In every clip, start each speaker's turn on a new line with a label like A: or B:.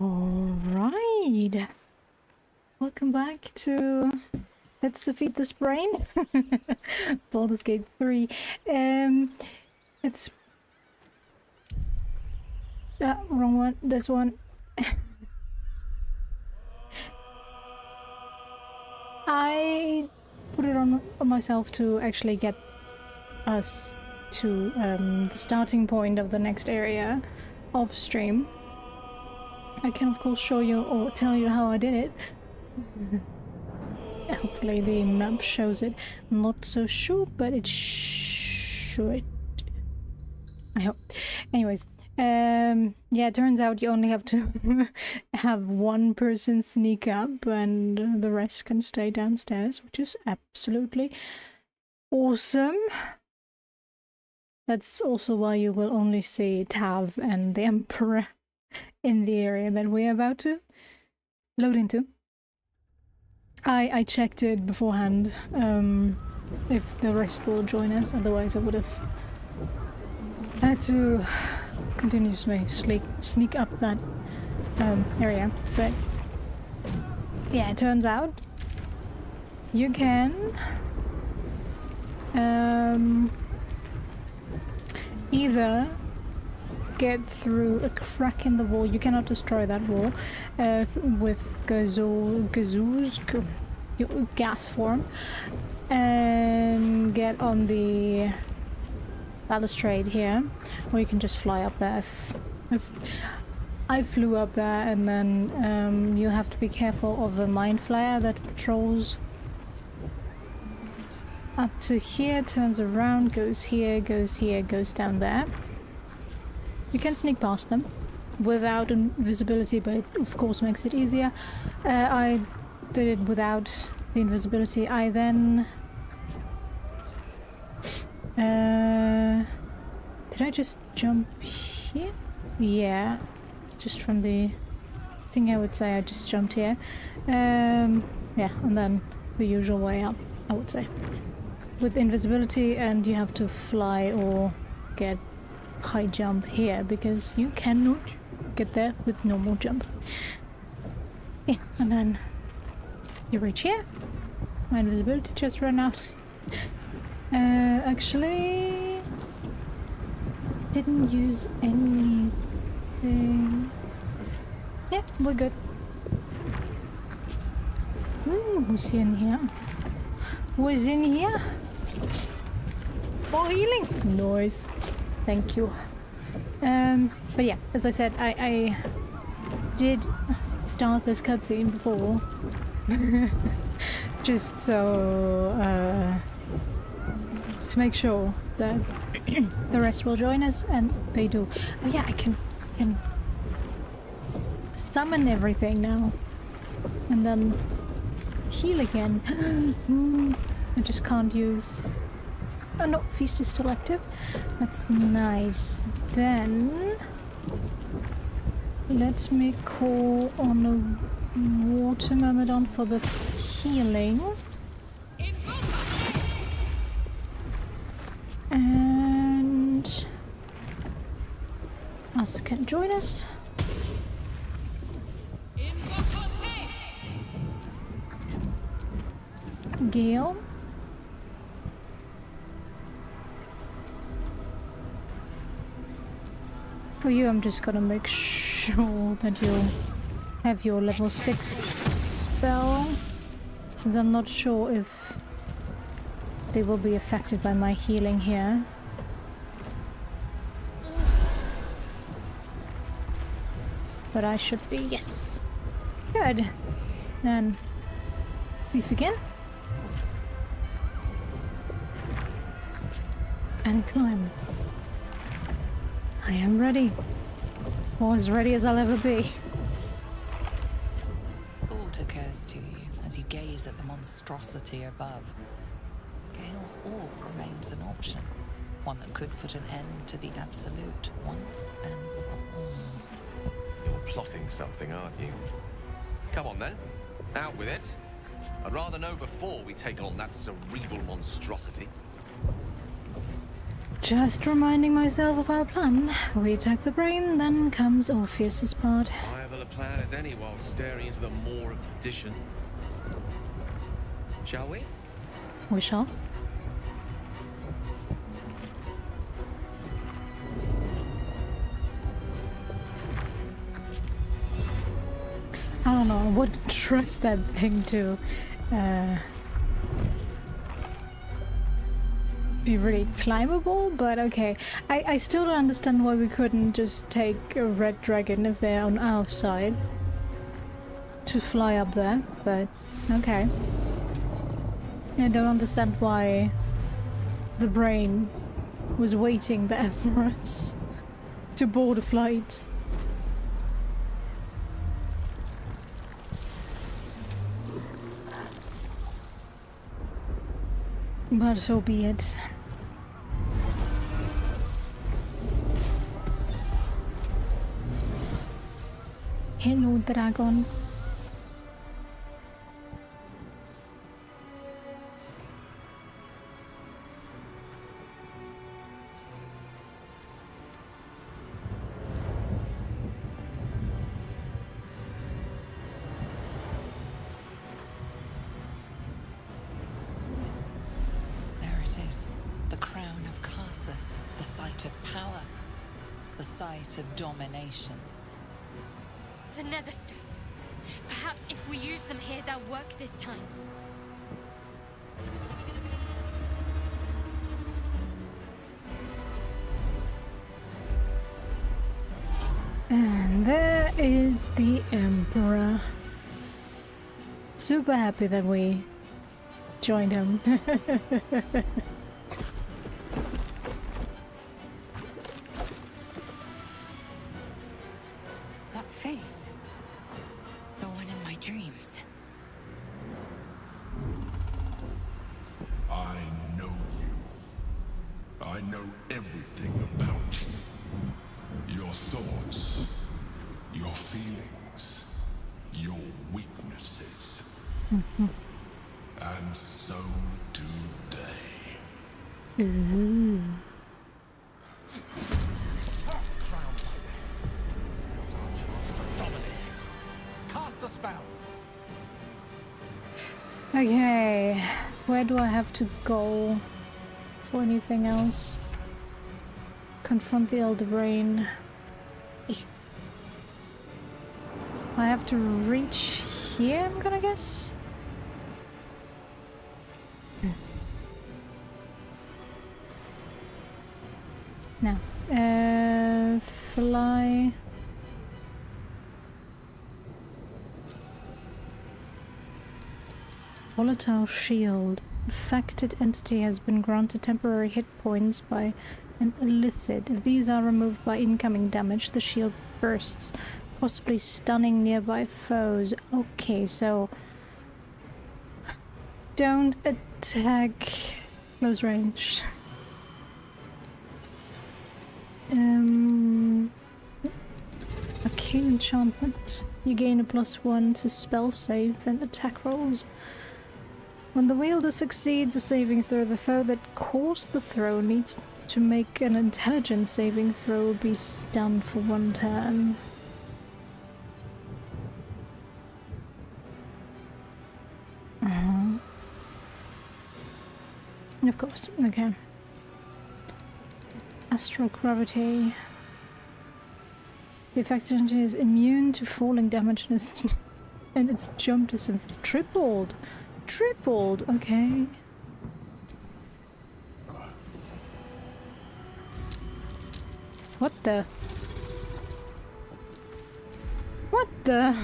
A: Alright. Welcome back to Let's Defeat This Brain. Baldur's Gate 3. It's wrong one. This one. I put it on myself to actually get us to the starting point of the next area off stream. I can of course show you or tell you how I did it. Hopefully the map shows it. I'm not so sure, but it should. I hope. Anyways, yeah, it turns out you only have to have one person sneak up and the rest can stay downstairs, which is absolutely awesome. That's also why you will only see Tav and the Emperor in the area that we're about to load into. I checked it beforehand if the rest will join us, otherwise I would have had to continuously sneak up that area. But yeah, it turns out you can either get through a crack in the wall. You cannot destroy that wall with gas form and get on the balustrade here, or you can just fly up there. I flew up there, and then you have to be careful of a mind flare that patrols up to here, turns around, goes here, goes down there. You can sneak past them without invisibility, but it of course makes it easier. I did it without the invisibility. I then... did I just jump here? Yeah, just from the thing I would say I just jumped here. Yeah, and then the usual way up, I would say. With invisibility, and you have to fly or get high jump here because you cannot get there with normal jump. Yeah, and then you reach here. My invisibility just ran out. Actually didn't use anything. Yeah, we're good. Who's in here? Who's in here? More healing. Nice. Thank you. But yeah, as I said, I did start this cutscene before. Just so to make sure that the rest will join us, and they do. Oh yeah, I can summon everything now and then heal again. I just can't use... Oh no, feast is still active. That's nice. Then let me call on a water myrmidon for the healing. And us can join us. Gale. For you, I'm just gonna make sure that you'll have your level 6 spell, since I'm not sure if they will be affected by my healing here. But I should be, yes. Good. Then, save again. And climb. I am ready. Or as ready as I'll ever be.
B: Thought occurs to you as you gaze at the monstrosity above. Gale's orb remains an option. One that could put an end to the absolute once and for all.
C: You're plotting something, aren't you? Come on then. Out with it. I'd rather know before we take on that cerebral monstrosity.
A: Just reminding myself of our plan. We attack the brain, then comes Orpheus's part.
C: I will plan as any while staring into the maw of perdition. Shall we?
A: We shall. I don't know, I wouldn't trust that thing to be really climbable, but okay. I still don't understand why we couldn't just take a red dragon if they're on our side to fly up there, but okay. I don't understand why the brain was waiting there for us to board a flight. But so be it. Hello, dragon.
B: Of domination.
D: The Netherstones. Perhaps if we use them here, they'll work this time.
A: And there is the Emperor. Super happy that we joined him.
D: Face. The one in my dreams.
E: I know you. I know everything about you. Your thoughts, your feelings, your weaknesses. And so do they.
A: Ooh. Okay, where do I have to go for anything else? Confront the Elder Brain. I have to reach here, I'm gonna guess? No. Fly. Volatile shield. Affected entity has been granted temporary hit points by an illithid. If these are removed by incoming damage, the shield bursts, possibly stunning nearby foes. Okay, so don't attack close range. Arcane enchantment. You gain a +1 to spell save and attack rolls. When the wielder succeeds a saving throw, the foe that caused the throw needs to make an intelligence saving throw or be stunned for 1 turn. Of course, okay. Astral gravity. The affected entity is immune to falling damage and its jump distance is tripled. Tripled, okay. What the? What the?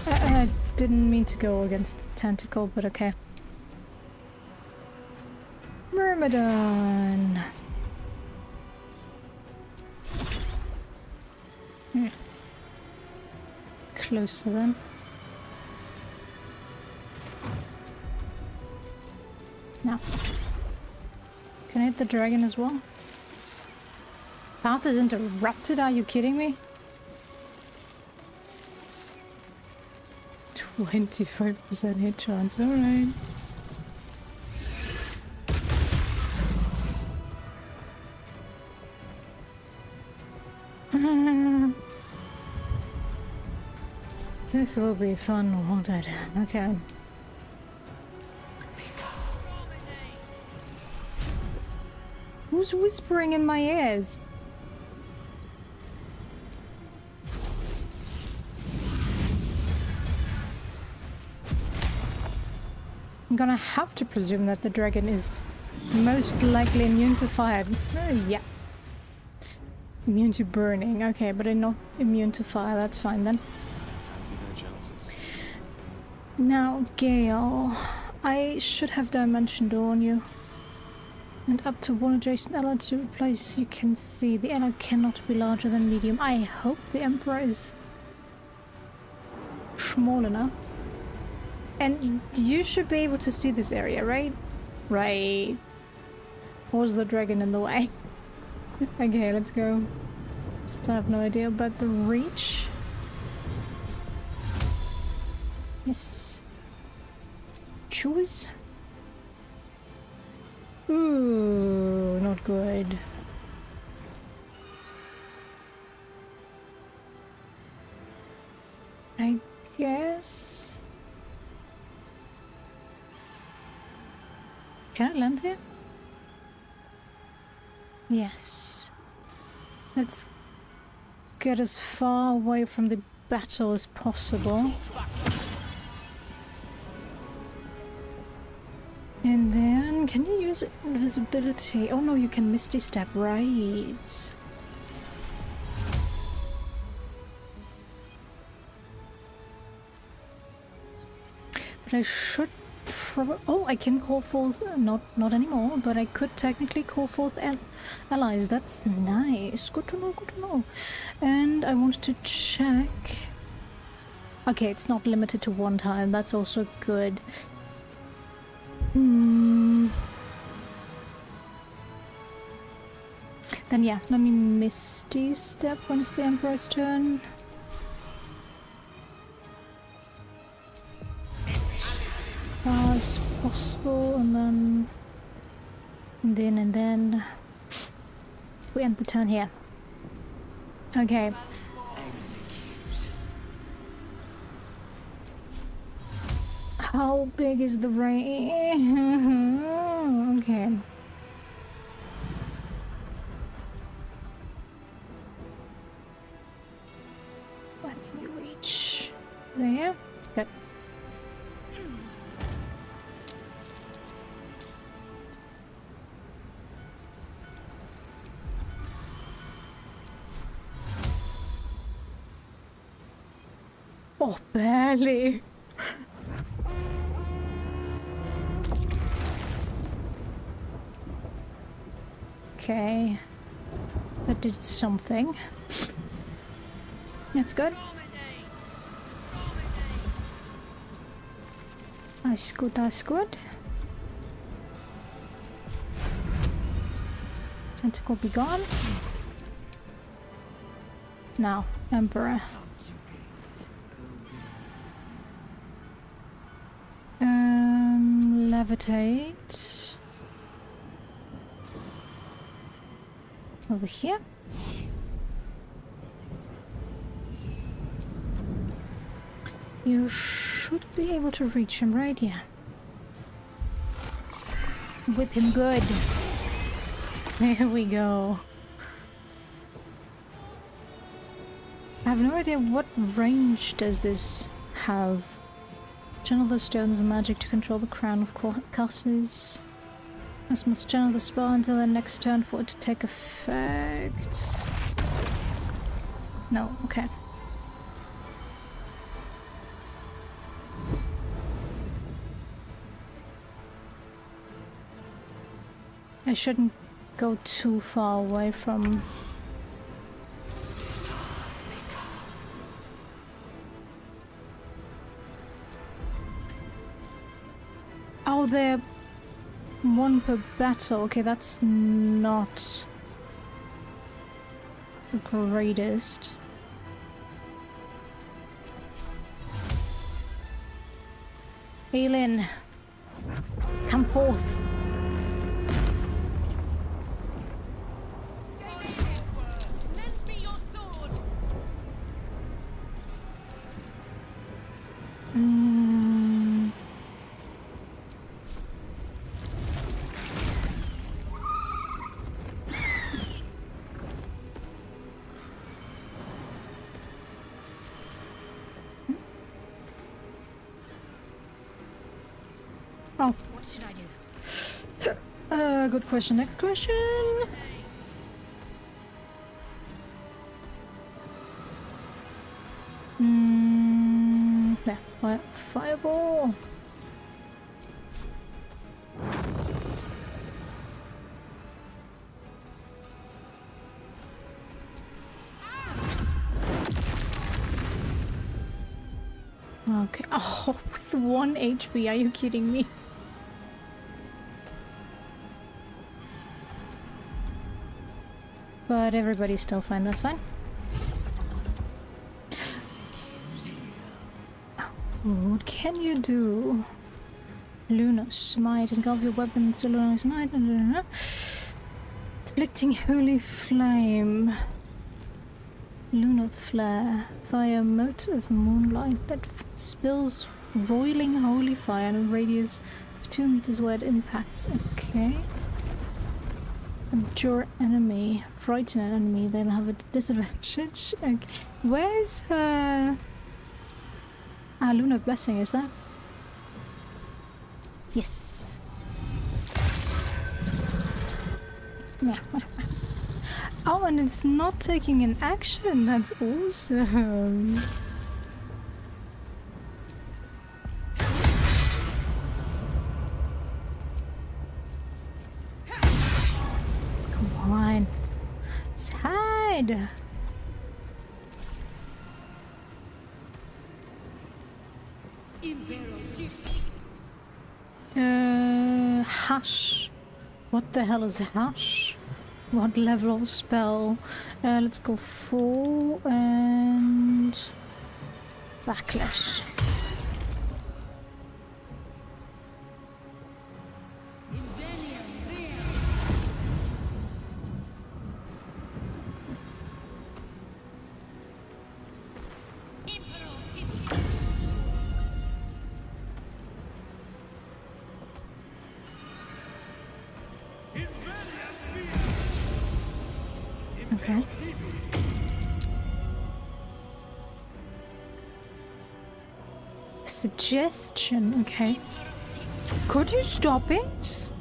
A: I didn't mean to go against the tentacle, but okay. Myrmidon. Closer then. Now. Can I hit the dragon as well? Path is interrupted, are you kidding me? 25% hit chance, alright. This will be fun, won't it? Okay. Who's whispering in my ears? I'm gonna have to presume that the dragon is most likely immune to fire. Yeah. Immune to burning. Okay, but they're not immune to fire. That's fine then.
F: Fancy their chances.
A: Now, Gale, I should have dimension door on you. And up to one adjacent ally to replace, you can see the ally cannot be larger than medium. I hope the Emperor is small enough. And you should be able to see this area, right? Right. Was the dragon in the way? Okay, let's go. Since I have no idea about the reach. Yes. Choose. Ooh, not good. I guess. Can I land here? Yes. Let's get as far away from the battle as possible. And then, can you use invisibility? Oh no, you can Misty Step, right. But I should oh, I can call forth, not anymore, but I could technically call forth allies. That's nice. Good to know, good to know. And I wanted to check. Okay, it's not limited to one time. That's also good. Then yeah, let me Misty Step when it's the Emperor's turn. As possible, and then we end the turn here. Okay. How big is the range? Okay. What can you reach? There? Good. Oh, barely. Okay. That did something. That's good. That's good, that's good. Tentacle be gone. Now, Emperor. Levitate. Over here. You should be able to reach him, right? Yeah. Whip him good. There we go. I have no idea what range does this have. Channel the stones and magic to control the crown of castles. This must channel the spell until the next turn for it to take effect. No, okay. I shouldn't go too far away from... Oh, they're one per battle. Okay, that's not the greatest. Alien, come forth.
D: Lend me your sword. should I do?
A: Good question. Next question. Yeah, fireball. Okay. Oh, with 1 HP, are you kidding me? But everybody's still fine, that's fine. Oh, what can you do? Lunar Smite, engulf your weapons to Lunar Smite. Inflicting Holy Flame. Lunar Flare. Fire mote of moonlight that spills roiling holy fire in a radius of 2 meters where it impacts. Okay. Abjure enemy. Frighten an enemy, they'll have a disadvantage. Okay. Where's her... Ah, Lunar Blessing, is that? Yes. Yeah. Oh, and it's not taking an action. That's awesome. Come on. Let's hide. Hush. What the hell is hush? What level of spell? Let's go full and backlash. Okay. Suggestion, okay. Could you stop it?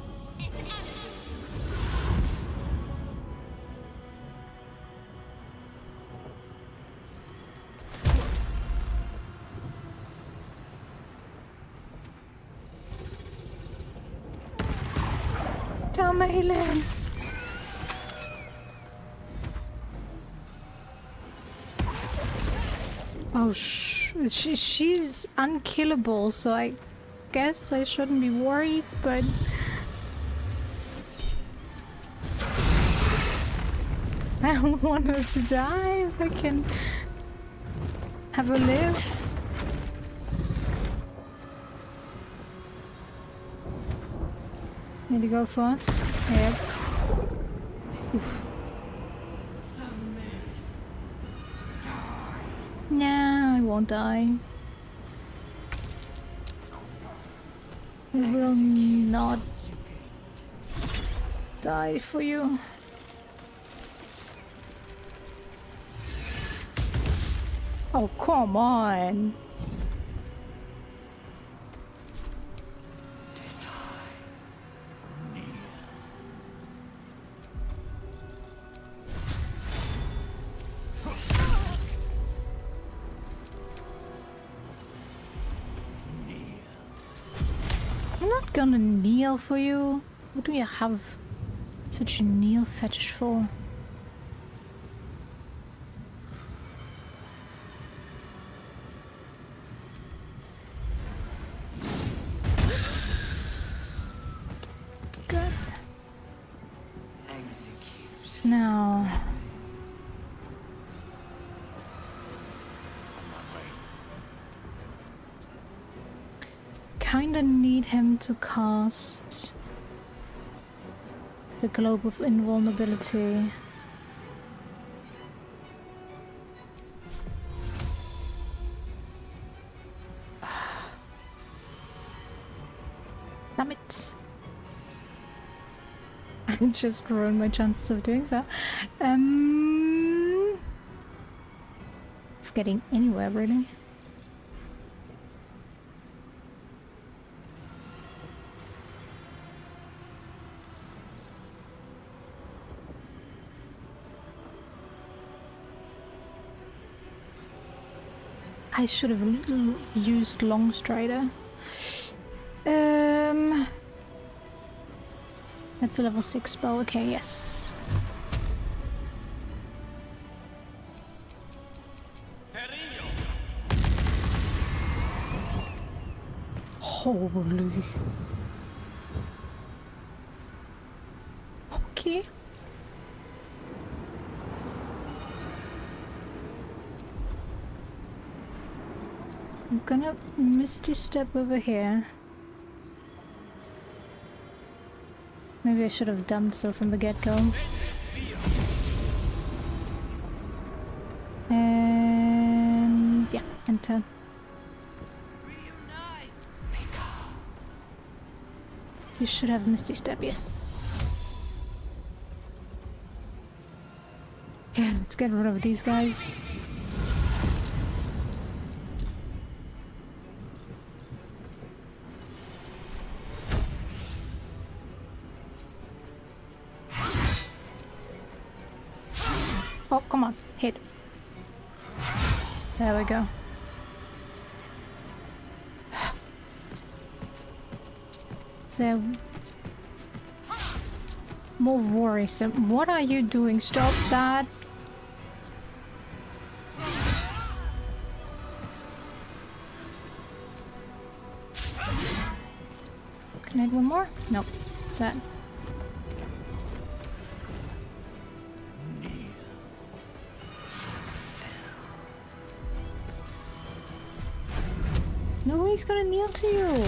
A: Damn, oh, she's unkillable, so I guess I shouldn't be worried, but... I don't want her to die if I can have her live. Need to go fast? Yep. Oof. No, I won't die. I will not die for you. Oh, come on. I'm not gonna kneel for you. What do you have such a kneel fetish for? Good. Now... kinda need him to cast the Globe of Invulnerability. Damn it! I just ruined my chances of doing so. Of getting anywhere, really. I should have used Long Strider. That's a level 6 spell. Okay, yes. Holy. Okay. I'm gonna Misty Step over here. Maybe I should have done so from the get-go. And yeah, enter. You should have Misty Step, yes. Okay, let's get rid of these guys. Oh, come on, hit. There we go. They're more worrisome. What are you doing? Stop that. Can I add one more? Nope. What's that? Nobody's gonna kneel to you.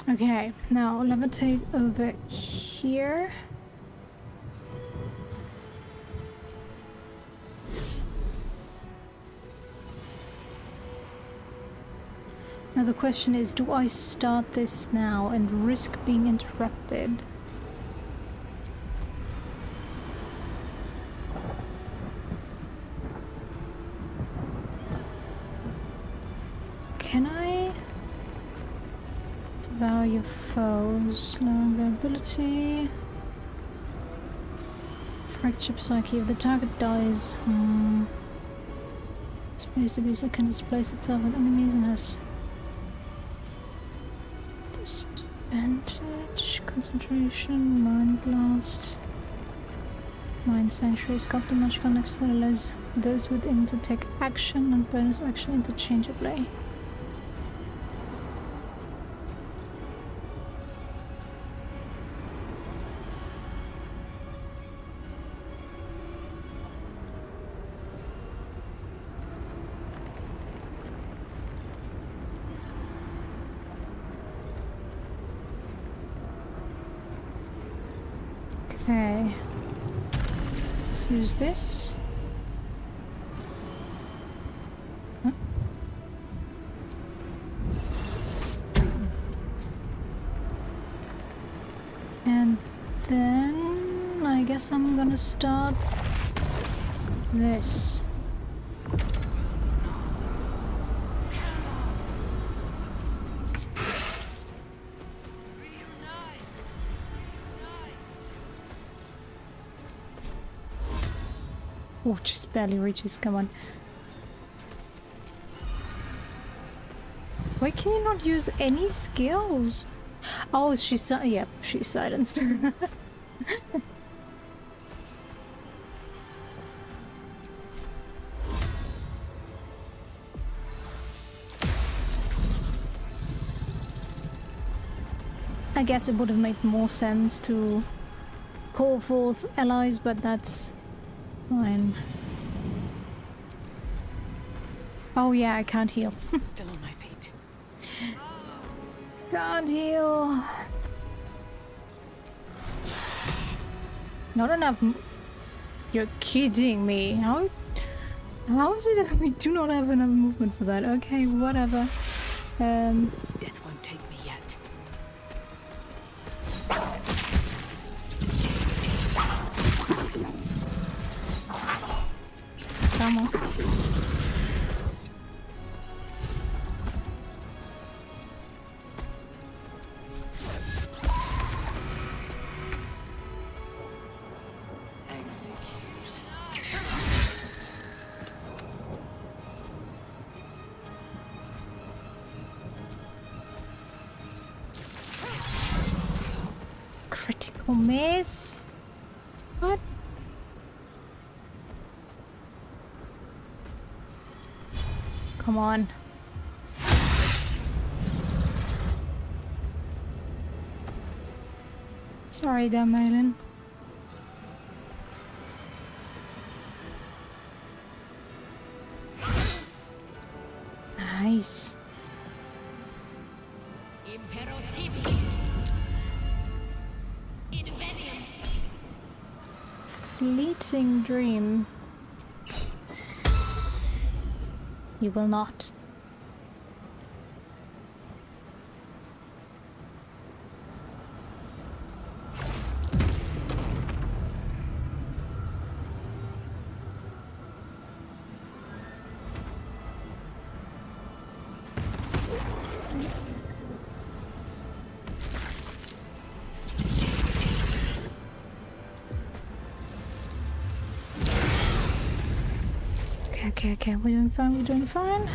A: Okay, now levitate over here. Now the question is, do I start this now and risk being interrupted? Can I devour your foes? Lower their ability. Fracture psyche. If the target dies, space abuser can displace itself with enemies and has disadvantage. Concentration, mind blast, mind sanctuary. Sculpt magical next that allows those within to take action and bonus action interchangeably. Okay, let's use this. Huh? And then I guess I'm gonna start this. Oh, just barely reaches, come on. Why can you not use any skills? Oh, she's yeah, she's silenced. I guess it would have made more sense to call forth allies, but that's fine. Oh yeah, I can't heal.
B: Still on my feet.
A: Can't heal. Not enough. You're kidding me. How is it that we do not have enough movement for that? Okay, whatever.
B: Death won't take me yet.
A: Come on. Cool miss. What? Come on. Sorry, dumb Malin. Nice. Fleeting dream. You will not. Okay, we're doing fine, we're doing fine.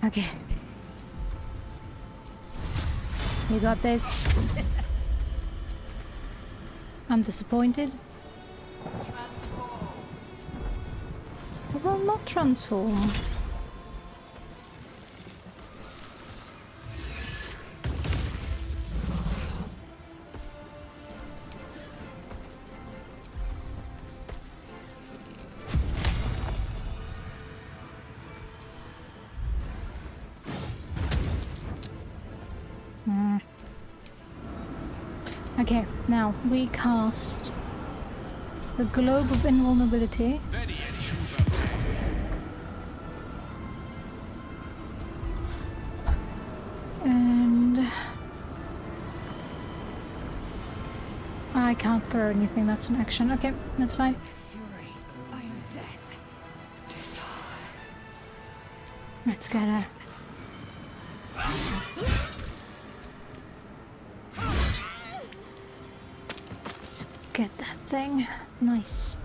A: Okay. You got this. I'm disappointed. I will not transform. Okay, now we cast the Globe of Invulnerability. And I can't throw anything, that's an action. Okay, that's fine.
B: Fury, I am death.
A: Let's get her. Let's get that thing. Nice.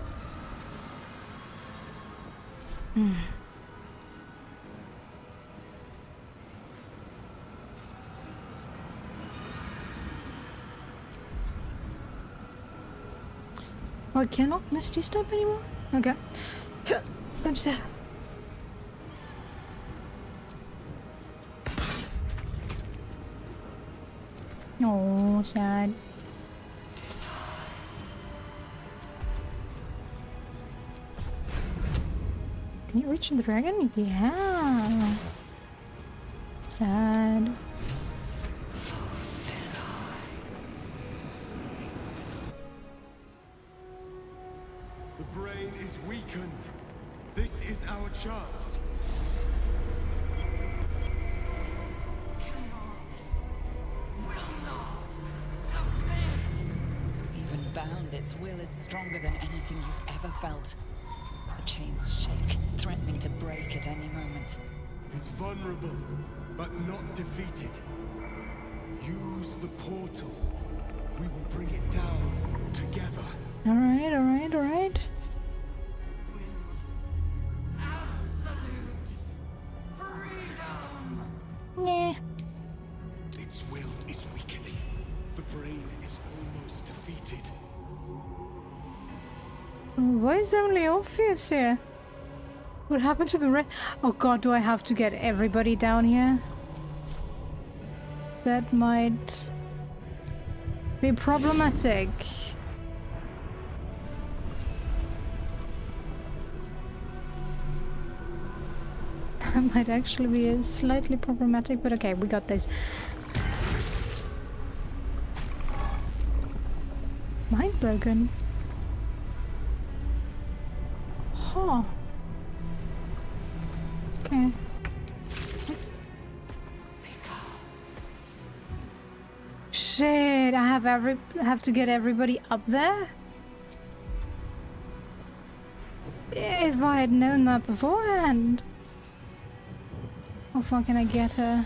A: Oh, I cannot Misty Step anymore? Okay. Oops. Oh, sad. Can you reach the dragon? Yeah. Sad.
F: The brain is weakened. This is our chance.
B: Even bound, its will is stronger than anything you've ever felt. The chains shake, threatening to break at any moment.
F: It's vulnerable, but not defeated. Use the portal. We will bring it down together.
A: Alright, alright, alright. Yeah.
F: Its will is weakening. The brain is almost defeated.
A: Why is only Orpheus here? What happened to the rest? Oh god, do I have to get everybody down here? That might be problematic. That might actually be slightly problematic, but okay, we got this. Mind broken. Huh. Okay. Shit, I have to get everybody up there? If I had known that beforehand. How far can I get her?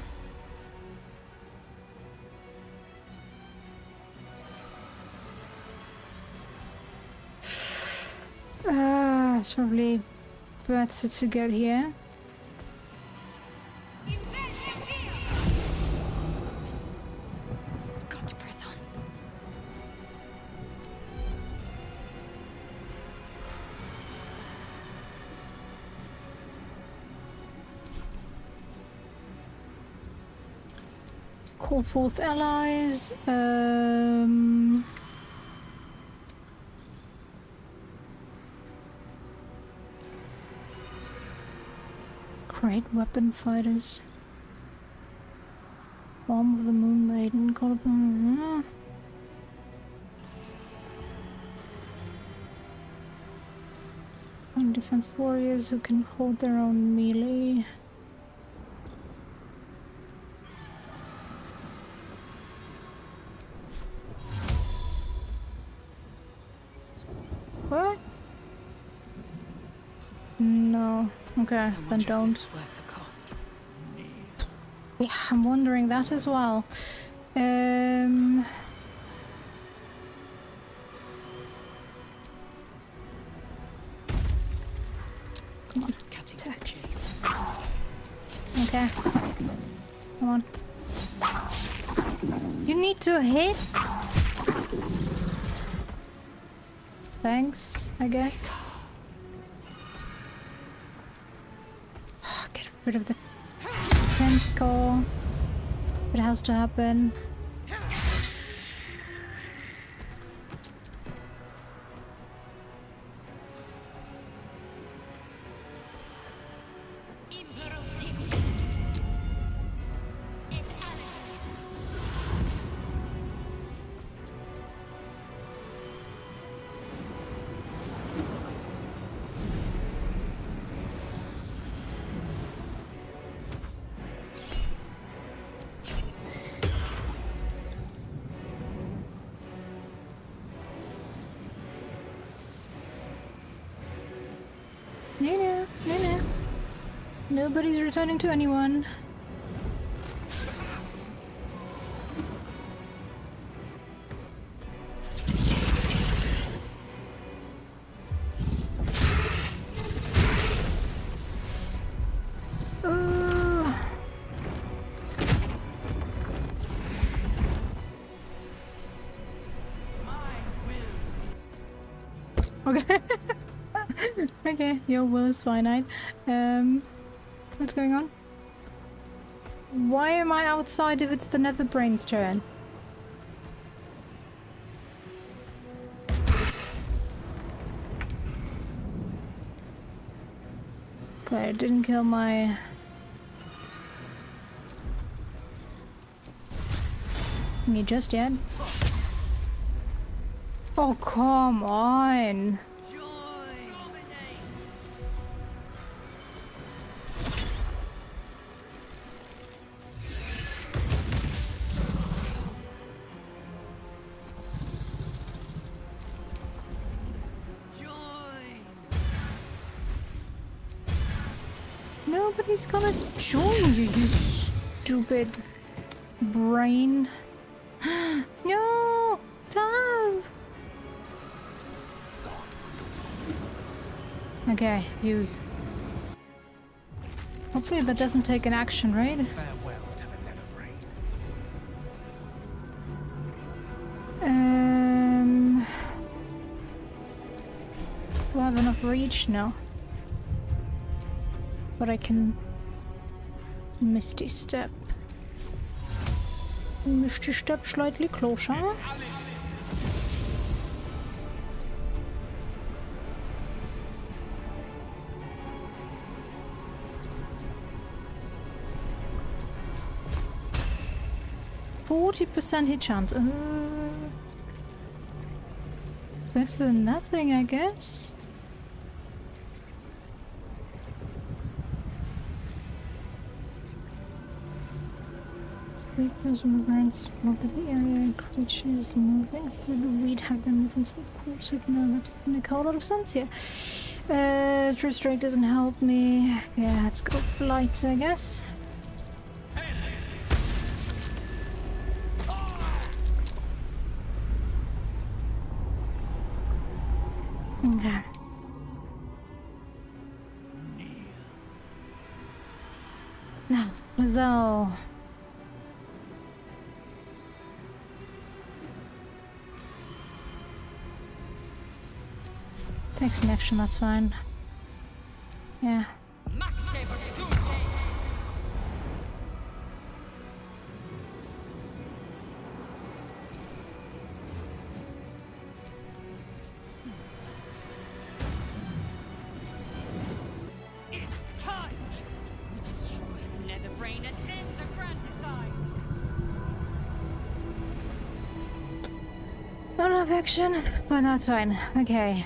A: it's probably better to get here.
D: Got to press on.
A: Call forth allies. Great weapon fighters. Form of the Moon Maiden. Call upon. And defense warriors who can hold their own melee. What? No. Okay, then don't.
B: Worth the cost.
A: Yeah, I'm wondering that as well. Come on,
B: Cutting
A: attack.
B: the chase.
A: Okay. Come on. You need to hit. Thanks, I guess. Get rid of the tentacle. It has to happen. No. Nobody's returning to anyone. Okay. Okay, your will is finite. What's going on? Why am I outside if it's the Netherbrain's turn? Okay, I didn't kill my... me just yet. Oh, come on! Nobody's gonna join you, you stupid brain. No! Tav! Okay, use. Hopefully that doesn't take an action, right?
F: Farewell to the Netherbrain.
A: Do I have enough reach? No. But I can Misty Step. Misty Step slightly closer. %40 hit chance. Better than nothing, I guess. Weakness movements move that the area creatures moving through the weed have their movements with cool signal. That doesn't make a whole lot of sense here. True strike doesn't help me. Yeah, let's go flight, I guess. Okay. Lizelle. Takes an action, that's fine. Yeah.
D: It's time! We destroy Netherbrain and end the Grand Design!
A: Not enough action, but that's fine. Okay.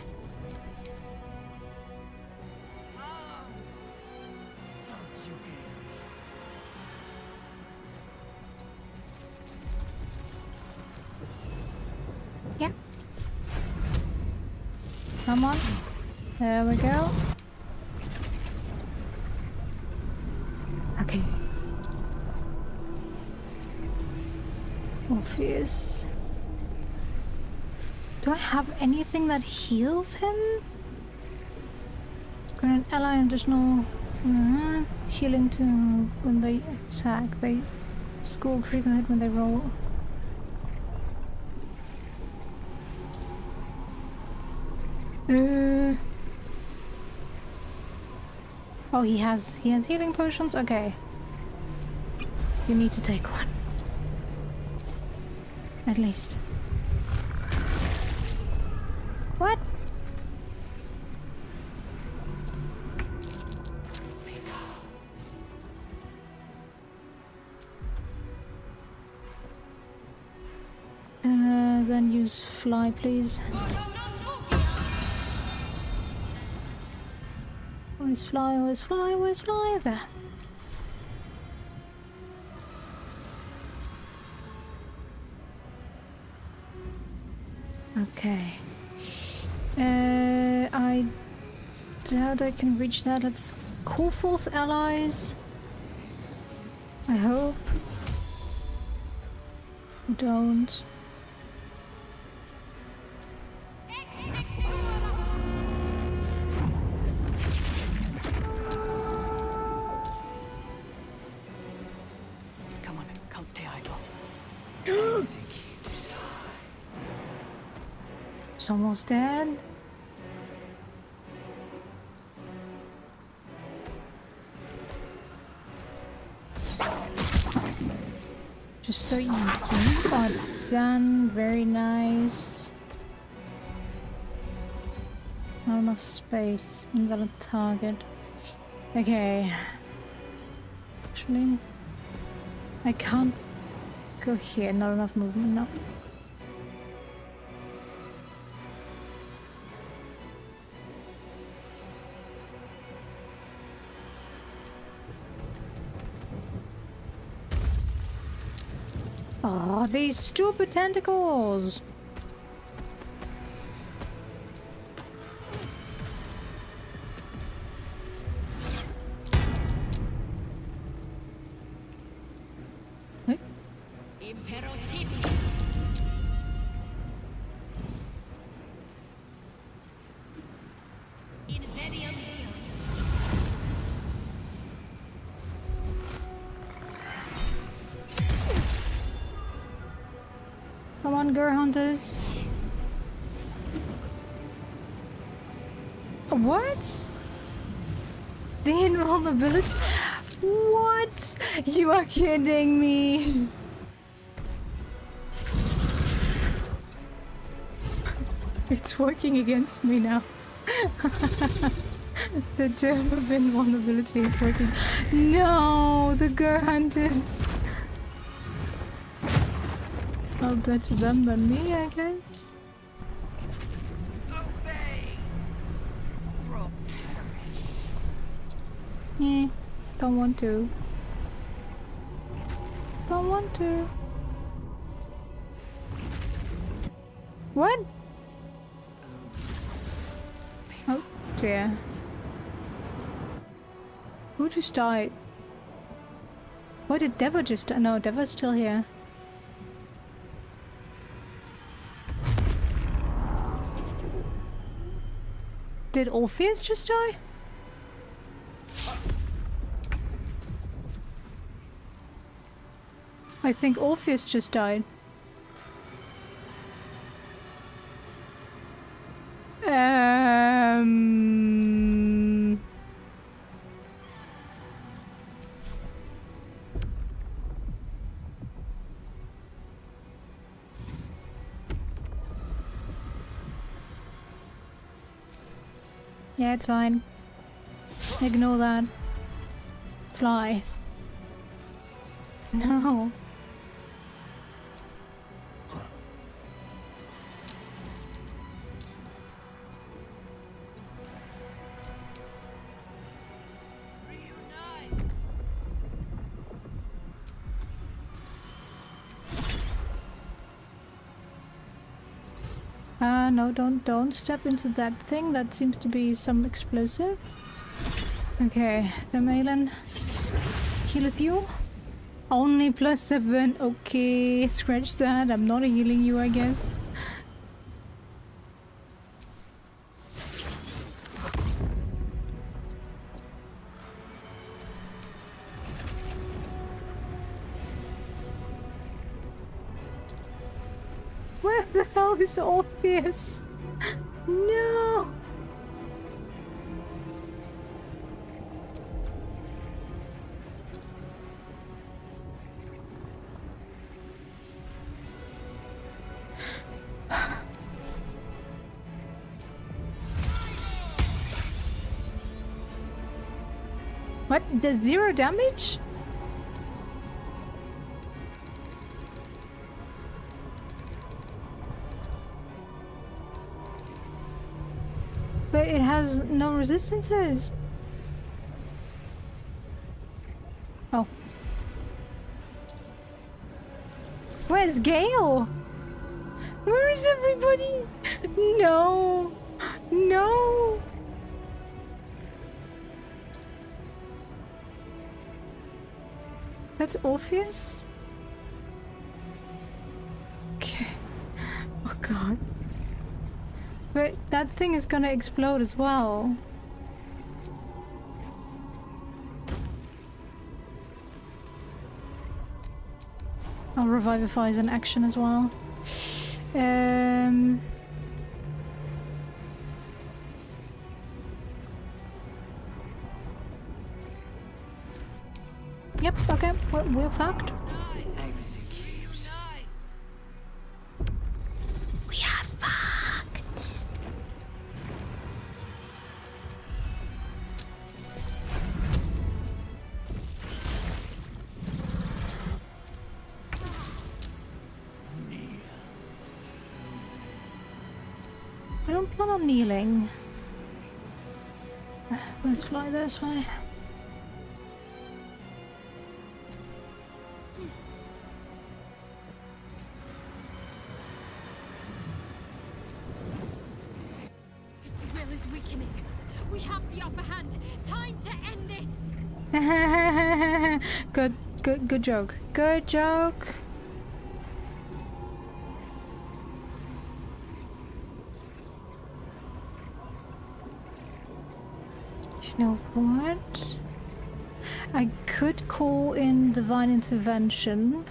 A: Yeah. Come on. There we go. Okay. Orpheus. Do I have anything that heals him? Grant an ally additional healing to when they attack. They score critical hit when they roll. Oh, he has healing potions? Okay. You need to take one. At least. What? Then use fly, please. Where's fly? Where's fly? Where's fly? There. Okay. I doubt I can reach that. Let's call forth allies. I hope. Don't.
B: Come on, can't stay idle.
A: It's almost dead. Just so you are done. Very nice. Not enough space. Invalid target. Okay. Actually, I can't go here. Not enough movement. No. Oh, these stupid tentacles! Hey. Come on, girl hunters. What? The invulnerability? What? You are kidding me. It's working against me now. The term of invulnerability is working. No, the girl hunters. I'll better them than me, I guess. Eh, don't want to. Don't want to. What? Oh dear. Who just died? Why did Deva just die? No, Deva's still here. Did Orpheus just die? I think Orpheus just died. Yeah, it's fine. Ignore that. Fly. No. No, don't step into that thing. That seems to be some explosive. Okay, Malin. Healeth you? Only +7. Okay, scratch that. I'm not healing you, I guess. Where the hell is Orpheus? No! What? Does 0 damage? But it has no resistances. Oh. Where's Gale? Where is everybody? No. No. That's Orpheus? Okay. Oh god. But that thing is gonna explode as well. I'll revivify as an action as well. Yep, okay, we're fucked. We are fucked. I don't plan on kneeling. Let's fly this way.
D: Its will is weakening. We have the upper hand. Time to end this.
A: Good joke. Good joke. You know what? I could call in Divine Intervention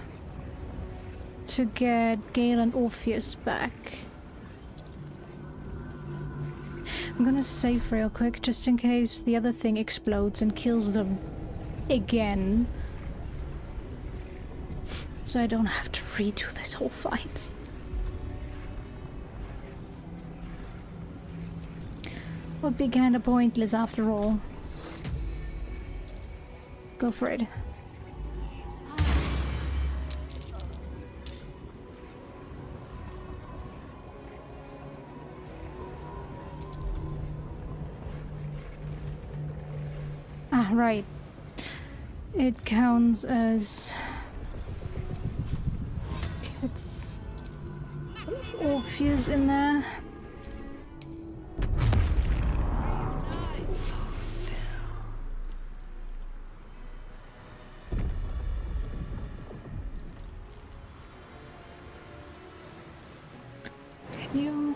A: to get Gale and Orpheus back. I'm gonna save real quick just in case the other thing explodes and kills them again. So I don't have to redo this whole fight. Would be kinda pointless after all. Go for it. Ah, right. It counts as... It's... Orpheus in there. You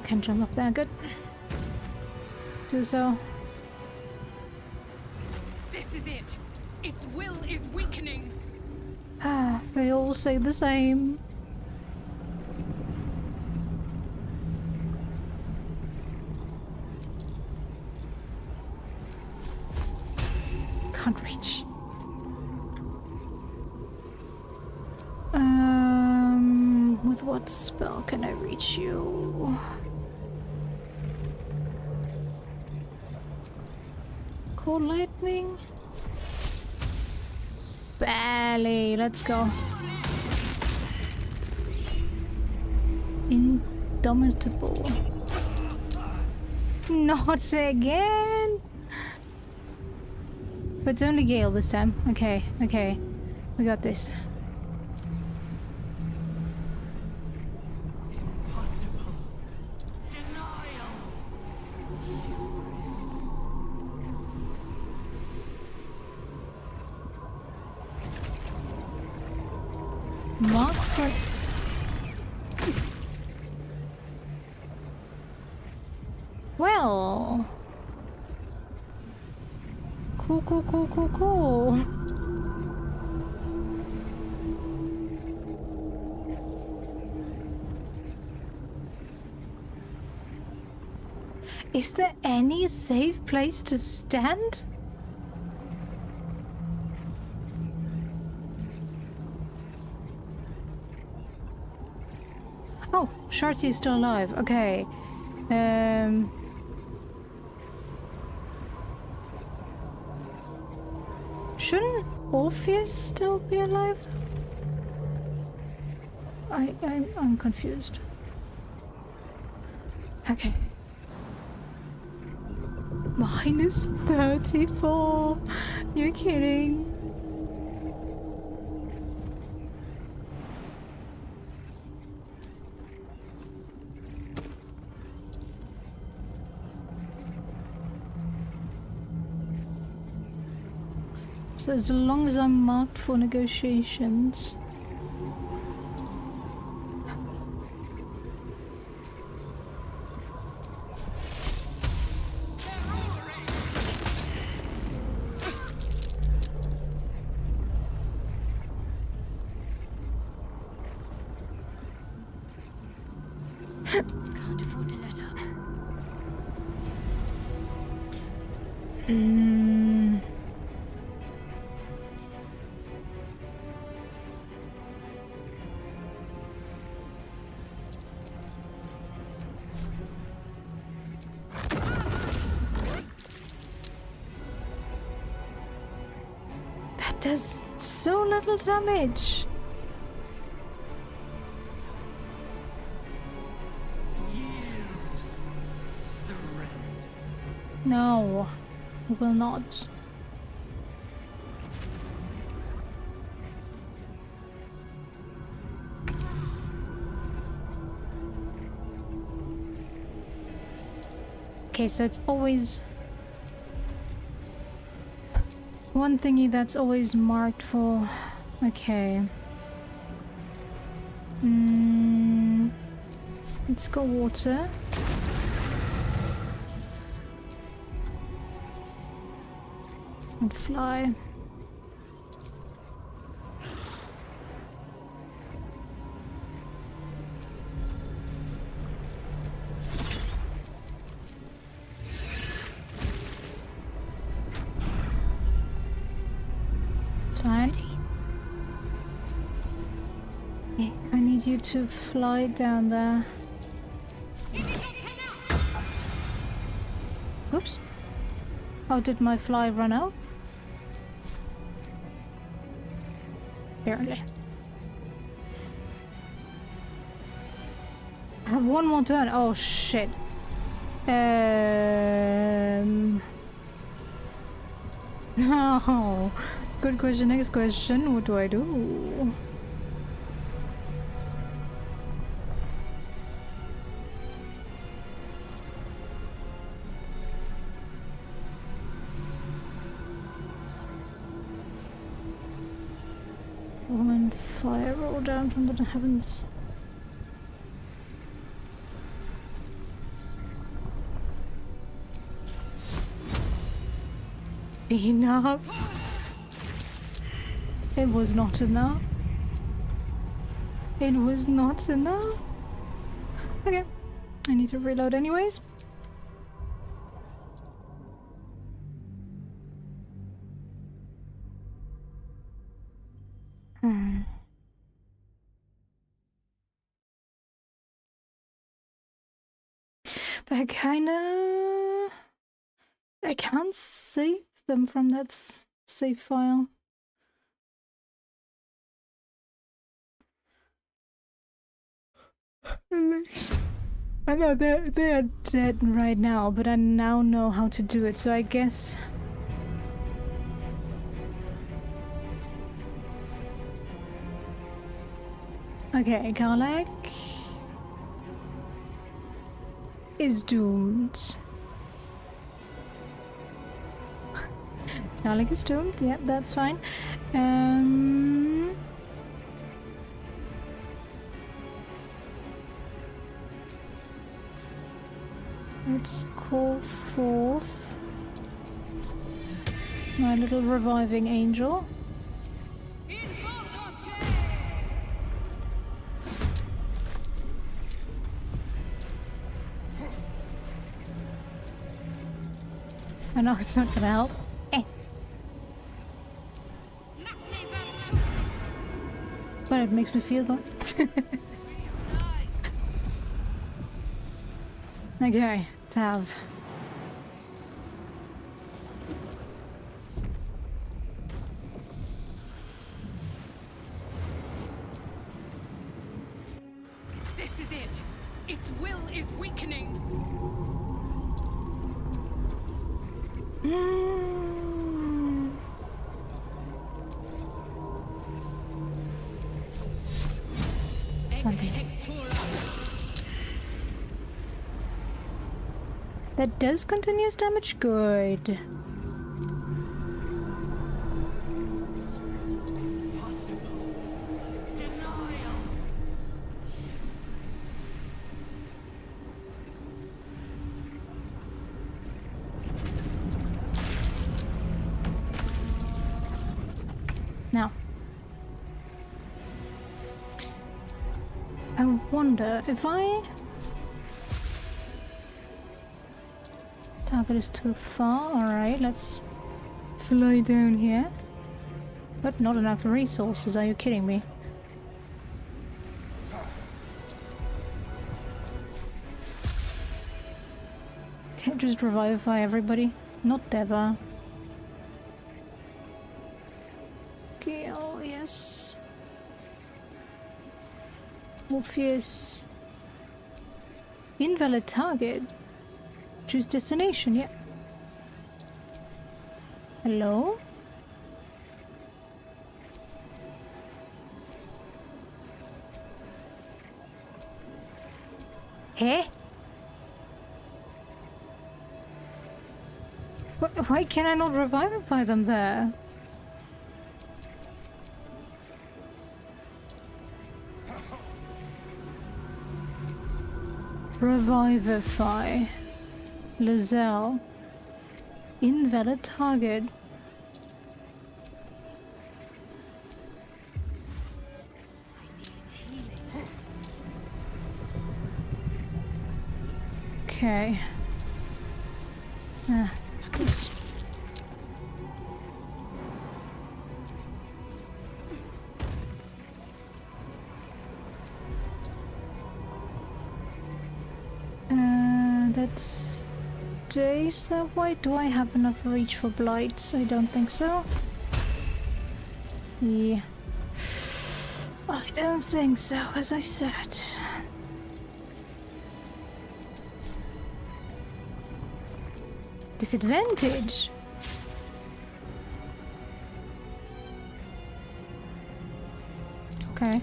A: can jump up there, good. Do so.
D: This This is it. Its will is weakening.
A: They all say the same. Can't reach. With what spell can I reach you? Cold lightning? Barely. Let's go. Indomitable. Not again. But it's only Gale this time. Okay, okay. We got this.
F: Impossible. Denial.
A: Mark for... Well... Cool, cool, cool, cool, cool. Is there any safe place to stand? Oh, Sharty is still alive. Okay. Shouldn't Orpheus still be alive though? I'm confused. Okay. Minus 34. You're kidding. So as long as I'm marked for negotiations.
D: Can't afford to let up.
A: That does so little damage. No, I will not. Okay, so it's always one thingy that's always marked for. Okay. Let's go water. And fly. It's fine. Yeah, I need you to fly down there. Oops. Oh, did my fly run out? Apparently. I have one more turn. Oh shit. No. Good question. Next question. What do I do? And fire roll down from the heavens. be enough. It was not enough. It was not enough. Okay, I need to reload anyways. But I can't save them from that save file. At least I know they're dead right now, but I now know how to do it, so I guess okay, Garlek is doomed. Garlic is doomed, yep, that's fine. Let's call forth my little reviving angel. I know it's not gonna help. But it makes me feel good. Okay, Tav.
D: This is it. Its will is weakening.
A: Something. That does continuous damage? Good. Now, I wonder if target is too far. Alright, let's fly down here. But not enough resources, are you kidding me? Can't just revivify everybody? Not Deva. Gale, yes. Morpheus. Invalid target. Choose destination, yeah. Hello? Hey? Why can I not revivify them there? Revivify. Lizelle. Invalid target. Okay. Of course. That stays that way. Do I have enough reach for blights? I don't think so. Yeah. I don't think so, as I said. Disadvantage? Okay.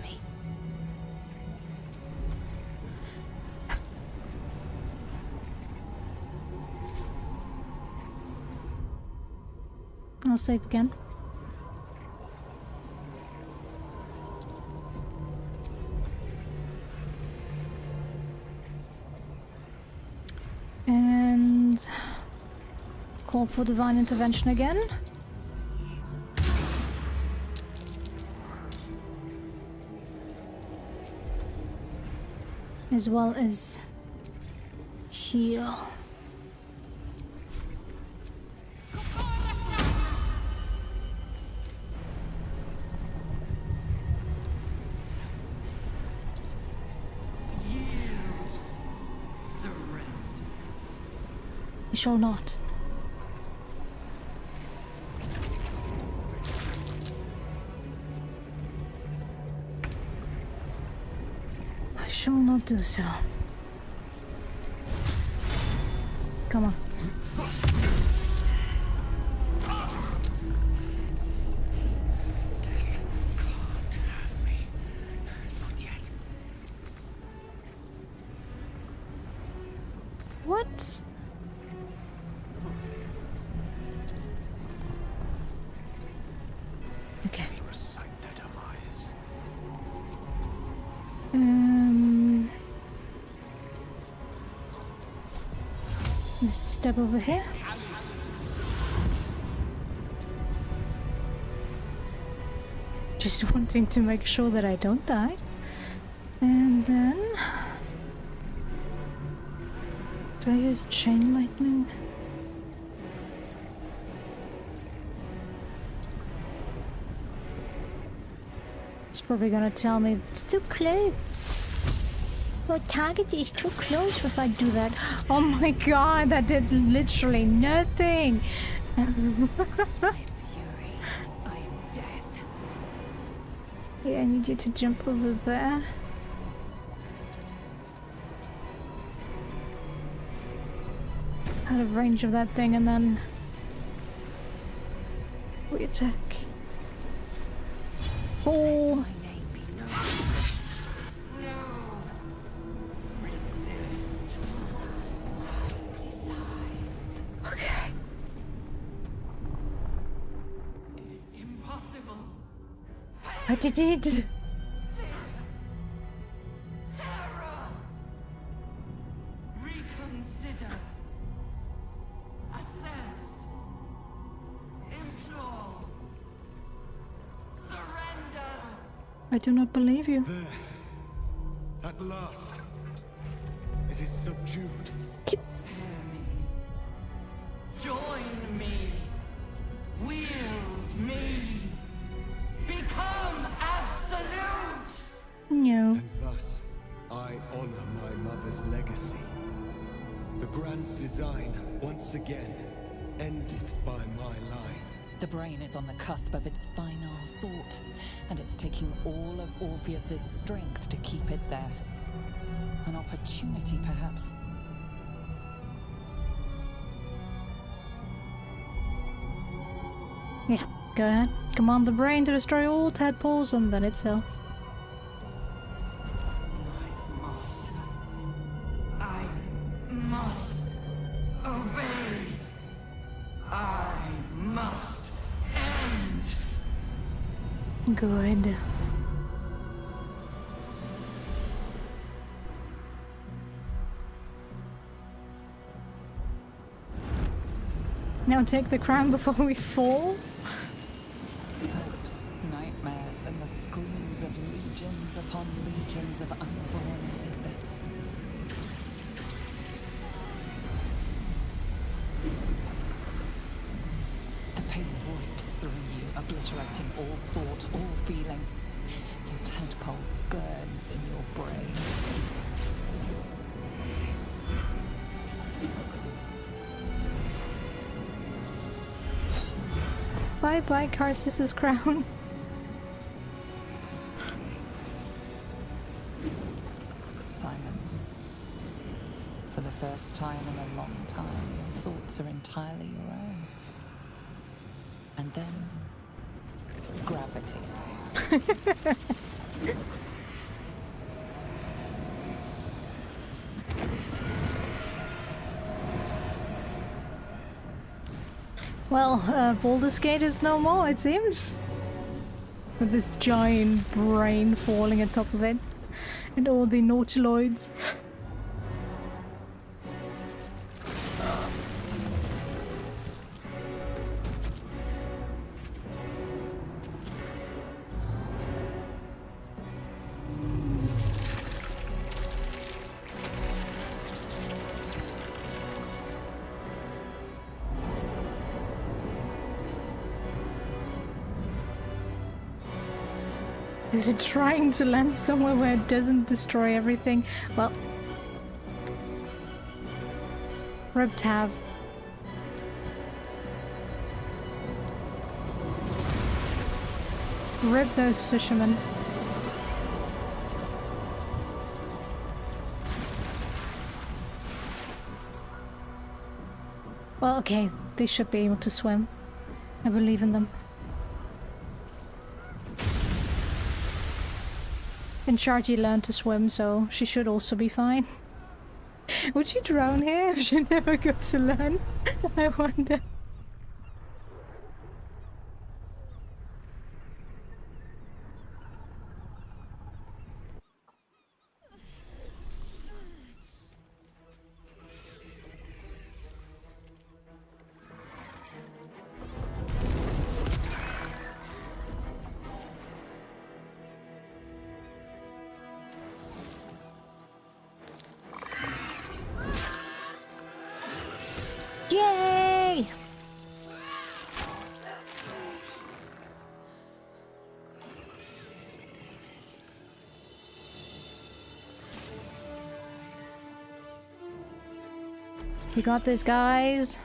A: I'll save again. And call for divine intervention again. As well as heal. I shall not. I shall not do so. Come on. What? Okay.
F: Recite their demise.
A: Just step over here. Just wanting to make sure that I don't die. And then... do I use chain lightning? It's probably gonna tell me it's too close. Your target is too close if I do that. Oh my god, that did literally nothing.
D: I am fury. I am death.
A: Yeah, I need you to jump over there. Out of range of that thing, and then we attack. Oh.
D: My name be known. No. Resist. Decide.
A: Okay.
F: Impossible.
A: I did it.
F: Reconsider. Assess. Implore. Surrender.
A: I do not believe you.
F: There. At last. It is subdued. Spare me. Join me. Wield me. Become absolute.
A: No.
F: And thus, I honor my mother's legacy. The grand design, once again, ended by my line.
B: The brain is on the cusp of its final thought, and it's taking all of Orpheus's strength to keep it there. An opportunity, perhaps.
A: Yeah, go ahead. Command the brain to destroy all tadpoles and then itself.
F: I must obey. I must end.
A: Good. Now take the crown before we fall.
B: Hopes, nightmares, and the screams of legions upon legions of unborn infants. The pain rips through you, obliterating all thought, all feeling. Your tadpole burns in your brain.
A: Bye bye, Karsus's crown.
B: Silence. For the first time in a long time, your thoughts are entirely your own. And then, gravity.
A: Well, Baldur's Gate is no more, it seems. With this giant brain falling on top of it. And all the nautiloids. Is it trying to land somewhere where it doesn't destroy everything? Well, Rip Tav. Rip those fishermen. Well, okay, they should be able to swim. I believe in them. And Sharji learned to swim, so she should also be fine. Would she drown here if she never got to learn? I wonder. Yay! You got this, guys.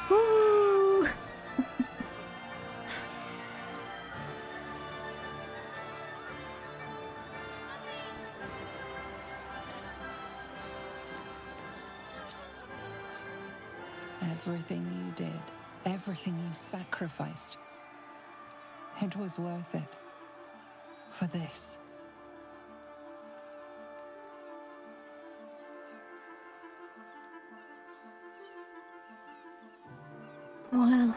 A: Woo!
B: Everything you did, everything you sacrificed, it was worth it. For this.
A: Well,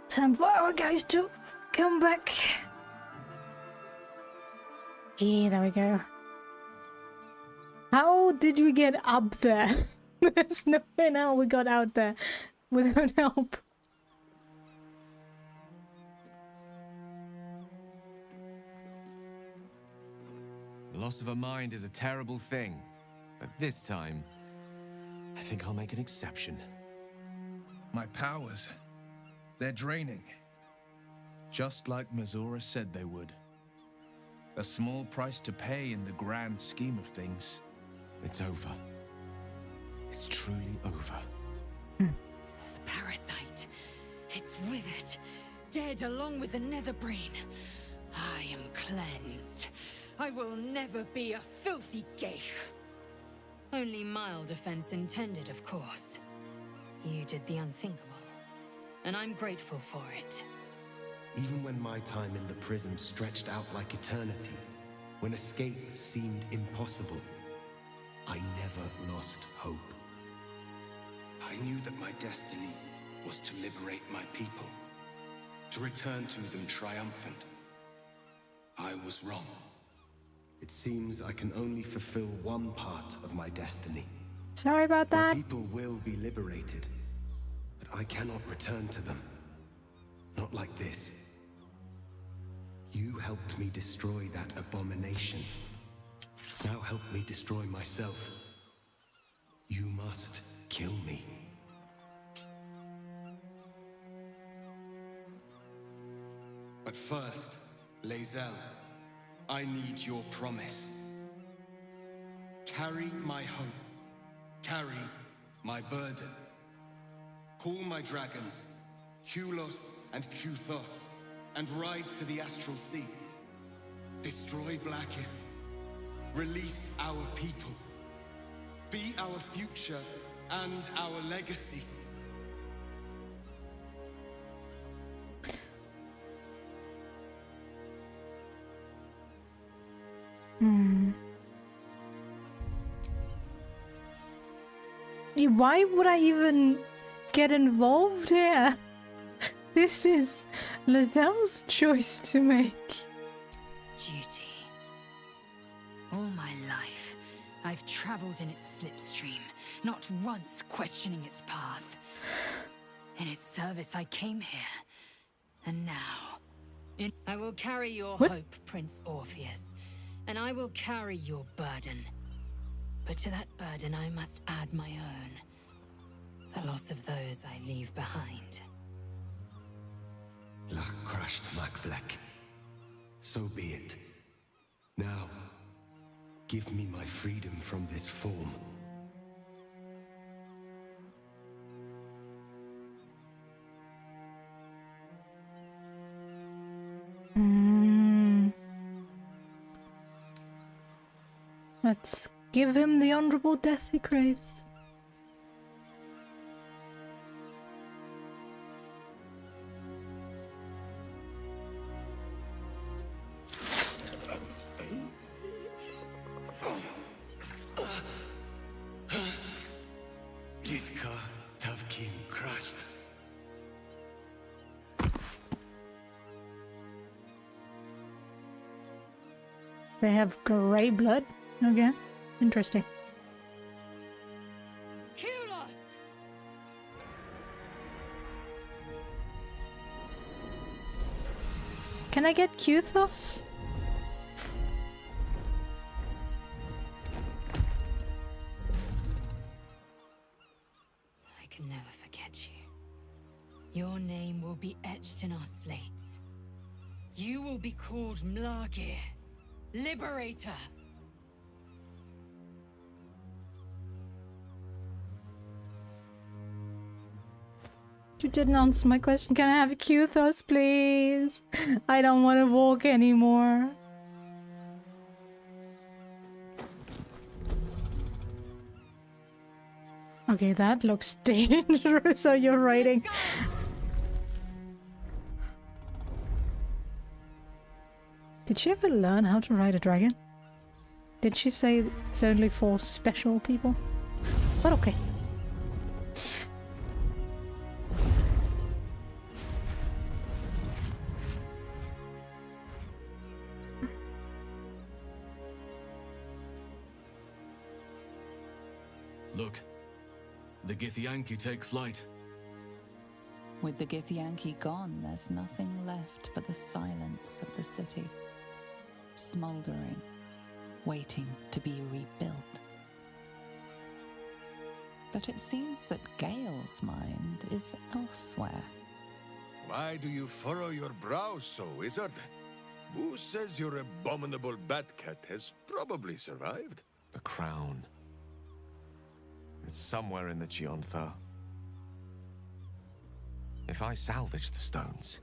A: time for our guys to come back. Yeah, there we go. How did we get up there? There's no way how we got out there without help.
C: The loss of a mind is a terrible thing, but this time, I think I'll make an exception.
G: My powers, they're draining. Just like Mazora said they would. A small price to pay in the grand scheme of things.
C: It's over. It's truly over.
H: The parasite. It's withered. Dead along with the netherbrain. I am cleansed. I will never be a filthy geich. Only mild offense intended, of course. You did the unthinkable, and I'm grateful for it.
F: Even when my time in the prism stretched out like eternity, when escape seemed impossible, I never lost hope. I knew that my destiny was to liberate my people, to return to them triumphant. I was wrong. It seems I can only fulfill one part of my destiny.
A: Sorry about
F: My
A: that.
F: people will be liberated, but I cannot return to them. Not like this. You helped me destroy that abomination. Now help me destroy myself. You must kill me. But first, Lae'zel, I need your promise. Carry my hope. Carry my burden. Call my dragons, Kulos and Kuthos, and ride to the Astral Sea. Destroy Vlaakith. Release our people. Be our future and our legacy.
A: Hmm. Why would I even get involved here? This is Lazelle's choice to make.
H: Duty. All my life, I've traveled in its slipstream, not once questioning its path. In its service, I came here. And now, I will carry your hope, Prince Orpheus, and I will carry your burden. But to that burden, I must add my own. The loss of those I leave behind.
F: Lach crushed Macvlek. So be it. Now, give me my freedom from this form.
A: Let's give him the honorable death he craves.
F: Githka Tavkin crushed.
A: They have grey blood? Okay, interesting.
H: Kulos!
A: Can I get Kuthos?
H: I can never forget you. Your name will be etched in our slates. You will be called Mlagir, Liberator.
A: You didn't answer my question. Can I have Kuthos, please? I don't want to walk anymore. Okay, that looks dangerous. So you're writing. Did she ever learn how to ride a dragon? Did she say it's only for special people? But okay.
I: Look, the Githyanki take flight.
B: With the Githyanki gone, there's nothing left but the silence of the city, smoldering, waiting to be rebuilt. But it seems that Gale's mind is elsewhere.
J: Why do you furrow your brow so, wizard? Who says your abominable bat-cat has probably survived?
C: The crown. It's somewhere in the Gionthar. If I salvage the stones,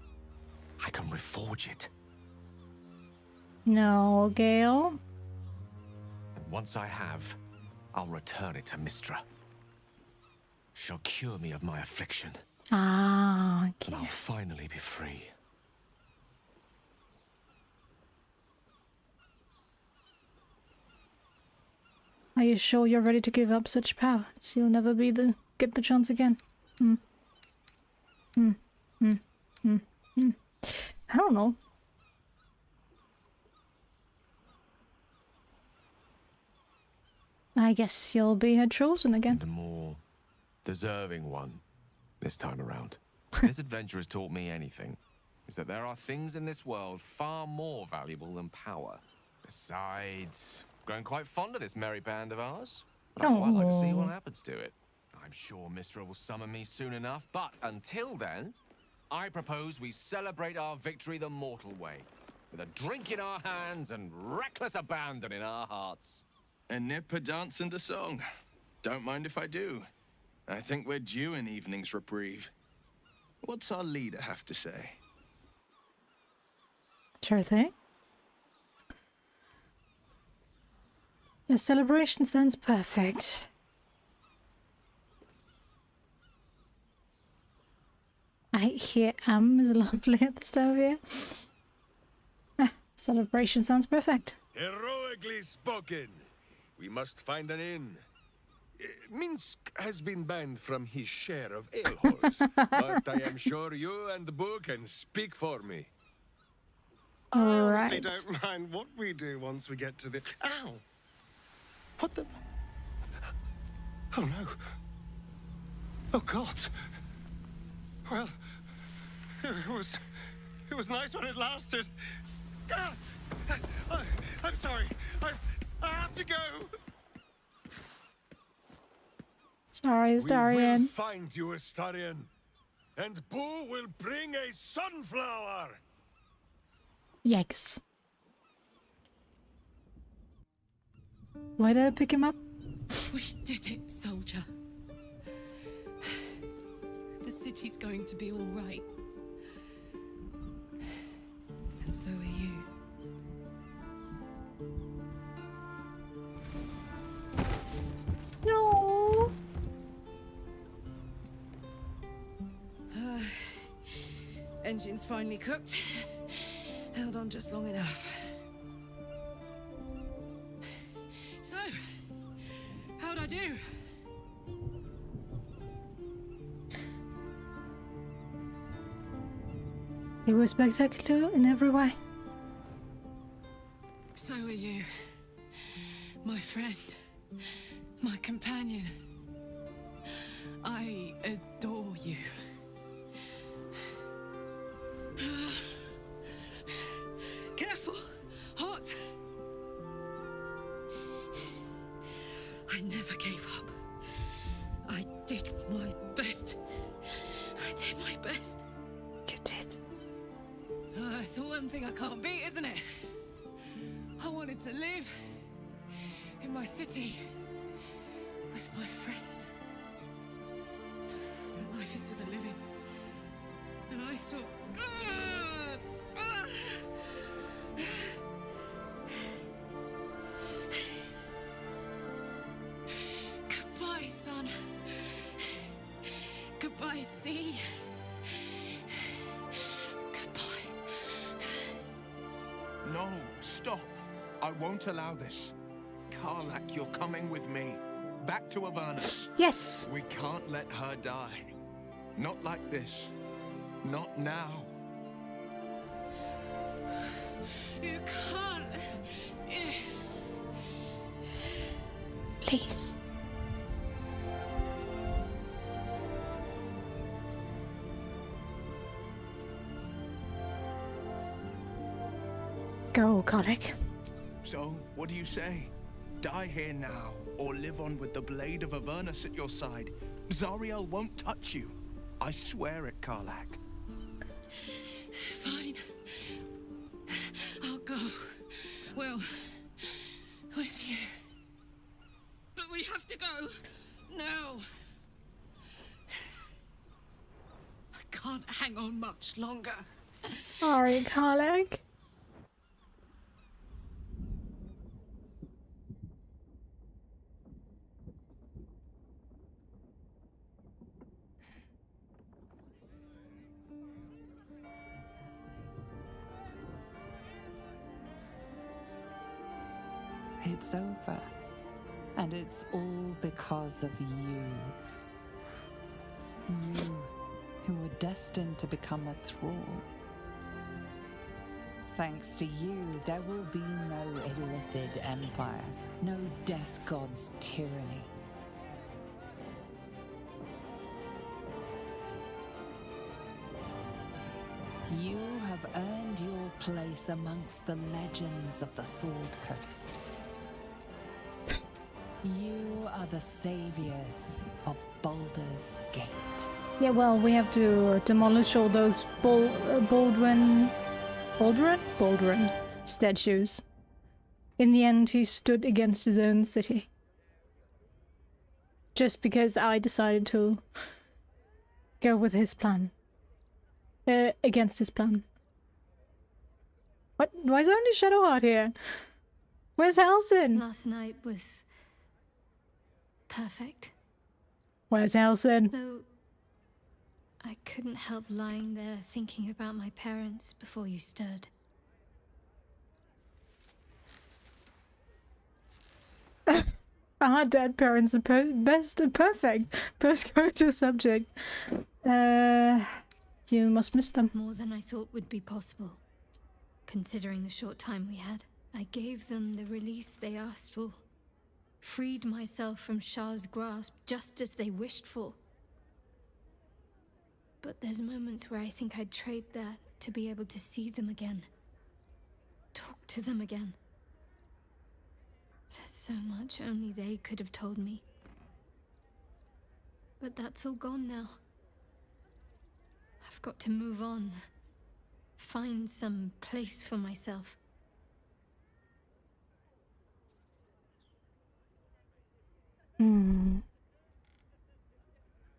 C: I can reforge it.
A: No, Gale.
C: And once I have, I'll return it to Mistra. She'll cure me of my affliction.
A: Ah,
C: And
A: okay.
C: I'll finally be free.
A: Are you sure you're ready to give up such power? So you'll never get the chance again. I don't know. I guess you'll be her chosen again.
C: The more deserving one this time around. If this adventure has taught me anything, is that there are things in this world far more valuable than power. Besides, grown quite fond of this merry band of ours. I'd quite like to see what happens to it. I'm sure Mistra will summon me soon enough, but until then, I propose we celebrate our victory the mortal way, with a drink in our hands and reckless abandon in our hearts.
G: A nip, a dance, and a song. Don't mind if I do. I think we're due an evening's reprieve. What's our leader have to say?
A: Sure thing. The celebration sounds perfect. I hear is lovely at this time of year. Celebration sounds perfect.
J: Heroically spoken. We must find an inn. Minsk has been banned from his share of ale halls, but I am sure you and Boo can speak for me.
K: I honestly
A: Alright.
K: don't mind what we do once we get to the... Ow! What the... Oh no. Oh God. Well, it was nice when it lasted. Ah! I'm sorry. I have to go.
A: Sorry,
J: We will
A: Astarion.
J: find you, Astarion, and Boo will bring a sunflower.
A: Yikes. Why did I pick him up?
H: We did it, soldier. The city's going to be all right. And so are you.
A: No.
H: Engine's finally cooked. Held on just long enough. So, how'd I do?
A: It was spectacular in every way.
H: So are you. My friend. My companion. I adore you. Careful! Hot! I never gave up. I did my best. I did my best.
A: You did.
H: It's the one thing I can't beat, isn't it? I wanted to live in my city with my friends. But life is for the living. And I saw... Goodbye, son. Goodbye, sea. Goodbye.
G: No, stop. I won't allow this. Karlak, you're coming with me. Back to Avernus.
A: Yes.
G: We can't let her die. Not like this. Not now.
H: You can't.
A: Please. Go, Karlak.
G: So, what do you say? Die here now, or live on with the blade of Avernus at your side. Zariel won't touch you. I swear it, Karlak.
H: Fine. I'll go. Well, with you. But we have to go. Now. I can't hang on much longer.
A: Sorry, Karlak.
B: It's over. And it's all because of you. You, who were destined to become a thrall. Thanks to you, there will be no Illithid empire, no death god's tyranny. You have earned your place amongst the legends of the Sword Coast. You are the saviors of Baldur's Gate.
A: Yeah, well, we have to demolish all those Baldwin statues. In the end, he stood against his own city. Just because I decided to go with his plan. Against his plan. What? Why is there only Shadowheart here? Where's Halsin?
D: Last night was perfect.
A: Where's Halsin?
D: Though I couldn't help lying there thinking about my parents before you stirred.
A: Are dead parents the perfect post-character subject? You must miss them.
D: More than I thought would be possible. Considering the short time we had, I gave them the release they asked for. Freed myself from Shah's grasp just as they wished for. But there's moments where I think I'd trade that to be able to see them again. Talk to them again. There's so much only they could have told me. But that's all gone now. I've got to move on. Find some place for myself.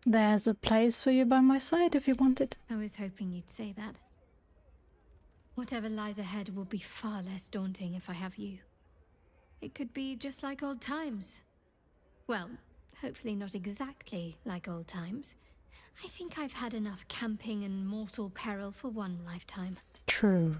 A: There's a place for you by my side if you want it.
D: I was hoping you'd say that. Whatever lies ahead will be far less daunting if I have you. It could be just like old times. Well, hopefully not exactly like old times. I think I've had enough camping and mortal peril for one lifetime.
A: True.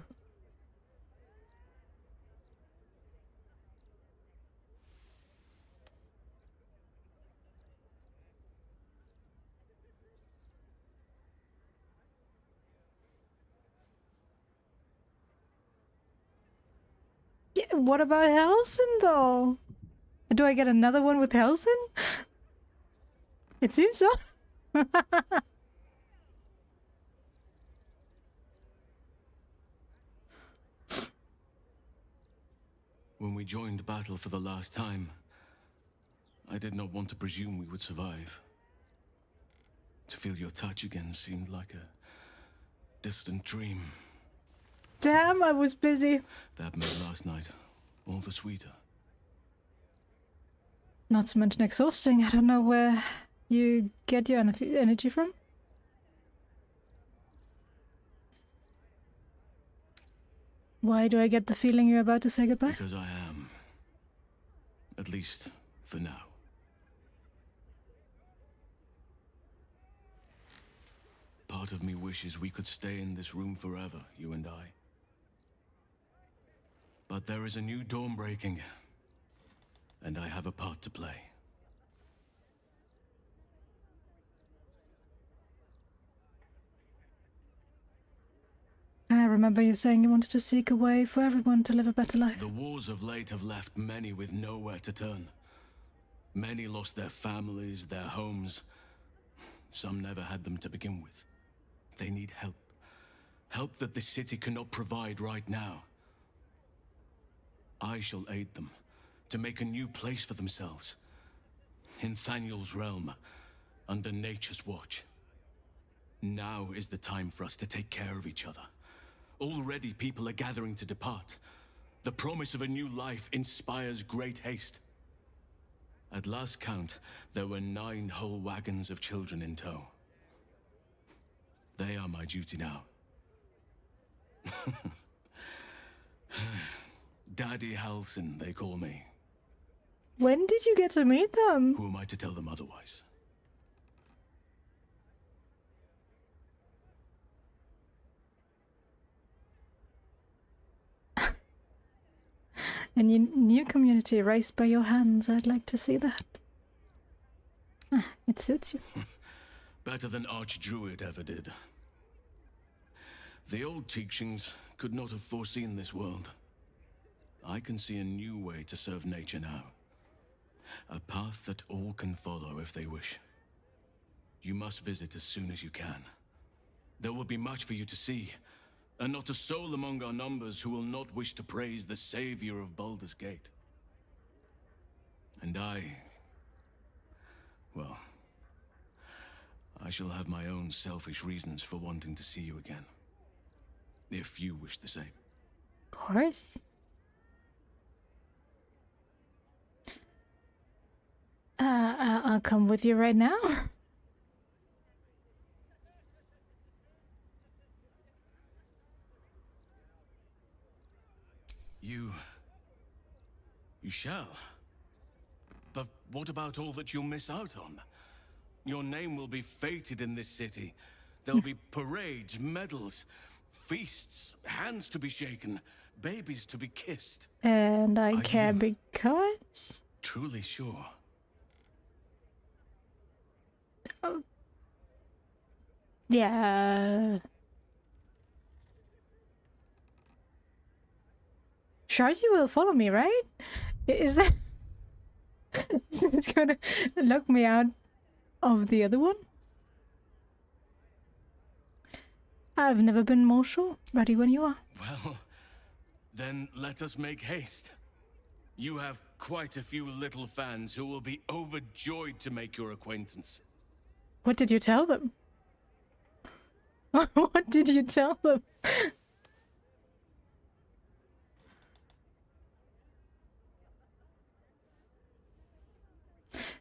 A: Yeah, what about Helsen though? Do I get another one with Helsen? It seems so.
I: When we joined battle for the last time, I did not want to presume we would survive. To feel your touch again seemed like a distant dream.
A: Damn, I was busy.
I: That made last night all the sweeter.
A: Not to mention exhausting. I don't know where you get your energy from. Why do I get the feeling you're about to say goodbye?
I: Because I am. At least, for now. Part of me wishes we could stay in this room forever, you and I. But there is a new dawn breaking, and I have a part to play.
A: I remember you saying you wanted to seek a way for everyone to live a better life.
I: The wars of late have left many with nowhere to turn. Many lost their families, their homes. Some never had them to begin with. They need help. Help that this city cannot provide right now. I shall aid them to make a new place for themselves. In Thaniel's realm, under nature's watch. Now is the time for us to take care of each other. Already people are gathering to depart. The promise of a new life inspires great haste. At last count, there were 9 whole wagons of children in tow. They are my duty now. Daddy Halsin, they call me.
A: When did you get to meet them?
I: Who am I to tell them otherwise?
A: A new community raised by your hands. I'd like to see that. It suits you.
I: Better than Archdruid ever did. The old teachings could not have foreseen this world. I can see a new way to serve nature now. A path that all can follow if they wish. You must visit as soon as you can. There will be much for you to see, and not a soul among our numbers who will not wish to praise the savior of Baldur's Gate. And well, I shall have my own selfish reasons for wanting to see you again. If you wish the same.
A: Of course. I'll come with you right now.
I: You shall. But what about all that you'll miss out on? Your name will be fated in this city. There'll be parades, medals, feasts, hands to be shaken, babies to be kissed.
A: And I care because?
I: truly sure?
A: Yeah. Sure, you will follow me, right? Is that... Is it gonna lock me out of the other one? I've never been more sure. Ready when you are.
I: Well, then let us make haste. You have quite a few little fans who will be overjoyed to make your acquaintance.
A: What did you tell them? What did you tell them?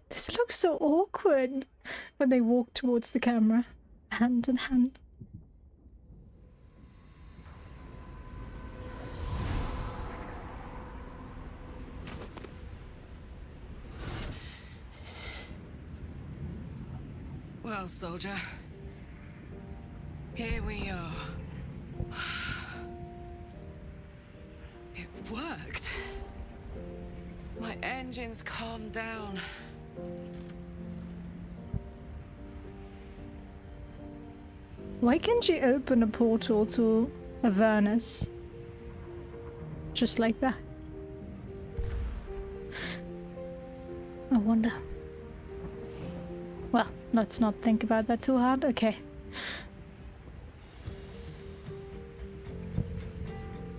A: This looks so awkward when they walk towards the camera, hand in hand.
B: Well, soldier, here we are. It worked. My engines calmed down.
A: Why can't you open a portal to Avernus? Just like that. I wonder. Well, let's not think about that too hard. Okay.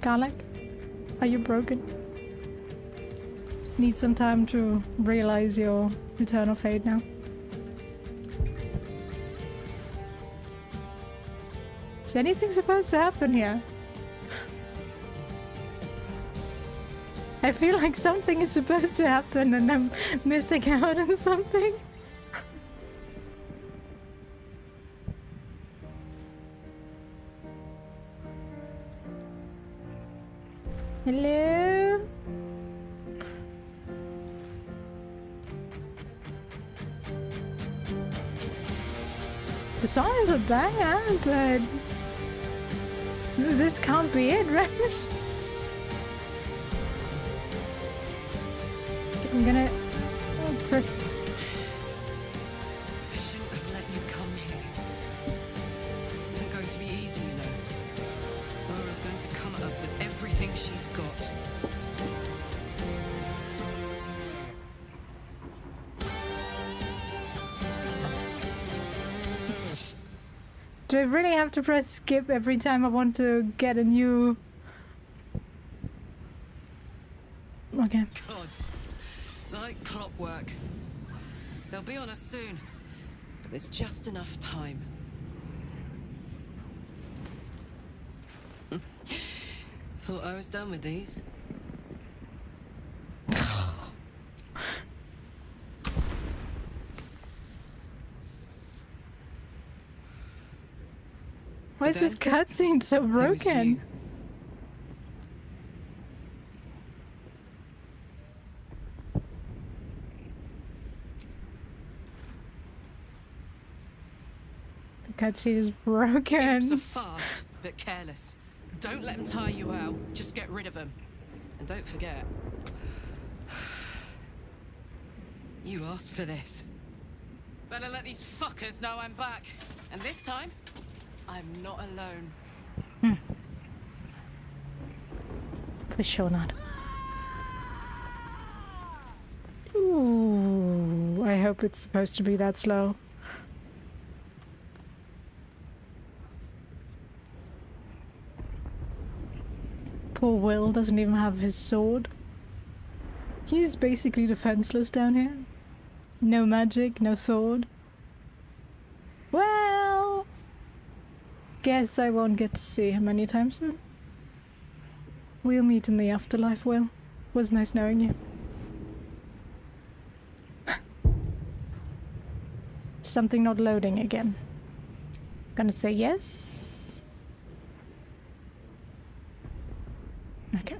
A: Garlic, are you broken? Need some time to realize your eternal fate now. Is anything supposed to happen here? I feel like something is supposed to happen and I'm missing out on something. Hello? The song is a banger, but this can't be it, right? I'm gonna press.
B: I shouldn't have let you come here. This isn't going to be easy, you know. Zara's going to come at us with everything she's got.
A: Do I really have to press skip every time I want to get a new... Okay.
B: Gods, like clockwork. They'll be on us soon, but there's just enough time. Thought I was done with these.
A: Why is this cutscene so broken? The cutscene is broken.
B: Imps are fast, but careless. Don't let them tire you out. Just get rid of them. And don't forget, you asked for this. Better let these fuckers know I'm back. And this time, I'm not alone.
A: For sure not. Ooh, I hope it's supposed to be that slow. Poor Will doesn't even have his sword. He's basically defenseless down here. No magic, no sword. Well, guess I won't get to see him anytime soon. We'll meet in the afterlife, Will. Was nice knowing you. Something not loading again. Gonna say yes. Okay.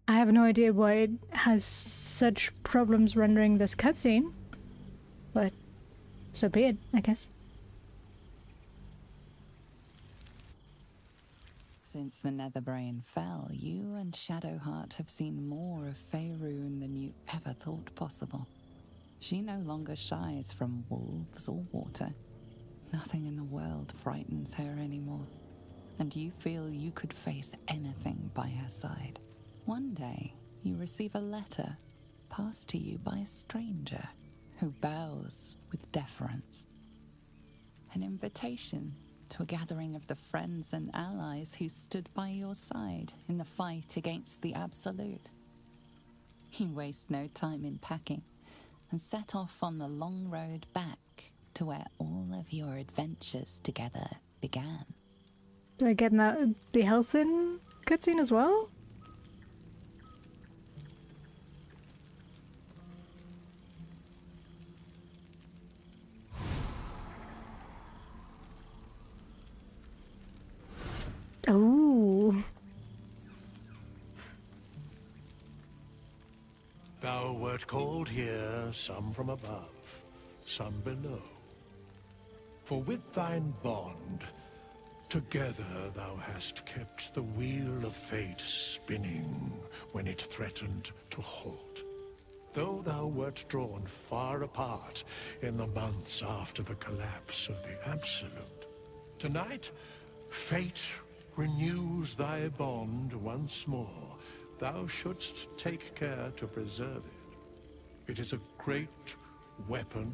A: I have no idea why it has such problems rendering this cutscene, but so be it, I guess.
B: Since the Netherbrain fell, you and Shadowheart have seen more of Faerun than you ever thought possible. She no longer shies from wolves or water. Nothing in the world frightens her anymore. And you feel you could face anything by her side. One day, you receive a letter passed to you by a stranger who bows with deference. An invitation to a gathering of the friends and allies who stood by your side in the fight against the Absolute. You waste no time in packing and set off on the long road back to where all of your adventures together began.
A: Do I get the Helsing cutscene as well? Oh.
E: Thou wert called here, some from above, some below. For with thine bond, together thou hast kept the wheel of fate spinning when it threatened to halt. Though thou wert drawn far apart in the months after the collapse of the Absolute, tonight, fate renews thy bond once more. Thou shouldst take care to preserve it. It is a great weapon,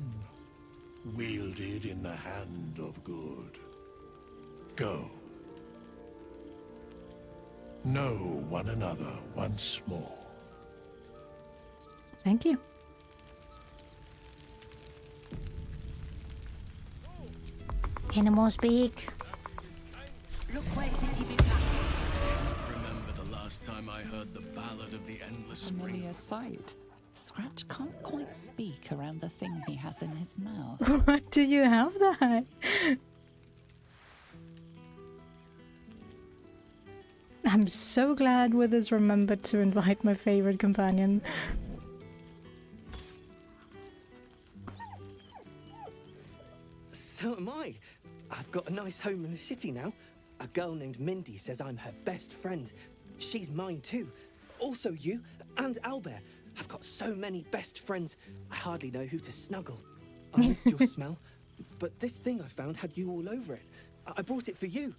E: wielded in the hand of good. Go. Know one another once more.
A: Thank you. Animal speak.
I: Remember the last time I heard the ballad of the endless spring?
B: Familiar sight. Scratch can't quite speak around the thing he has in his mouth.
A: Why do you have that? I'm so glad Withers remembered to invite my favorite companion.
F: So am I. I've got a nice home in the city now. A girl named Mindy says I'm her best friend. She's mine too. Also you and Albert. I've got so many best friends, I hardly know who to snuggle. I missed your smell, but this thing I found had you all over it. I brought it for you,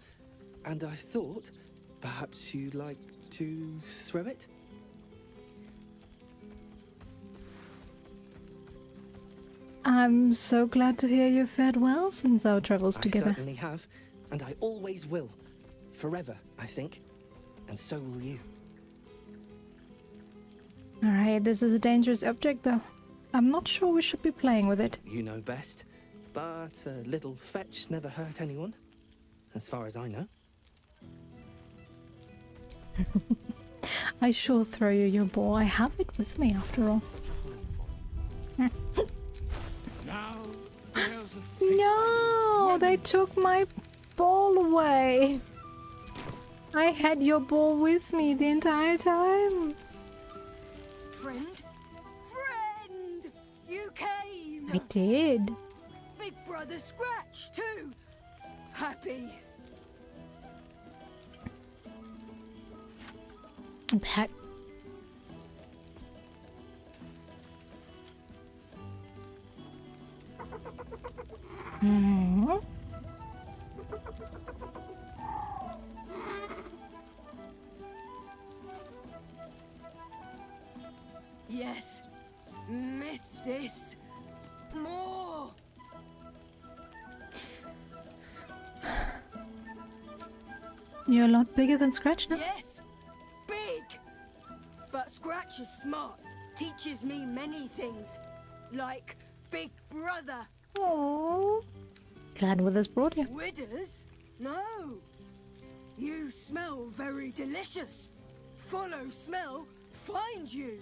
F: and I thought perhaps you'd like to throw it?
A: I'm so glad to hear you fared well since our travels together.
F: I certainly have, and I always will. Forever, I think. And so will you.
A: Alright, this is a dangerous object though. I'm not sure we should be playing with it.
F: You know best, but a little fetch never hurt anyone, as far as I know.
A: I sure throw you your ball. I have it with me after all.
G: Now, there's a face
A: No, they took my ball away. I had your ball with me the entire time.
H: Friend? Friend! You came!
A: I did.
H: Big brother Scratch, too! Happy.
A: Pet.
H: Yes. Miss this. More.
A: You're a lot bigger than Scratch now?
H: Yes. Big. But Scratch is smart. Teaches me many things. Like Big Brother.
A: Aww. Glad Withers brought you.
H: Withers? No. You smell very delicious. Follow smell, find you.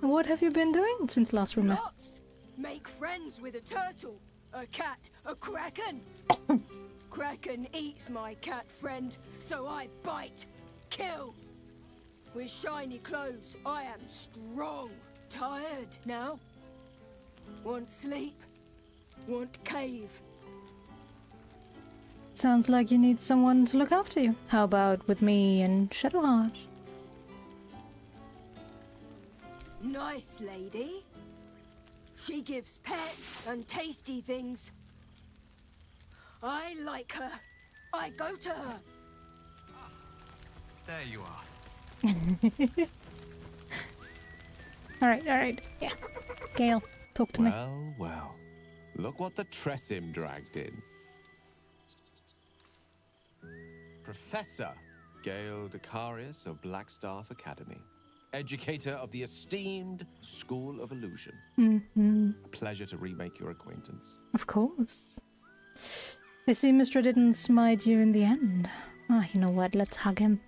A: What have you been doing since last we met?
H: Lots. Make friends with a turtle, a cat, a kraken. Kraken eats my cat friend, so I bite, kill. With shiny clothes, I am strong. Tired now. Want sleep. Want cave.
A: Sounds like you need someone to look after you. How about with me and Shadowheart?
L: Nice lady. She gives pets and tasty things. I like her. I go to her.
C: There you are.
A: Alright. Yeah. Gale, talk to me.
C: Well. Look what the Tressim dragged in. Professor Gale Decarius of Blackstaff Academy. Educator of the esteemed School of Illusion. A pleasure to remake your acquaintance.
A: Of course. I see Mr. didn't smite you in the end. Ah, you know what? Let's hug him.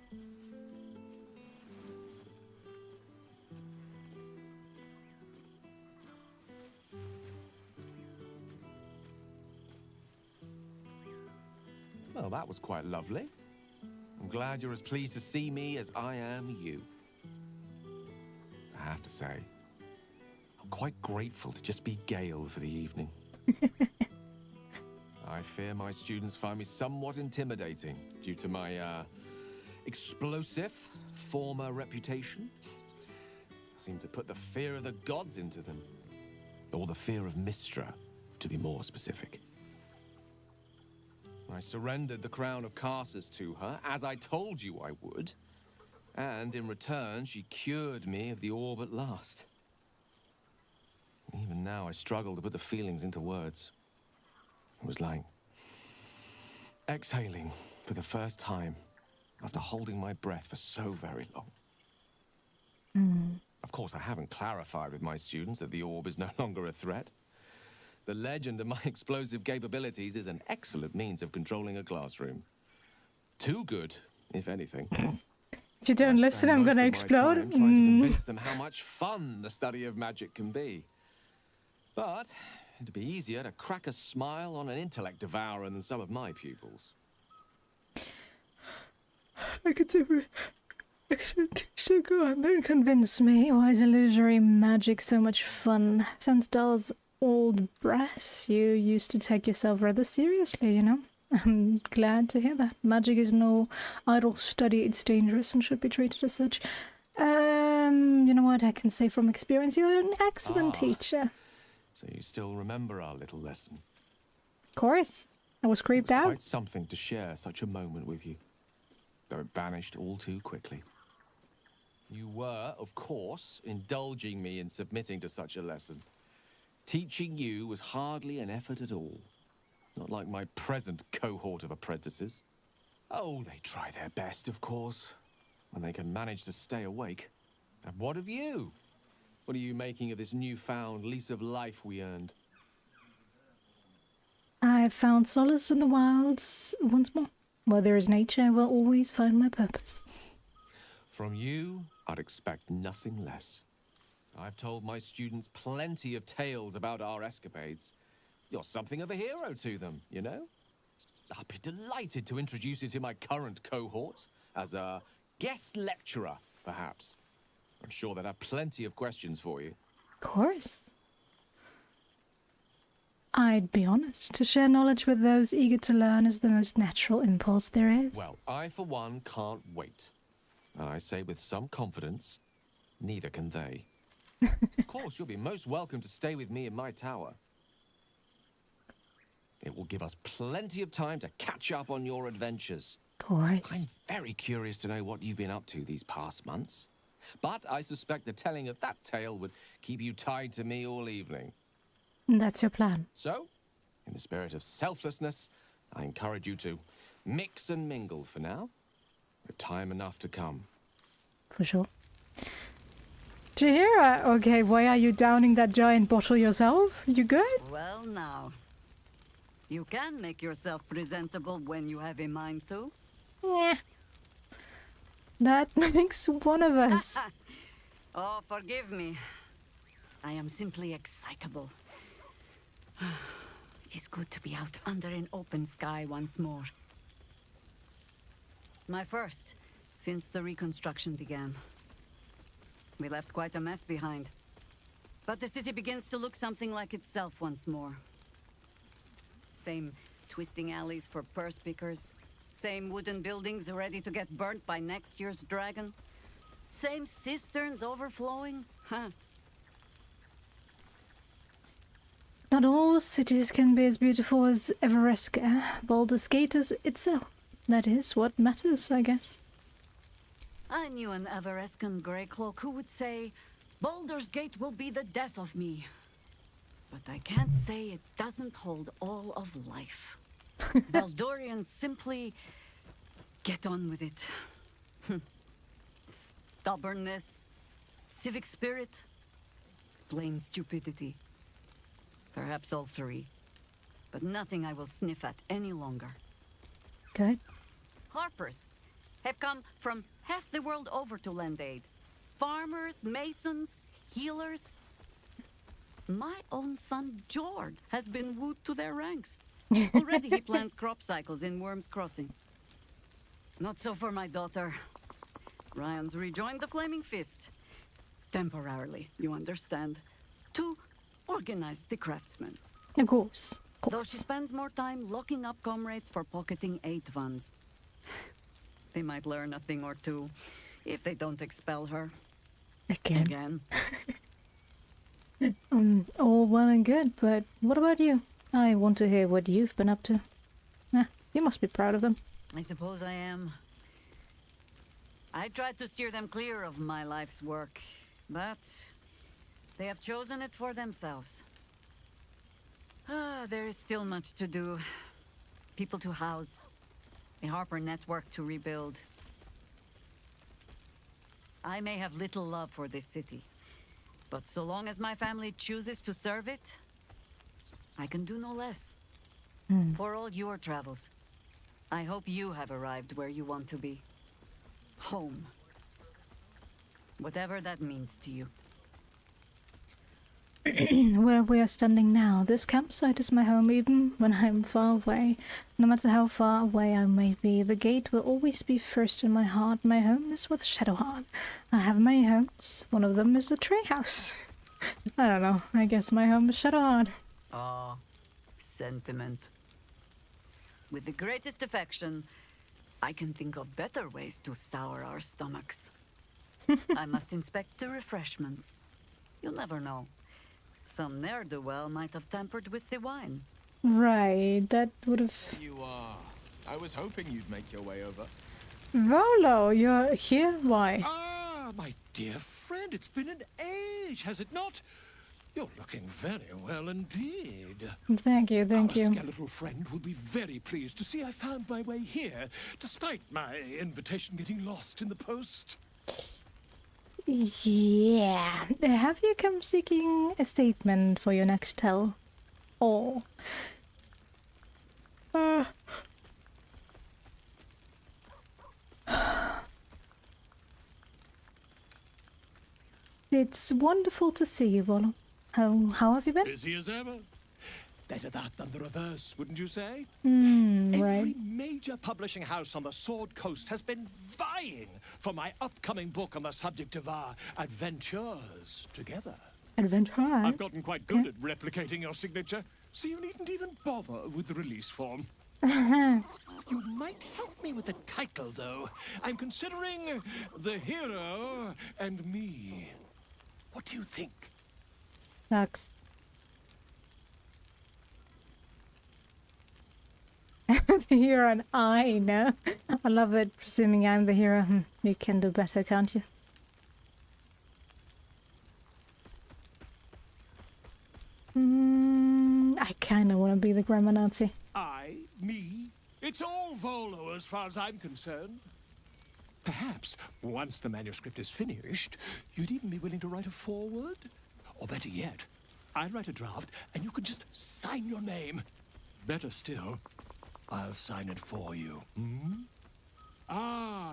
C: Well, that was quite lovely. I'm glad you're as pleased to see me as I am you. I have to say, I'm quite grateful to just be Gale for the evening. I fear my students find me somewhat intimidating due to my, explosive former reputation. I seem to put the fear of the gods into them. Or the fear of Mystra, to be more specific. I surrendered the crown of Carsus to her, as I told you I would. And in return, she cured me of the orb at last. Even now, I struggle to put the feelings into words. It was like exhaling for the first time after holding my breath for so very long. Of course, I haven't clarified with my students that the orb is no longer a threat. The legend of my explosive capabilities is an excellent means of controlling a classroom. Too good, if anything.
A: If you don't listen, I'm gonna explode.
C: Trying to convince them how much fun the study of magic can be. But it'd be easier to crack a smile on an intellect devourer than some of my pupils.
A: I could do it. Excellent. So go on, don't convince me. Why is illusory magic so much fun? Since Dahl's old brass, you used to take yourself rather seriously, you know? I'm glad to hear that. Magic is no idle study, it's dangerous and should be treated as such. You know what, I can say from experience, you're an excellent teacher.
C: So you still remember our little lesson?
A: Of course. I was creeped out.
C: Quite something to share such a moment with you, though it vanished all too quickly. You were, of course, indulging me in submitting to such a lesson. Teaching you was hardly an effort at all. Not like my present cohort of apprentices. Oh, they try their best, of course, when they can manage to stay awake. And what of you? What are you making of this newfound lease of life we earned?
A: I've found solace in the wilds once more. Where there is nature, I will always find my purpose.
C: From you, I'd expect nothing less. I've told my students plenty of tales about our escapades. You're something of a hero to them, you know? I'd be delighted to introduce you to my current cohort as a guest lecturer, perhaps. I'm sure they'd have plenty of questions for you.
A: Of course. I'd be honest. To share knowledge with those eager to learn is the most natural impulse there is.
C: Well, I, for one, can't wait. And I say with some confidence, neither can they. Of course, you'll be most welcome to stay with me in my tower. It will give us plenty of time to catch up on your adventures.
A: Of course.
C: I'm very curious to know what you've been up to these past months. But I suspect the telling of that tale would keep you tied to me all evening.
A: That's your plan.
C: So, in the spirit of selflessness, I encourage you to mix and mingle for now, with time enough to come.
A: For sure. Jahira, okay, why are you downing that giant bottle yourself? You good?
M: Well now, you can make yourself presentable when you have a mind to.
A: Yeah. That makes one of us.
M: Oh, forgive me. I am simply excitable. It is good to be out under an open sky once more. My first, since the reconstruction began. We left quite a mess behind. But the city begins to look something like itself once more. Same Twisting alleys for purse pickers. Same wooden buildings ready to get burnt by next year's dragon. Same cisterns overflowing. Huh.
A: Not all cities can be as beautiful as Evereska. Baldur's Gate is itself. That is what matters, I guess.
M: I knew an Everescan Greycloak who would say, Baldur's Gate will be the death of me. But I can't say it doesn't hold all of life. Baldurians simply get on with it. Stubbornness, civic spirit, plain stupidity. Perhaps all three. But nothing I will sniff at any longer.
A: Good.
M: Harpers have come from half the world over to lend aid. Farmers, masons, healers. My own son, Jord, has been wooed to their ranks. Already he plans crop cycles in Worm's Crossing. Not so for my daughter. Ryan's rejoined the Flaming Fist. Temporarily, you understand. To organize the craftsmen.
A: Of course.
M: Though she spends more time locking up comrades for pocketing aid funds. They might learn a thing or two if they don't expel her. Again.
A: All well and good, but what about you? I want to hear what you've been up to. You must be proud of them.
M: I suppose I am. I tried to steer them clear of my life's work, but they have chosen it for themselves. There is still much to do. People to house. A Harper network to rebuild. I may have little love for this city, but so long as my family chooses to serve it, I can do no less. For all your travels, I hope you have arrived where you want to be. Home. Whatever that means to you.
A: Where we are standing now, this campsite is my home even when I'm far away. No matter how far away I may be, the gate will always be first in my heart. My home is with Shadowheart. I have many homes. One of them is a treehouse. I don't know. I guess my home is Shadowheart.
M: Ah, sentiment. With the greatest affection, I can think of better ways to sour our stomachs. I must inspect the refreshments. You'll never know. Some ne'er-do-well might have tampered with the wine.
A: Right, that would have...
G: You are. I was hoping you'd make your way over.
A: Volo, you're here? Why?
E: Ah, my dear friend, it's been an age, has it not? You're looking very well indeed.
A: Thank you, thank you.
E: Our skeletal friend will be very pleased to see I found my way here, despite my invitation getting lost in the post.
A: Yeah. Have you come seeking a statement for your next tell? Or... It's wonderful to see you, Volo. How have you been?
E: Busy as ever. Better that than the reverse, wouldn't you say?
A: Right.
E: Every major publishing house on the Sword Coast has been vying for my upcoming book on the subject of our adventures together.
A: Adventure?
E: I've gotten quite good at replicating your signature, so you needn't even bother with the release form. You might help me with the title, though. I'm considering The Hero and Me. What do you think?
A: Sucks. The hero and I know. I love it, presuming I'm the hero. You can do better, can't you? I kinda wanna be the grammar Nazi.
E: Me? It's all Volo as far as I'm concerned. Perhaps, once the manuscript is finished, you'd even be willing to write a foreword? Or better yet, I'll write a draft and you can just sign your name. Better still, I'll sign it for you.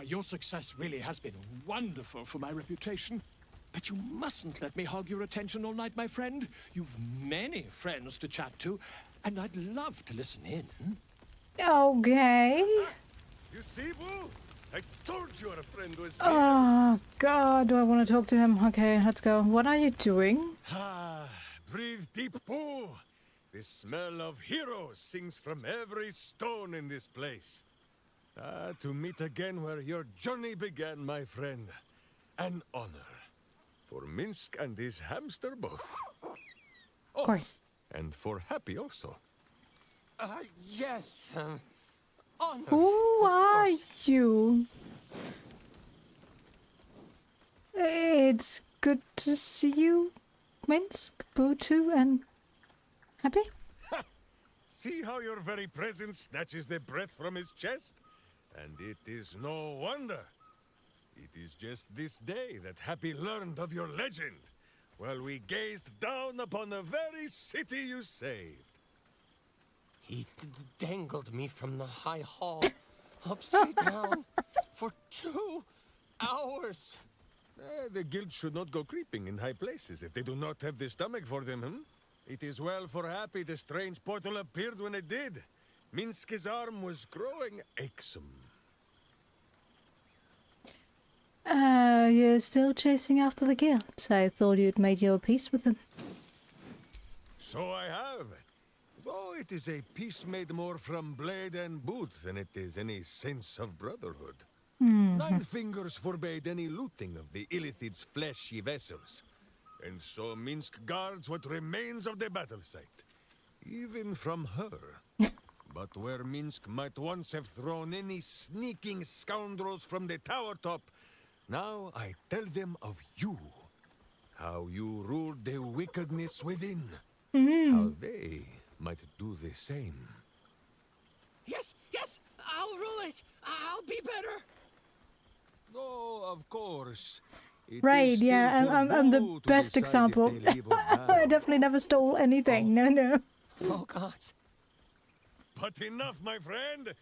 E: Your success really has been wonderful for my reputation. But you mustn't let me hog your attention all night, my friend. You've many friends to chat to, and I'd love to listen in.
A: Okay.
J: You see, Boo? I told you our friend was here.
A: Oh, God, do I want to talk to him? Okay, let's go. What are you doing?
J: Breathe deep, Boo. The smell of heroes sings from every stone in this place. To meet again where your journey began, my friend. An honor. For Minsk and his hamster both.
A: Of course.
J: And for Happy also.
K: Yes. Honor.
A: Who are you? It's good to see you, Minsk, Boo2, and Happy.
J: See how your very presence snatches the breath from his chest? And it is no wonder. It is just this day that Happy learned of your legend, while we gazed down upon the very city you saved.
K: He dangled me from the high hall, upside down, for 2 hours.
J: The guild should not go creeping in high places if they do not have the stomach for them, hmm? It is well for Happy the strange portal appeared when it did. Minsk's arm was growing achesome.
A: You're still chasing after the guild. I thought you'd made your peace with them.
J: So I have. Though it is a peace made more from blade and boot than it is any sense of brotherhood. 9 fingers forbade any looting of the Illithid's fleshy vessels. And so Minsk guards what remains of the battle site. Even from her. But where Minsk might once have thrown any sneaking scoundrels from the tower top, now I tell them of you. How you ruled the wickedness within. How they might do the same.
K: Yes, I'll rule it. I'll be better.
J: No, of course. It
A: Right,
J: is still
A: yeah,
J: for
A: I'm the
J: Boo to
A: best
J: decide if
A: example.
J: they leave or
A: I
J: die.
A: definitely never stole anything. No.
K: Oh, God.
J: But enough, my friend.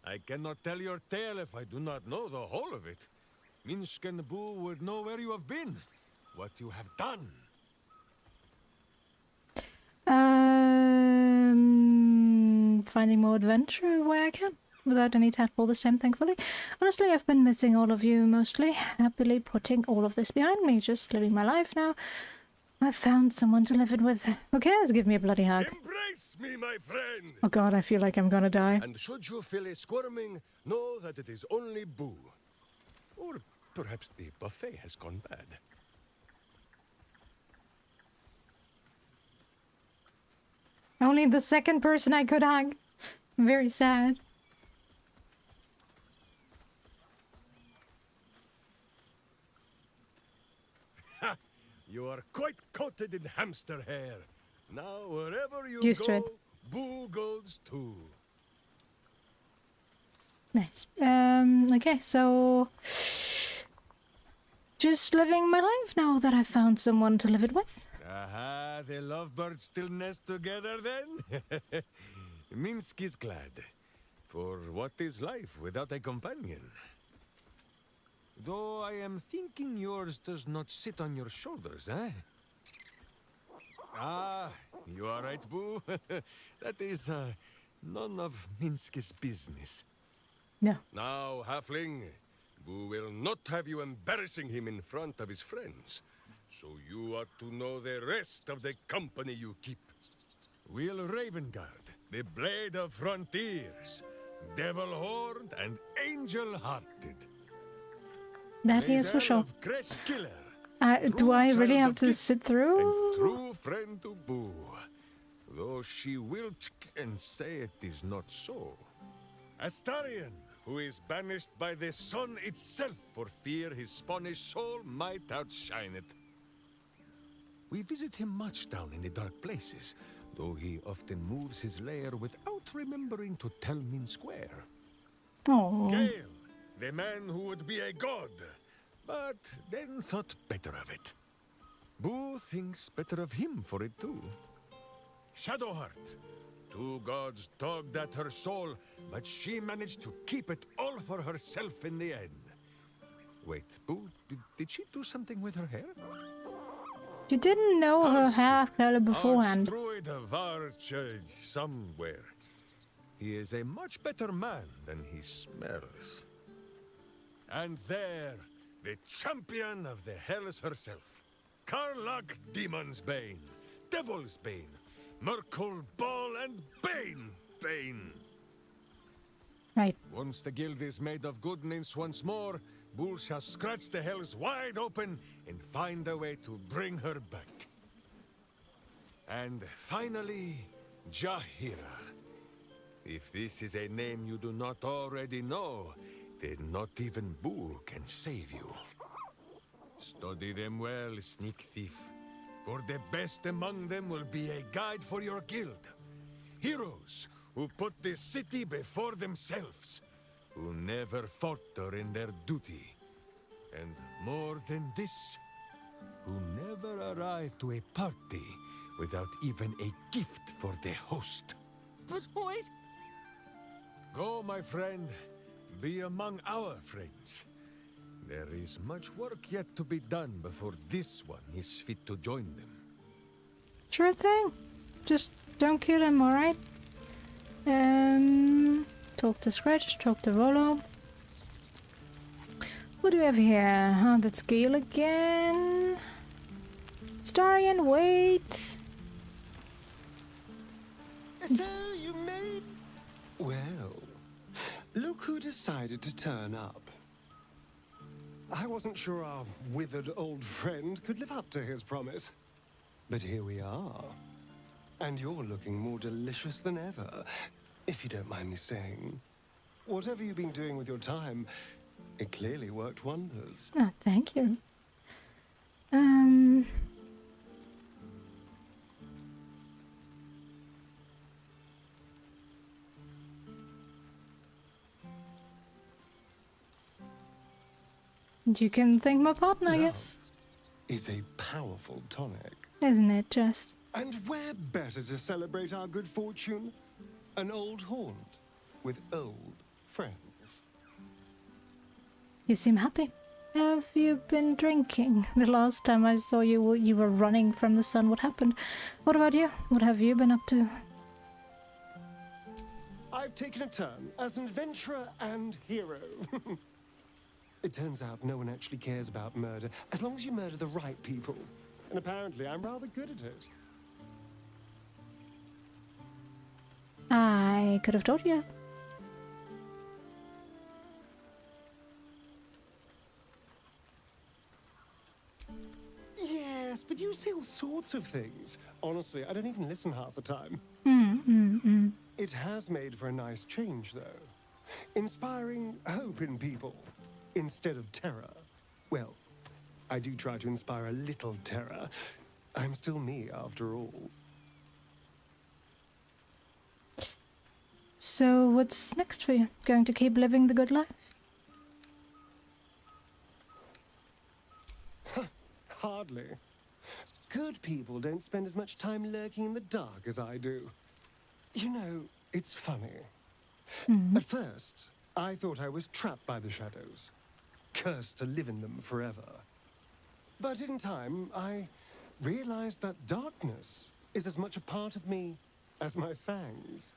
J: I cannot tell your tale if I do not know the whole of it. Minsk and Boo would know where you have been, what you have done.
A: Finding more adventure where I can, without any tadpole this time, thankfully. Honestly, I've been missing all of you mostly. Happily putting all of this behind me, just living my life now. I've found someone to live it with. Who cares? Give me a bloody hug.
J: Embrace me, my friend.
A: Oh God, I feel like I'm gonna die.
J: And should you feel a squirming, know that it is only Boo. Or perhaps the buffet has gone bad.
A: Only the second person I could hug. Very sad.
J: You are quite coated in hamster hair. Now wherever you
A: Used to it.
J: go, Boo goes too.
A: Nice. Okay, so just living my life now that I've found someone to live it with.
J: Aha, the lovebirds still nest together then? Minsk is glad. For what is life without a companion? Though I am thinking yours does not sit on your shoulders, eh? Ah, you are right, Boo. That is none of Minsk's business.
A: No.
J: Now, halfling, Boo will not have you embarrassing him in front of his friends. So you ought to know the rest of the company you keep. Will Ravengard, the Blade of Frontiers, Devil-Horned and Angel-Hearted.
A: That he is for sure.
J: Of Kresh Killer,
A: Do I
J: true
A: really
J: child
A: have
J: of
A: to
J: Kit,
A: sit through?
J: and true friend to Boo. Though she will and say it is not so. Astarion, who is banished by the sun itself for fear his Spanish soul might outshine it. We visit him much down in the dark places, though he often moves his lair without remembering to tell Minsk where.
A: Oh.
J: Gale, the man who would be a god, but then thought better of it. Boo thinks better of him for it too. Shadowheart, 2 gods tugged at her soul, but she managed to keep it all for herself in the end. Wait, Boo, did she do something with her hair?
A: You didn't know her hair color beforehand.
J: Druid of Arch somewhere. He is a much better man than he smells. And there, the champion of the Hells herself. Karlach Demon's Bane, Devil's Bane, Merkle, Ball, and Bane! Bane!
A: Right.
J: Once the guild is made of goodness once more, Bull shall scratch the hells wide open and find a way to bring her back. And finally, Jahira. If this is a name you do not already know, then not even Bull can save you. Study them well, sneak thief, for the best among them will be a guide for your guild. Heroes who put the city before themselves, who never falter in their duty. And more than this, who never arrive to a party without even a gift for the host.
K: But wait!
J: Go, my friend. Be among our friends. There is much work yet to be done before this one is fit to join them.
A: Sure thing. Just don't kill him, alright? Talk to Scratch, talk to Rollo. What do we have here? Oh, that's Gale again. Starian, wait.
K: So you made... Well, look who decided to turn up. I wasn't sure our withered old friend could live up to his promise. But here we are. And you're looking more delicious than ever, if you don't mind me saying. Whatever you've been doing with your time, it clearly worked wonders.
A: Oh, thank you. You can thank my partner, I guess.
K: Is a powerful tonic.
A: Isn't it just?
K: And where better to celebrate our good fortune? An old haunt with old friends.
A: You seem happy. Have you been drinking? The last time I saw you, you were running from the sun. What happened? What about you? What have you been up to?
K: I've taken a turn as an adventurer and hero. It turns out no one actually cares about murder, as long as you murder the right people. And apparently I'm rather good at it.
A: I could have told you.
K: Yes, but you say all sorts of things. Honestly, I don't even listen half the time. It has made for a nice change, though. Inspiring hope in people instead of terror. Well, I do try to inspire a little terror. I'm still me, after all.
A: So what's next for you? Going to keep living the good life?
K: Hardly. Good people don't spend as much time lurking in the dark as I do. You know, it's funny. At first, I thought I was trapped by the shadows, cursed to live in them forever. But in time, I realized that darkness is as much a part of me as my fangs.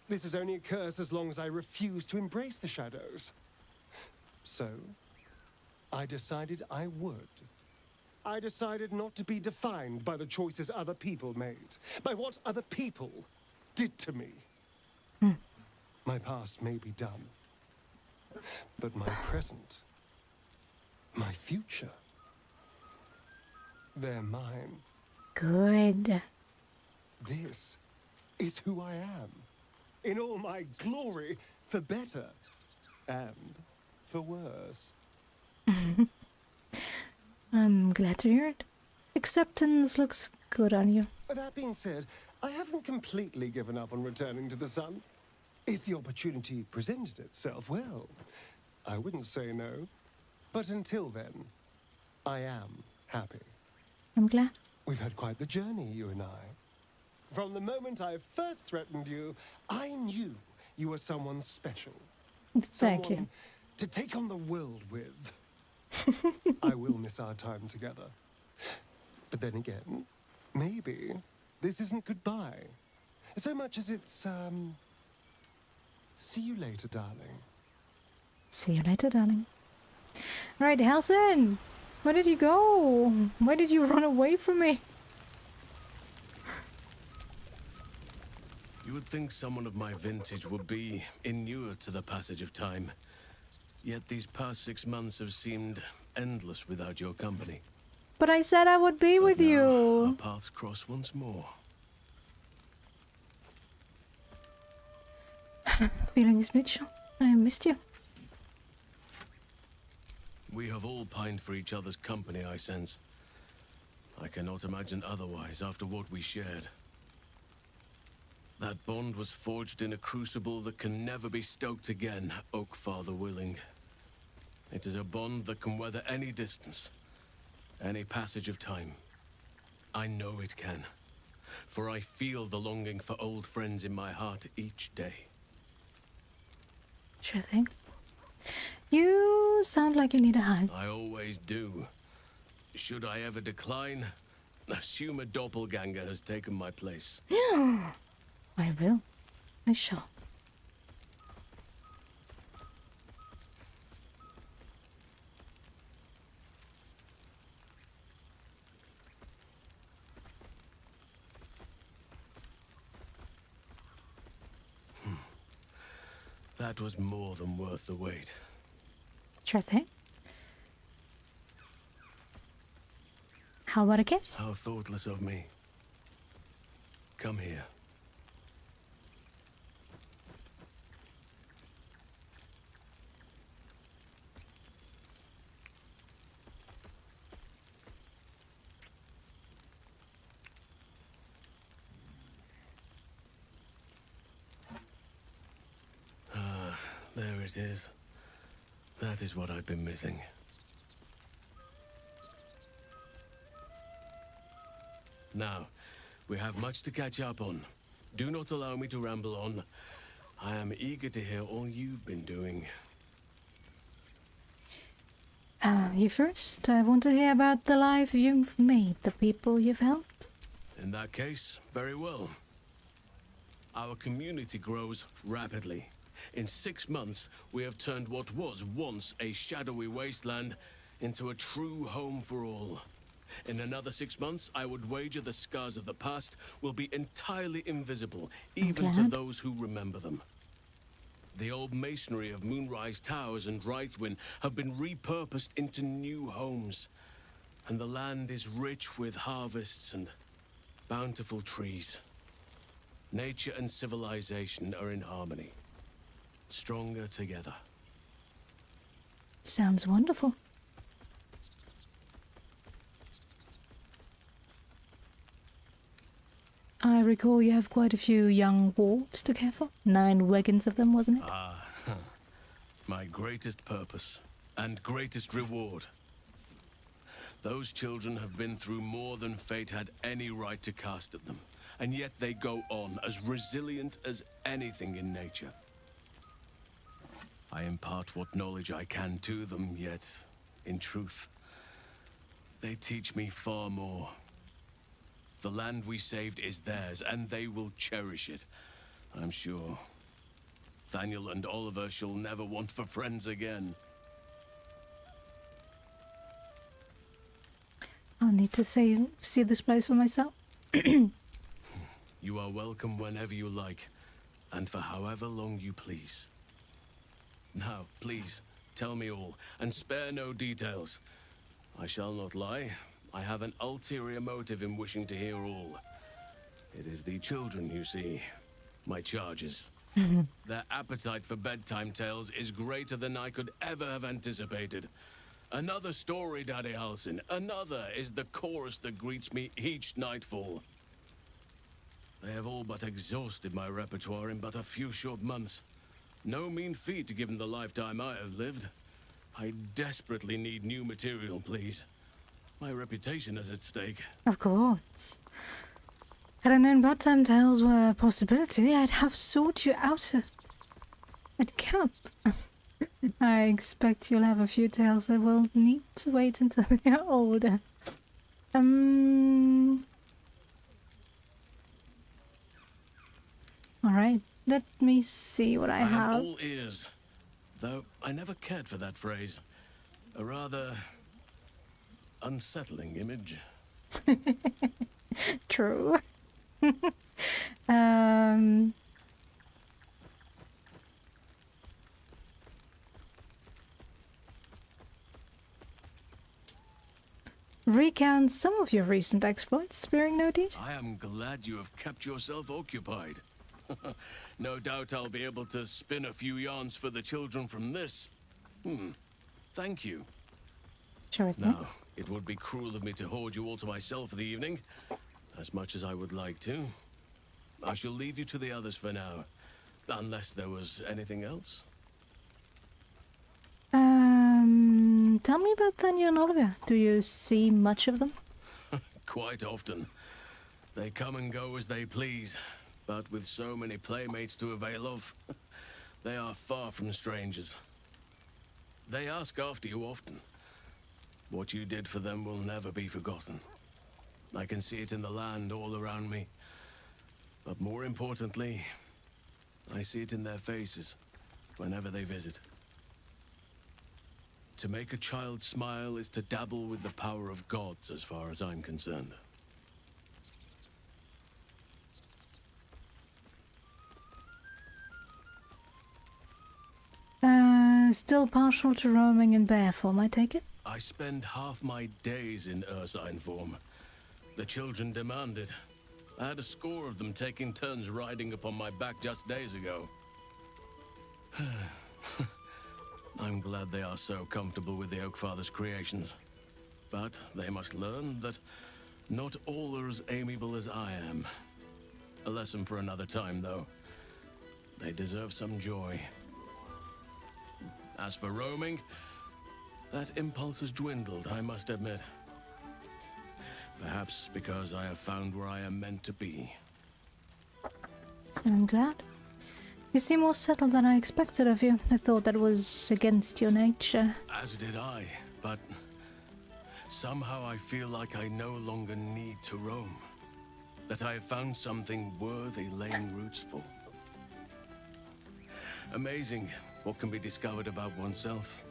K: This is only a curse as long as I refuse to embrace the shadows. So, I decided I would. I decided not to be defined by the choices other people made, by what other people did to me. My past may be done, but my present, my future, they're mine.
A: Good.
K: This is who I am, in all my glory, for better and for worse.
A: I'm glad to hear it. Acceptance looks good on you.
K: That being said, I haven't completely given up on returning to the sun. If the opportunity presented itself, well, I wouldn't say no. But until then, I am happy.
A: I'm glad.
K: We've had quite the journey, you and I. From the moment I first threatened you, I knew you were someone special.
A: Thank you.
K: Someone to take on the world with. I will miss our time together. But then again, maybe this isn't goodbye. So much as it's, see you later, darling.
A: See you later, darling. Right, Halsin! Where did you go? Why did you run away from me?
I: You would think someone of my vintage would be inured to the passage of time. Yet these past 6 months have seemed endless without your company.
A: But I said I would be with
I: Now,
A: you.
I: our paths cross once more.
A: Feelings mutual. I missed you.
I: We have all pined for each other's company, I sense. I cannot imagine otherwise after what we shared. That bond was forged in a crucible that can never be stoked again, Oak Father willing. It is a bond that can weather any distance, any passage of time. I know it can, for I feel the longing for old friends in my heart each day.
A: Sure thing. You sound like you need a hug.
I: I always do. Should I ever decline, assume a doppelganger has taken my place.
A: I will. I shall.
I: That was more than worth the wait.
A: Sure thing. How about a kiss?
I: How thoughtless of me. Come here. There it is. That is what I've been missing. Now, we have much to catch up on. Do not allow me to ramble on. I am eager to hear all you've been doing.
A: You first. I want to hear about the life you've made, the people you've helped.
I: In that case, very well. Our community grows rapidly. In 6 months, we have turned what was once a shadowy wasteland into a true home for all. In another 6 months, I would wager the scars of the past will be entirely invisible, even to those who remember them. The old masonry of Moonrise Towers and Rythwin have been repurposed into new homes, and the land is rich with harvests and bountiful trees. Nature and civilization are in harmony. Stronger together.
A: Sounds wonderful. I recall you have quite a few young wards to care for. 9 wagons of them, wasn't it?
I: Ah, my greatest purpose and greatest reward. Those children have been through more than fate had any right to cast at them, and yet they go on as resilient as anything in nature. I impart what knowledge I can to them, yet, in truth, they teach me far more. The land we saved is theirs, and they will cherish it, I'm sure. Thaniel and Oliver shall never want for friends again.
A: I'll need to see this place for myself.
I: You are welcome whenever you like, and for however long you please. Now, please, tell me all, and spare no details. I shall not lie. I have an ulterior motive in wishing to hear all. It is the children, you see. My charges. Their appetite for bedtime tales is greater than I could ever have anticipated. Another story, Daddy Halsin. Another is the chorus that greets me each nightfall. They have all but exhausted my repertoire in but a few short months. No mean feat given the lifetime I have lived. I desperately need new material, please. My reputation is at stake.
A: Of course. Had I known bedtime tales were a possibility, I'd have sought you out at camp. I expect you'll have a few tales that will need to wait until they're older. Alright, let me see what I have.
I: I'm all ears. Though I never cared for that phrase. A rather unsettling image.
A: True. recount some of your recent exploits, sparing no detail.
I: I am glad you have kept yourself occupied. No doubt I'll be able to spin a few yarns for the children from this. Thank you.
A: Sure thing.
I: Now, it would be cruel of me to hoard you all to myself for the evening, as much as I would like to. I shall leave you to the others for now, unless there was anything else.
A: Tell me about Thanya and Olivia. Do you see much of them?
I: Quite often. They come and go as they please, but with so many playmates to avail of, they are far from strangers. They ask after you often. What you did for them will never be forgotten. I can see it in the land all around me. But more importantly, I see it in their faces whenever they visit. To make a child smile is to dabble with the power of gods, as far as I'm concerned.
A: Still partial to roaming in bear form, I take it?
I: I spend half my days in ursine form. The children demand it. I had a score of them taking turns riding upon my back just days ago. I'm glad they are so comfortable with the Oakfather's creations. But they must learn that not all are as amiable as I am. A lesson for another time, though. They deserve some joy. As for roaming, that impulse has dwindled, I must admit. Perhaps because I have found where I am meant to be.
A: I'm glad. You seem more settled than I expected of you. I thought that was against your nature.
I: As did I, but somehow I feel like I no longer need to roam. That I have found something worthy laying roots for. Amazing what can be discovered about oneself,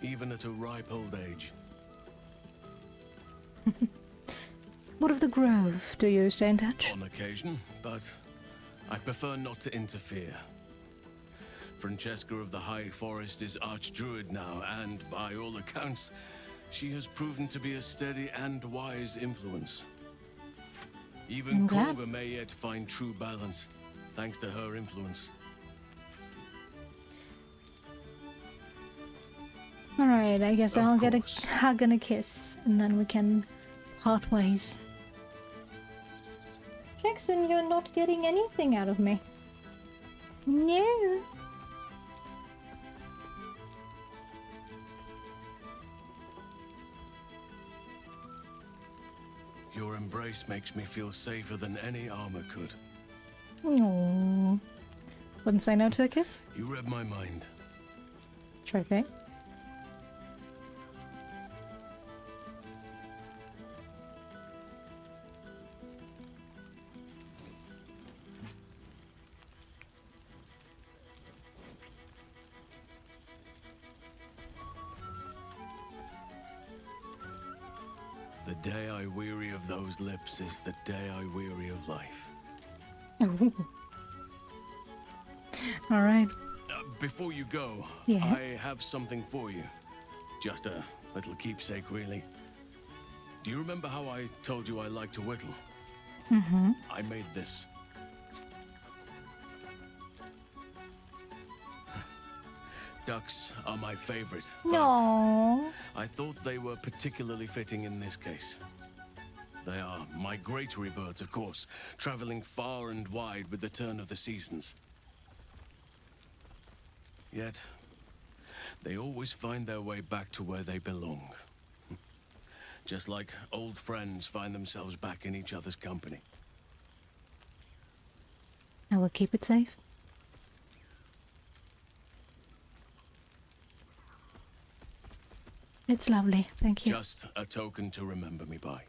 I: even at a ripe old age.
A: What of the Grove? Do you stay in touch?
I: On occasion, but I prefer not to interfere. Francesca of the High Forest is Archdruid now, and by all accounts, she has proven to be a steady and wise influence. Even Korga may yet find true balance, thanks to her influence.
A: Alright, I guess I'll get a hug and a kiss, and then we can part ways. Jackson, you're not getting anything out of me. No.
I: Your embrace makes me feel safer than any armor could.
A: Aww. Wouldn't say no to a kiss?
I: You read my mind.
A: Sure thing.
I: The day I weary of those lips is the day I weary of life.
A: All right.
I: Before you go,
A: Yeah.
I: I have something for you. Just a little keepsake, really. Do you remember how I told you I like to whittle?
A: Mm-hmm.
I: I made this. Ducks are my favorite.
A: No.
I: I thought they were particularly fitting in this case. They are migratory birds, of course, traveling far and wide with the turn of the seasons. Yet, they always find their way back to where they belong. Just like old friends find themselves back in each other's company.
A: I will keep it safe. It's lovely, thank you.
I: Just a token to remember me by.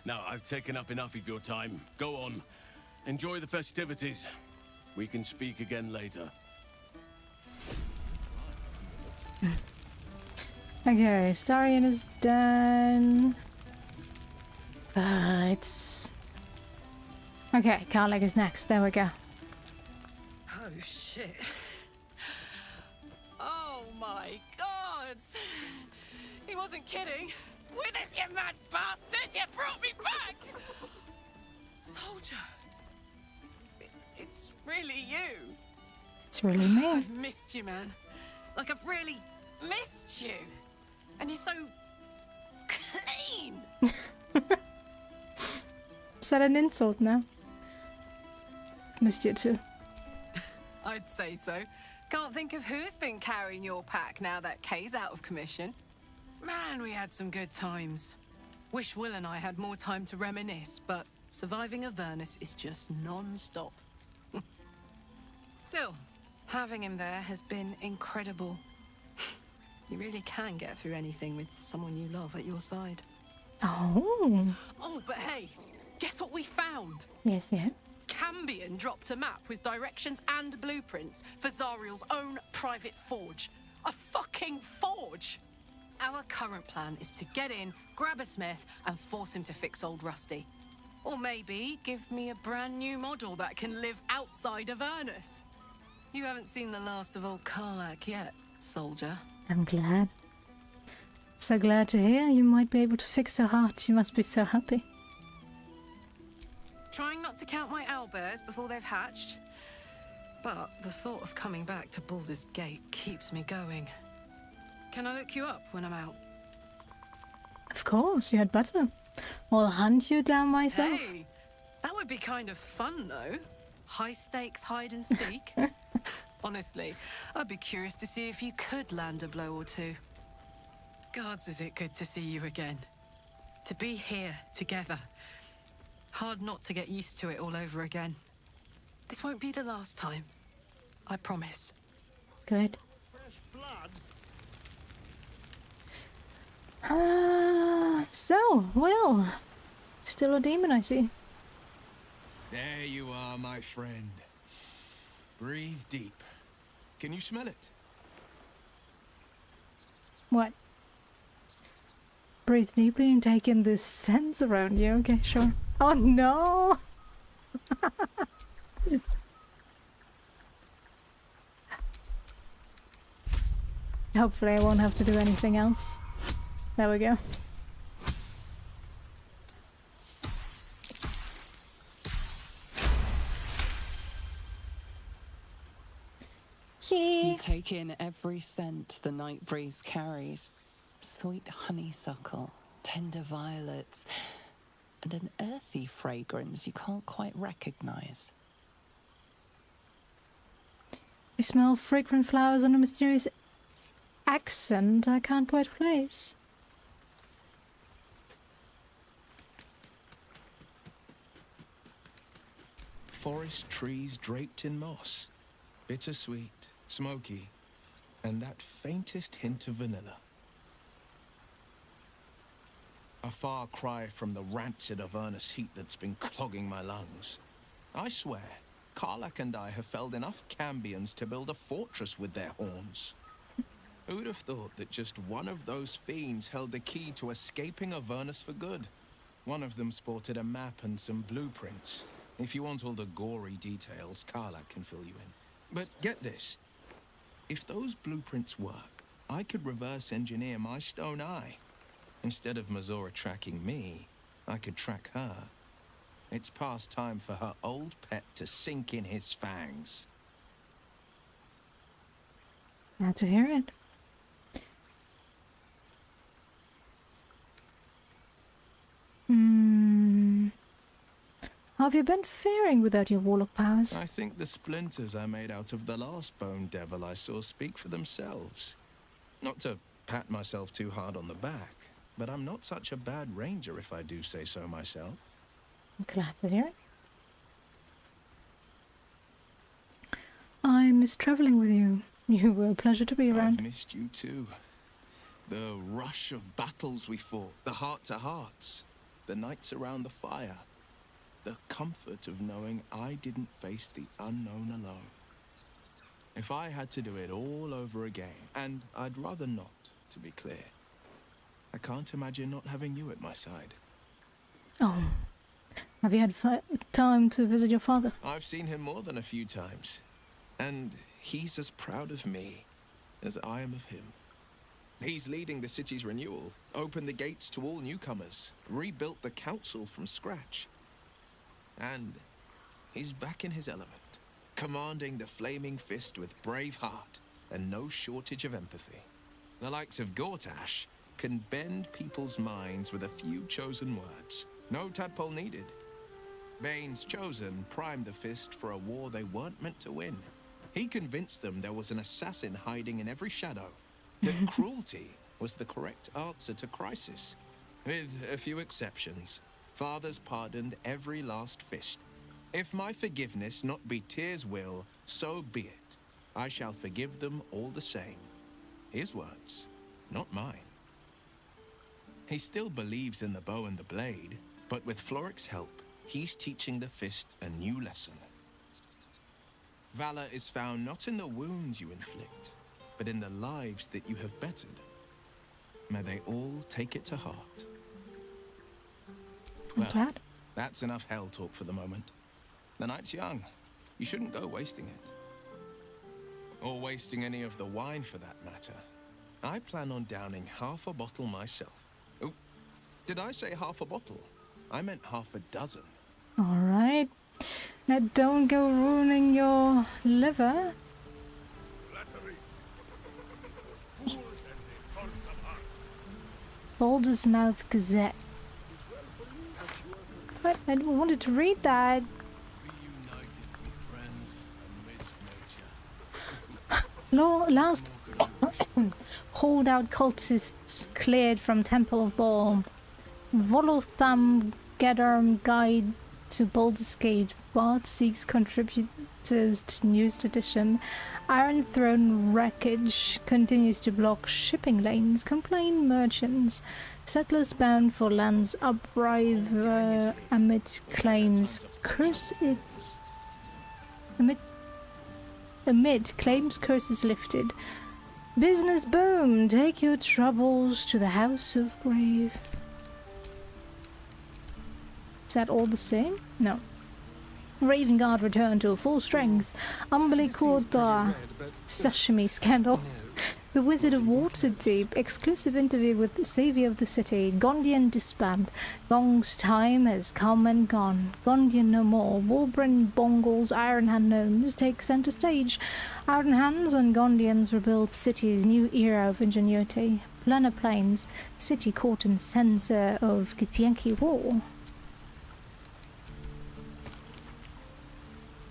I: Now, I've taken up enough of your time. Go on. Enjoy the festivities. We can speak again later.
A: Okay, Starion is done. It's... Okay, Karlek is next. There we go.
L: Oh, shit. Oh, my God. He wasn't kidding. Withers, you mad bastard! You brought me back! Soldier. It's really you.
A: It's really me.
L: I've missed you, man. Like, I've really missed you. And you're so clean.
A: Is that an insult now? I've missed you too.
L: I'd say so. Can't think of who's been carrying your pack now that Kay's out of commission. Man, we had some good times. Wish Will and I had more time to reminisce, but surviving Avernus is just non-stop. Still, having him there has been incredible. You really can get through anything with someone you love at your side.
A: Oh.
L: Oh, but hey, guess what we found?
A: Yes, yeah.
L: Cambion dropped a map with directions and blueprints for Zariel's own private forge. A fucking forge! Our current plan is to get in, grab a smith, and force him to fix old Rusty. Or maybe give me a brand new model that can live outside of Avernus. You haven't seen the last of old Karlak yet, soldier.
A: I'm glad. So glad to hear you might be able to fix her heart. You must be so happy.
L: Trying not to count my owlbears before they've hatched. But the thought of coming back to Baldur's Gate keeps me going. Can I look you up when I'm out?
A: Of course, you had better. I'll hunt you down myself.
L: Hey, that would be kind of fun, though. High stakes hide and seek. Honestly, I'd be curious to see if you could land a blow or two. Gods, is it good to see you again. To be here together. Hard not to get used to it all over again. This won't be the last time. I promise.
A: Good. So, Will. Still a demon, I see.
G: There you are, my friend. Breathe deep. Can you smell it?
A: What? Breathe deeply and take in the scents around you. Okay, sure. Oh no! Hopefully I won't have to do anything else. There we go.
B: You take in every scent the night breeze carries. Sweet honeysuckle, tender violets, and an earthy fragrance you can't quite recognize.
A: I smell fragrant flowers and a mysterious accent I can't quite place.
G: Forest trees draped in moss. Bittersweet, smoky, and that faintest hint of vanilla. A far cry from the rancid Avernus heat that's been clogging my lungs. I swear, Karlak and I have felled enough Cambions to build a fortress with their horns. Who'd have thought that just one of those fiends held the key to escaping Avernus for good? One of them sported a map and some blueprints. If you want all the gory details, Karlak can fill you in. But get this. If those blueprints work, I could reverse engineer my stone eye. Instead of Mazora tracking me, I could track her. It's past time for her old pet to sink in his fangs.
A: Glad to hear it. How have you been faring without your warlock powers?
G: I think the splinters I made out of the last bone devil I saw speak for themselves. Not to pat myself too hard on the back, but I'm not such a bad ranger if I do say so myself.
A: Glad to hear it. I miss traveling with you. You were a pleasure to be around.
G: I've missed you too. The rush of battles we fought, the heart-to-hearts, the nights around the fire. The comfort of knowing I didn't face the unknown alone. If I had to do it all over again, and I'd rather not, to be clear, I can't imagine not having you at my side.
A: Oh, have you had time to visit your father?
G: I've seen him more than a few times, and he's as proud of me as I am of him. He's leading the city's renewal, opened the gates to all newcomers, rebuilt the council from scratch. And he's back in his element, commanding the Flaming Fist with brave heart and no shortage of empathy. The likes of Gortash can bend people's minds with a few chosen words. No tadpole needed. Bane's Chosen primed the Fist for a war they weren't meant to win. He convinced them there was an assassin hiding in every shadow, that cruelty was the correct answer to crisis. With a few exceptions, fathers pardoned every last Fist. If my forgiveness not be Tyr's will, so be it. I shall forgive them all the same. His words, not mine. He still believes in the bow and the blade, but with Floric's help, he's teaching the Fist a new lesson. Valor is found not in the wounds you inflict, but in the lives that you have bettered. May they all take it to heart. Well, that's enough hell talk for the moment. The night's young. You shouldn't go wasting it. Or wasting any of the wine for that matter. I plan on downing half a bottle myself. Oh, did I say half a bottle? I meant half a dozen.
A: Alright. Now don't go ruining your liver. Baldur's Mouth Gazette. What? I wanted to read that. Last holdout cultists cleared from Temple of Baal. Volotham Gadarm Guide to Baldur's Gate. Bard seeks contributors to newest edition. Iron Throne wreckage continues to block shipping lanes. Complain merchants. Settlers bound for lands upriver amid claims. Curse it. Amid claims curses lifted. Business boom. Take your troubles to the House of Grave. Is that all the same? No. Raven Guard returned to full strength. Umbilical sashimi scandal. The Wizard of Waterdeep. Exclusive interview with Savior of the City. Gondian disband. Gong's time has come and gone. Gondian no more. Warbrin Bongles Iron Hand gnomes take center stage. Iron Hands and Gondians rebuild city's new era of ingenuity. Planar Plains. City caught in censor of Githyanki War.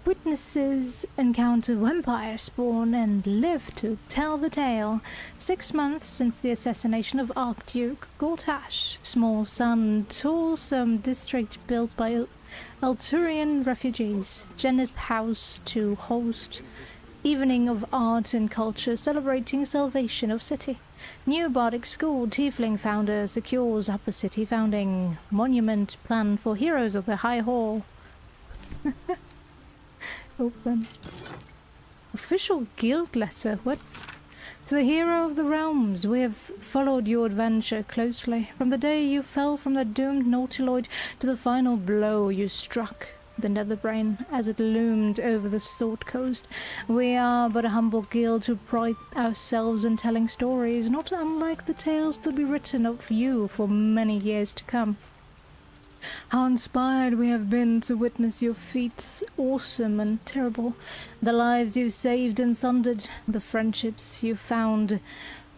A: Witnesses encounter vampire spawn and live to tell the tale. 6 months since the assassination of Archduke Gortash. Small sun, toilsome district built by Alturian refugees. Geneth House to host evening of art and culture celebrating salvation of city. New Bardic School Tiefling founder secures Upper City founding. Monument plan for heroes of the High Hall. Open. Official guild letter. What? To the hero of the realms, we have followed your adventure closely. From the day you fell from the doomed Nautiloid to the final blow you struck the Netherbrain as it loomed over the Sword Coast. We are but a humble guild who pride ourselves in telling stories, not unlike the tales to be written of you for many years to come. How inspired we have been to witness your feats, awesome and terrible. The lives you saved and sundered, the friendships you found.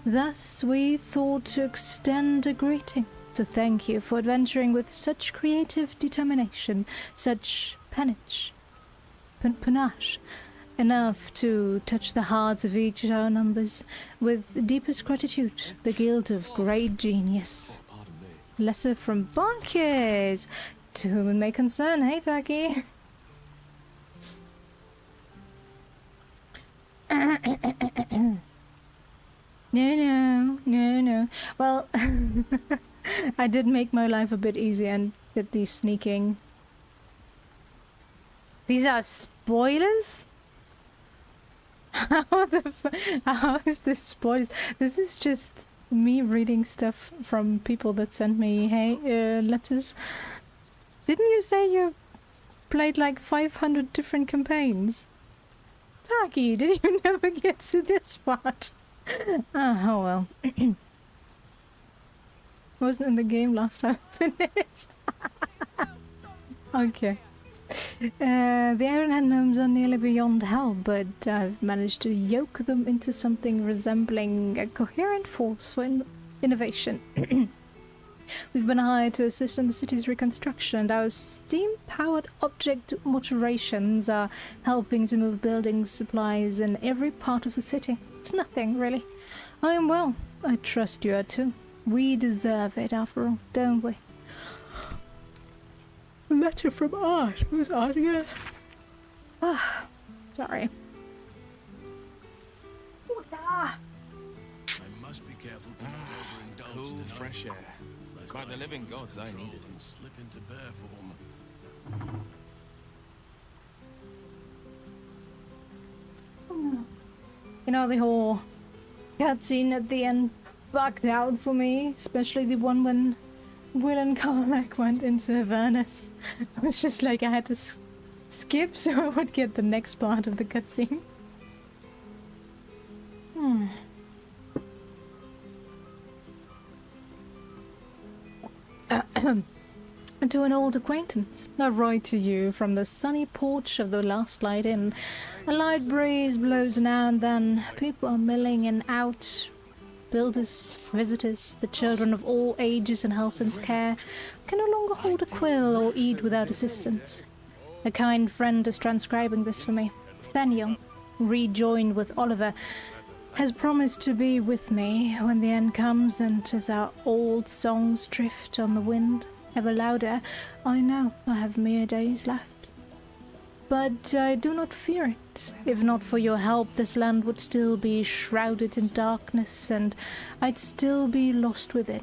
A: Thus we thought to extend a greeting, to thank you for adventuring with such creative determination, such panache, enough to touch the hearts of each of our numbers. With deepest gratitude, the Guild of Great Genius. Letter from Barkers, to whom it may concern. Hey, Taki. No. Well, I did make my life a bit easier and did the sneaking. These are spoilers? How is this spoilers? This is just me reading stuff from people that sent me letters. Didn't you say you played like 500 different campaigns? Taki, did you never get to this part? Oh well. Wasn't in the game last time I finished. Okay. The Ironhand gnomes are nearly beyond help, but I've managed to yoke them into something resembling a coherent force for innovation. We've been hired to assist in the city's reconstruction, and our steam-powered object mortarations are helping to move buildings, supplies in every part of the city. It's nothing, really. I am well. I trust you are too. We deserve it, after all, don't we? A letter from Art. Who's Art again? Ah, sorry.
G: I must be careful to not overindulge. Cool, fresh air. By the living gods, I needed it. Slip into bear form.
A: You know, the whole cutscene at the end bugged out for me, especially the one when Will and Carmack went into Avernus. It was just like I had to skip so I would get the next part of the cutscene. To an old acquaintance, I write to you from the sunny porch of the Last Light Inn. A light breeze blows now and then. People are milling in out. Builders, visitors, the children of all ages in Halsin's care can no longer hold a quill or eat without assistance. A kind friend is transcribing this for me. Nathaniel, rejoined with Oliver, has promised to be with me when the end comes, and as our old songs drift on the wind ever louder, I know I have mere days left. But I do not fear it. If not for your help, this land would still be shrouded in darkness, and I'd still be lost within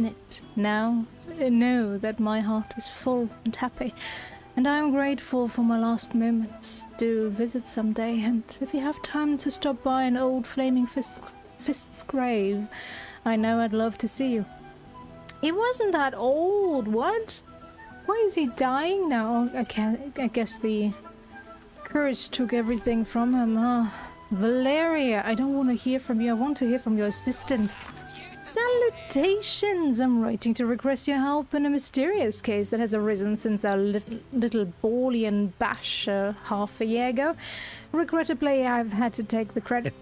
A: it. Now, know that my heart is full and happy, and I am grateful for my last moments. Do visit someday, and if you have time to stop by an old Flaming Fist's grave, I know I'd love to see you. He wasn't that old, what? Why is he dying now? I guess the curse took everything from him, huh? Valeria, I don't want to hear from you. I want to hear from your assistant. Salutations! I'm writing to request your help in a mysterious case that has arisen since our little Bawlian bash half a year ago. Regrettably, I've had to take the credit,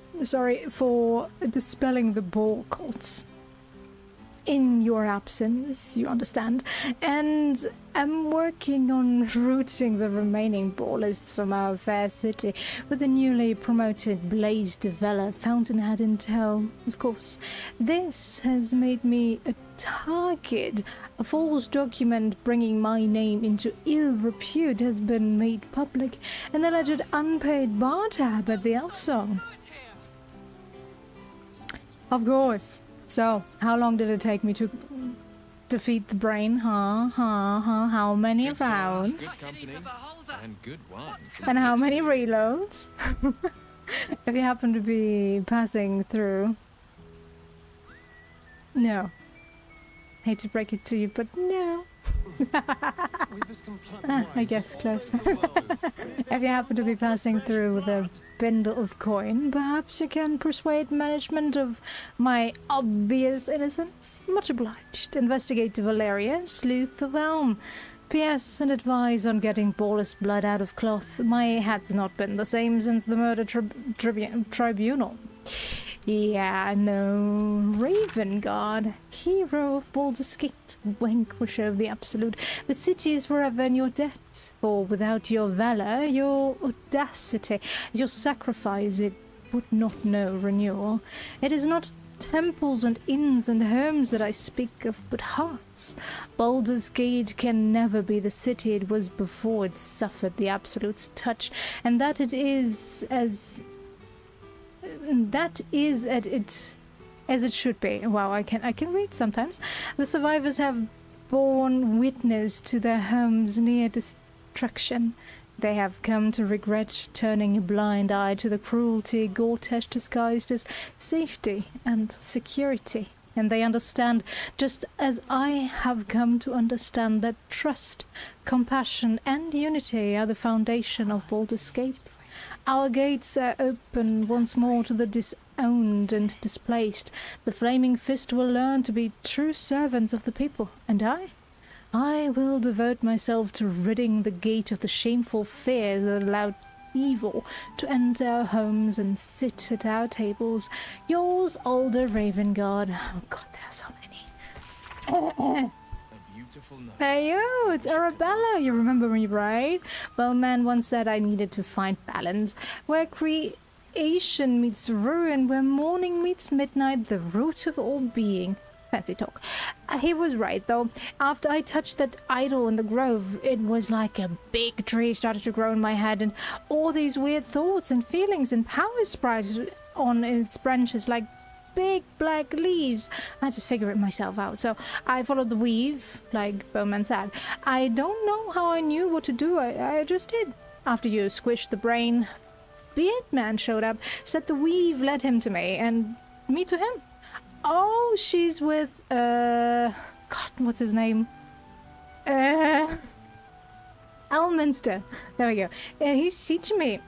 A: for dispelling the ball cults. In your absence, you understand, and I'm working on routing the remaining ballists from our fair city with the newly promoted Blaze Develler, Fountainhead in tow, of course. This has made me a target. A false document bringing my name into ill repute has been made public, an alleged unpaid bar tab at the Elsong. Of course. So, how long did it take me to defeat the brain? How many rounds?
G: Good company and good wine.
A: And how many reloads? If you happen to be passing through. No. Hate to break it to you, but no. I guess close. If you happen to be passing through with a bundle of coin, perhaps you can persuade management of my obvious innocence. Much obliged. Investigate Valeria, Sleuth of Elm. P.S. and advise on getting Ball's blood out of cloth. My hat's not been the same since the murder tribunal. Yeah, no. Raven God, hero of Baldur's Gate, vanquisher of the Absolute. The city is forever in your debt, for without your valor, your audacity, your sacrifice, it would not know renewal. It is not temples and inns and homes that I speak of, but hearts. Baldur's Gate can never be the city it was before it suffered the Absolute's touch, and that it is as it should be. Wow, I can read sometimes. The survivors have borne witness to their homes near destruction. They have come to regret turning a blind eye to the cruelty Gortash disguised as safety and security. And they understand, just as I have come to understand, that trust, compassion, and unity are the foundation of Baldur's Gate. Our gates are open once more to the disowned and displaced. The Flaming Fist will learn to be true servants of the people. And I will devote myself to ridding the gate of the shameful fears that allowed evil to enter our homes and sit at our tables. Yours, Alder Ravengard. Oh god, there are so many. Hey yo, it's Arabella. You remember me, right? Well, man once said I needed to find balance. Where creation meets ruin, where morning meets midnight, the root of all being. Fancy talk. He was right, though. After I touched that idol in the grove, it was like a big tree started to grow in my head, and all these weird thoughts and feelings and powers sprouted on its branches like big black leaves. I had to figure it myself out, so I followed the weave, like Bowman said. I don't know how I knew what to do, I just did. After you squished the brain, Beardman showed up, said the weave led him to me, and me to him. Oh, she's with, God, what's his name? Elminster. There we go. He's teaching me.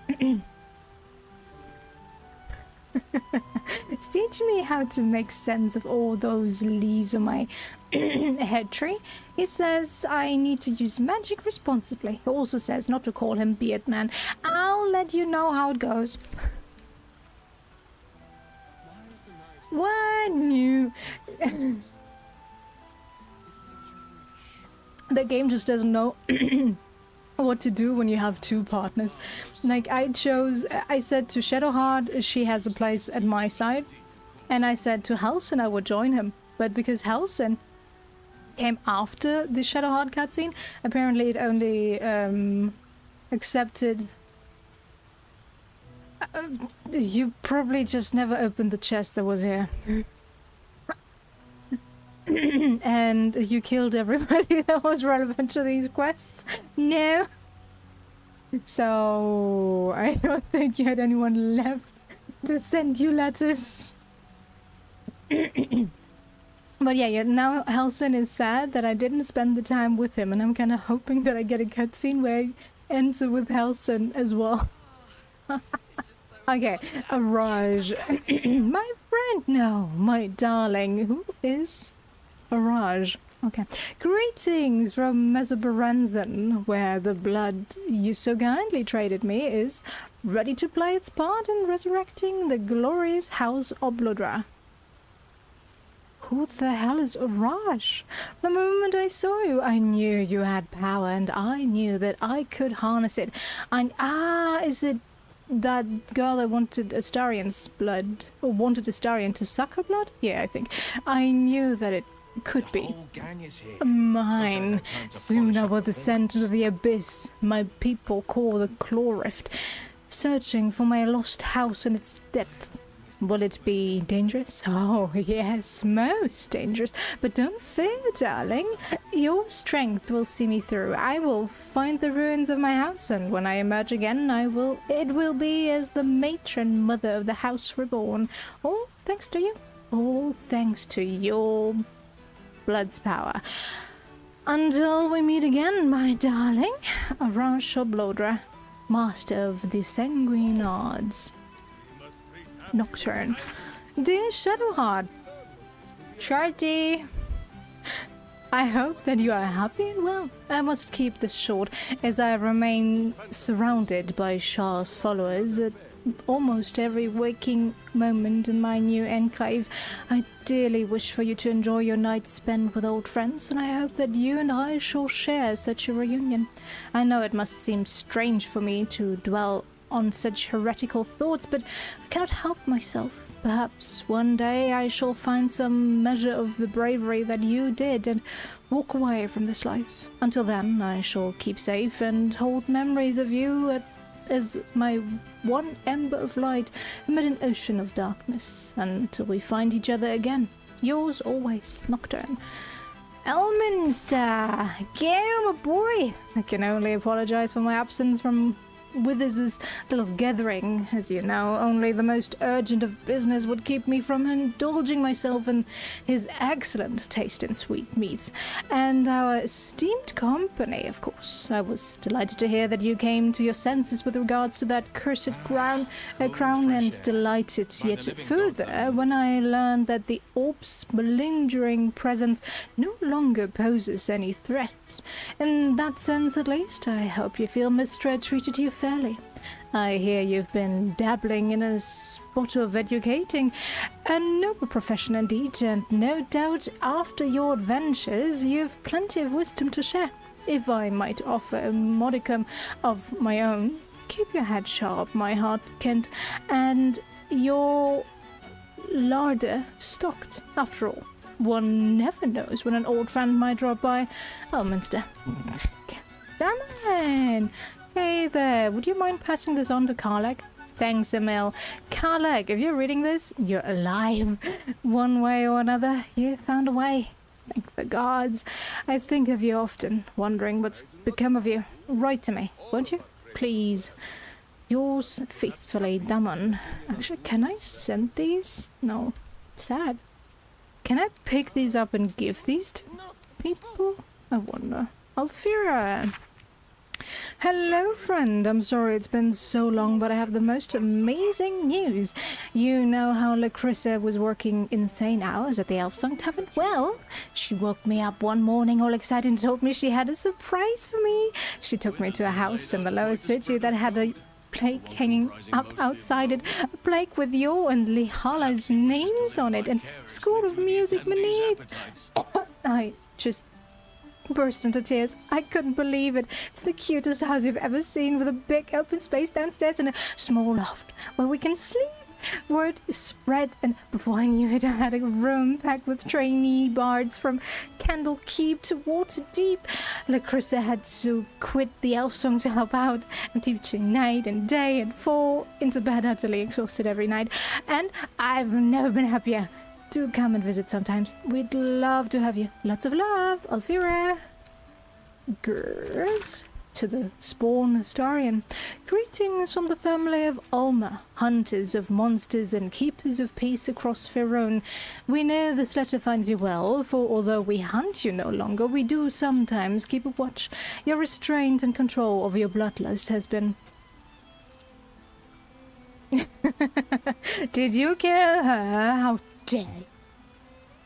A: It's teaching me how to make sense of all those leaves on my head tree. He says I need to use magic responsibly. He also says not to call him Beardman. I'll let you know how it goes. What new? The game just doesn't know what to do when you have two partners. Like I said to Shadowheart, she has a place at my side, and I said to Halsin I would join him, but because Halsin came after the Shadowheart cutscene, apparently it only accepted. You probably just never opened the chest that was here. And you killed everybody that was relevant to these quests? No. So I don't think you had anyone left to send you letters. But yeah, now Halsin is sad that I didn't spend the time with him, and I'm kind of hoping that I get a cutscene where I enter with Halsin as well. Okay, Araj. My friend, no, my darling. Who is Araj? Okay. Greetings from Mesobaranzan, where the blood you so kindly traded me is ready to play its part in resurrecting the glorious House Oblodra. Who the hell is Araj? The moment I saw you, I knew you had power, and I knew that I could harness it. Is it that girl that wanted Astarion's blood, or wanted Astarion to suck her blood? Yeah, I think. I knew that it could be mine. Soon I will descend into the abyss my people call the Claw Rift, searching for my lost house in its depth. Will it be dangerous? Oh, yes, most dangerous. But don't fear, darling. Your strength will see me through. I will find the ruins of my house, and when I emerge again, it will be as the matron mother of the House Reborn. All thanks to you. All thanks to your blood's power. Until we meet again, my darling. Araj Oblodra, master of the Sanguine Arts. Nocturne. Dear Shadowheart, Sharty, I hope that you are happy and well. I must keep this short, as I remain surrounded by Shah's followers at almost every waking moment in my new enclave. I dearly wish for you to enjoy your nights spent with old friends, and I hope that you and I shall share such a reunion. I know it must seem strange for me to dwell on such heretical thoughts, but I cannot help myself. Perhaps one day I shall find some measure of the bravery that you did and walk away from this life. Until then, I shall keep safe and hold memories of you as my one ember of light amid an ocean of darkness, until we find each other again. Yours always, Nocturne. Elminster! Gail, my boy! I can only apologize for my absence from Withers' little gathering, as you know. Only the most urgent of business would keep me from indulging myself in his excellent taste in sweetmeats. And our esteemed company, of course. I was delighted to hear that you came to your senses with regards to that cursed crown, and delighted yet further when I learned that the orb's malingering presence no longer poses any threat. In that sense, at least, I hope you feel Miss Dredd treated you fairly. I hear you've been dabbling in a spot of educating, a noble profession indeed, and no doubt after your adventures you've plenty of wisdom to share. If I might offer a modicum of my own, keep your head sharp, my heart Kent, and your larder stocked. After all, one never knows when an old friend might drop by Elminster. Come on! Hey there, would you mind passing this on to Karlak? Thanks, Emil. Karlak, if you're reading this, you're alive. One way or another, you found a way. Thank the gods. I think of you often, wondering what's become of you. Write to me, won't you? Please. Yours faithfully, Damon. Actually, can I send these? No. Sad. Can I pick these up and give these to people? I wonder. Alfira. Hello, friend. I'm sorry it's been so long, but I have the most amazing news. You know how Lacrissa was working insane hours at the Elfsong Tavern? Well, she woke me up one morning all excited and told me she had a surprise for me. She took me to a house in the lower city that had a plaque hanging up outside it, a plaque with your and Lihala's names on it, and a score of music beneath. I just burst into tears. I couldn't believe it. It's the cutest house you've ever seen, with a big open space downstairs and a small loft where we can sleep. Word spread, and before I knew it, I had a room packed with trainee bards from Candlekeep to Waterdeep. Lacrissa had to quit the Elfsong to help out, and teaching night and day, and fall into bed utterly exhausted every night. And I've never been happier. Do come and visit sometimes. We'd love to have you. Lots of love, Alfira. Girls. To the Spawn Astarian. Greetings from the family of Ulma, hunters of monsters and keepers of peace across Faerun. We know this letter finds you well, for although we hunt you no longer, we do sometimes keep a watch. Your restraint and control over your bloodlust has been... Did you kill her? How dare you?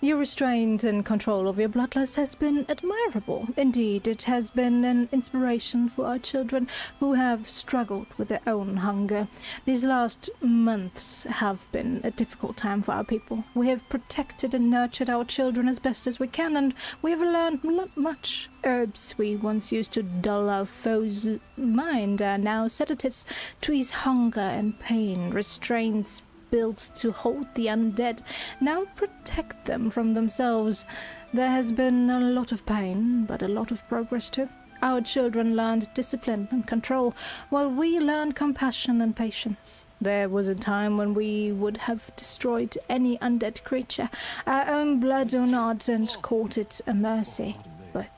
A: Your restraint and control of your bloodlust has been admirable. Indeed, it has been an inspiration for our children who have struggled with their own hunger. These last months have been a difficult time for our people. We have protected and nurtured our children as best as we can, and we have learned much. Herbs we once used to dull our foes' mind are now sedatives to ease hunger and pain, restraints built to hold the undead, now protect them from themselves. There has been a lot of pain, but a lot of progress too. Our children learned discipline and control, while we learned compassion and patience. There was a time when we would have destroyed any undead creature, our own blood or not, and called it a mercy. But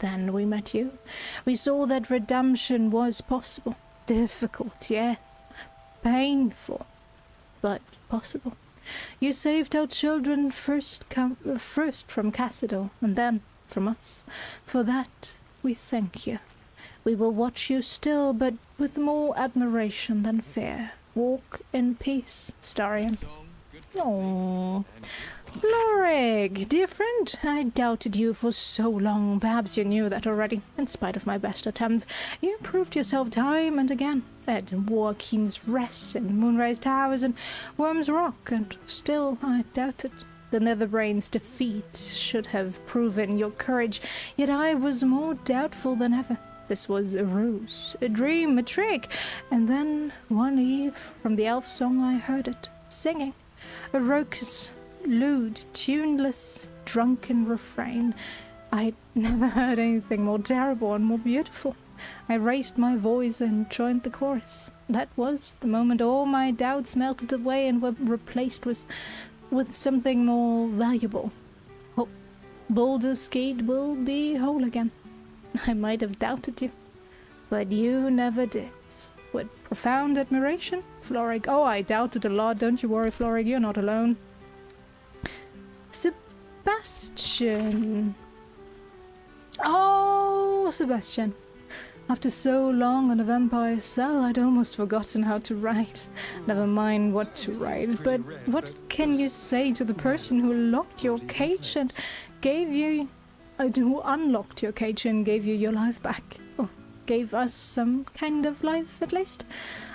A: then we met you. We saw that redemption was possible. Difficult, yes. Painful, but possible. You saved our children first from Cassidor, and then from us. For that, we thank you. We will watch you still, but with more admiration than fear. Walk in peace, Starion. Aww. Lorik, dear friend, I doubted you for so long. Perhaps you knew that already. In spite of my best attempts, you proved yourself time and again. At Warkeen's Rest and Moonrise Towers and Worm's Rock, and still I doubted. The Netherbrain's defeat should have proven your courage, yet I was more doubtful than ever. This was a ruse, a dream, a trick. And then, one eve, from the Elfsong I heard it, singing. A raucous, lewd, tuneless, drunken refrain. I'd never heard anything more terrible and more beautiful. I raised my voice and joined the chorus. That was the moment all my doubts melted away and were replaced with something more valuable. Baldur's Gate will be whole again. I might have doubted you, but you never did. with profound admiration. Florig. Oh, I doubt it a lot. Don't you worry, Florig. You're not alone. Sebastian. Oh, Sebastian. After so long in a vampire cell, I'd almost forgotten how to write. Never mind what to write, but what can you say to the person who locked your cage and gave you... who unlocked your cage and gave you your life back? Or gave us some kind of life, at least?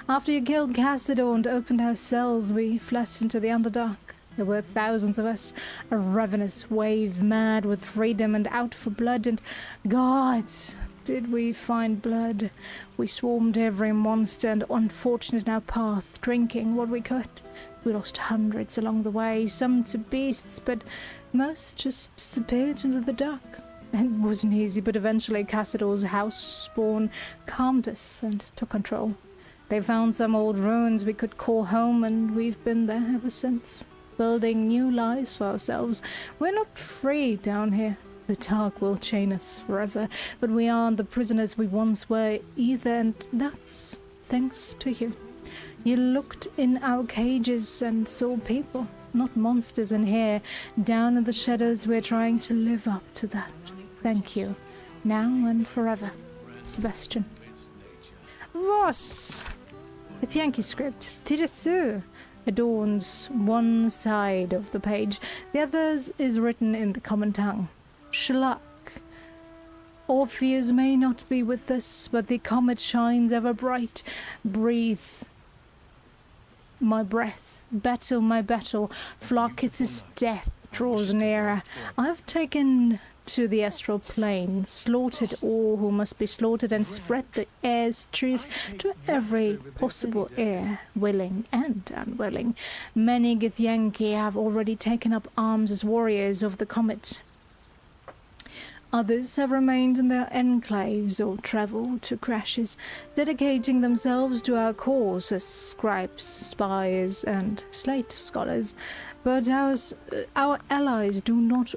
A: After you killed Cassador and opened our cells, we fled into the Underdark. There were thousands of us, a ravenous wave, mad with freedom and out for blood, and gods, did we find blood. We swarmed every monster and unfortunate in our path, drinking what we could. We lost hundreds along the way, some to beasts, but most just disappeared into the dark. It wasn't easy, but eventually Cassador's house spawn calmed us and took control. They found some old ruins we could call home, and we've been there ever since, building new lives for ourselves. We're not free down here. The dark will chain us forever, but we aren't the prisoners we once were either, and that's thanks to you. You looked in our cages and saw people, not monsters in here. Down in the shadows, we're trying to live up to that. Thank you, now and forever. Sebastian. Voss! With Yankee script, Tirasu adorns one side of the page. The others is written in the common tongue. Schluck. Orpheus may not be with us, but the comet shines ever bright. Breathe my breath, battle my battle, Flarkith's death draws nearer. I've taken to the astral plane, slaughtered all who must be slaughtered, and spread the air's truth to every possible heir, willing and unwilling. Many Githyanki have already taken up arms as warriors of the comet. Others have remained in their enclaves or travelled to crashes, dedicating themselves to our cause as scribes, spies, and slate scholars. But our allies do not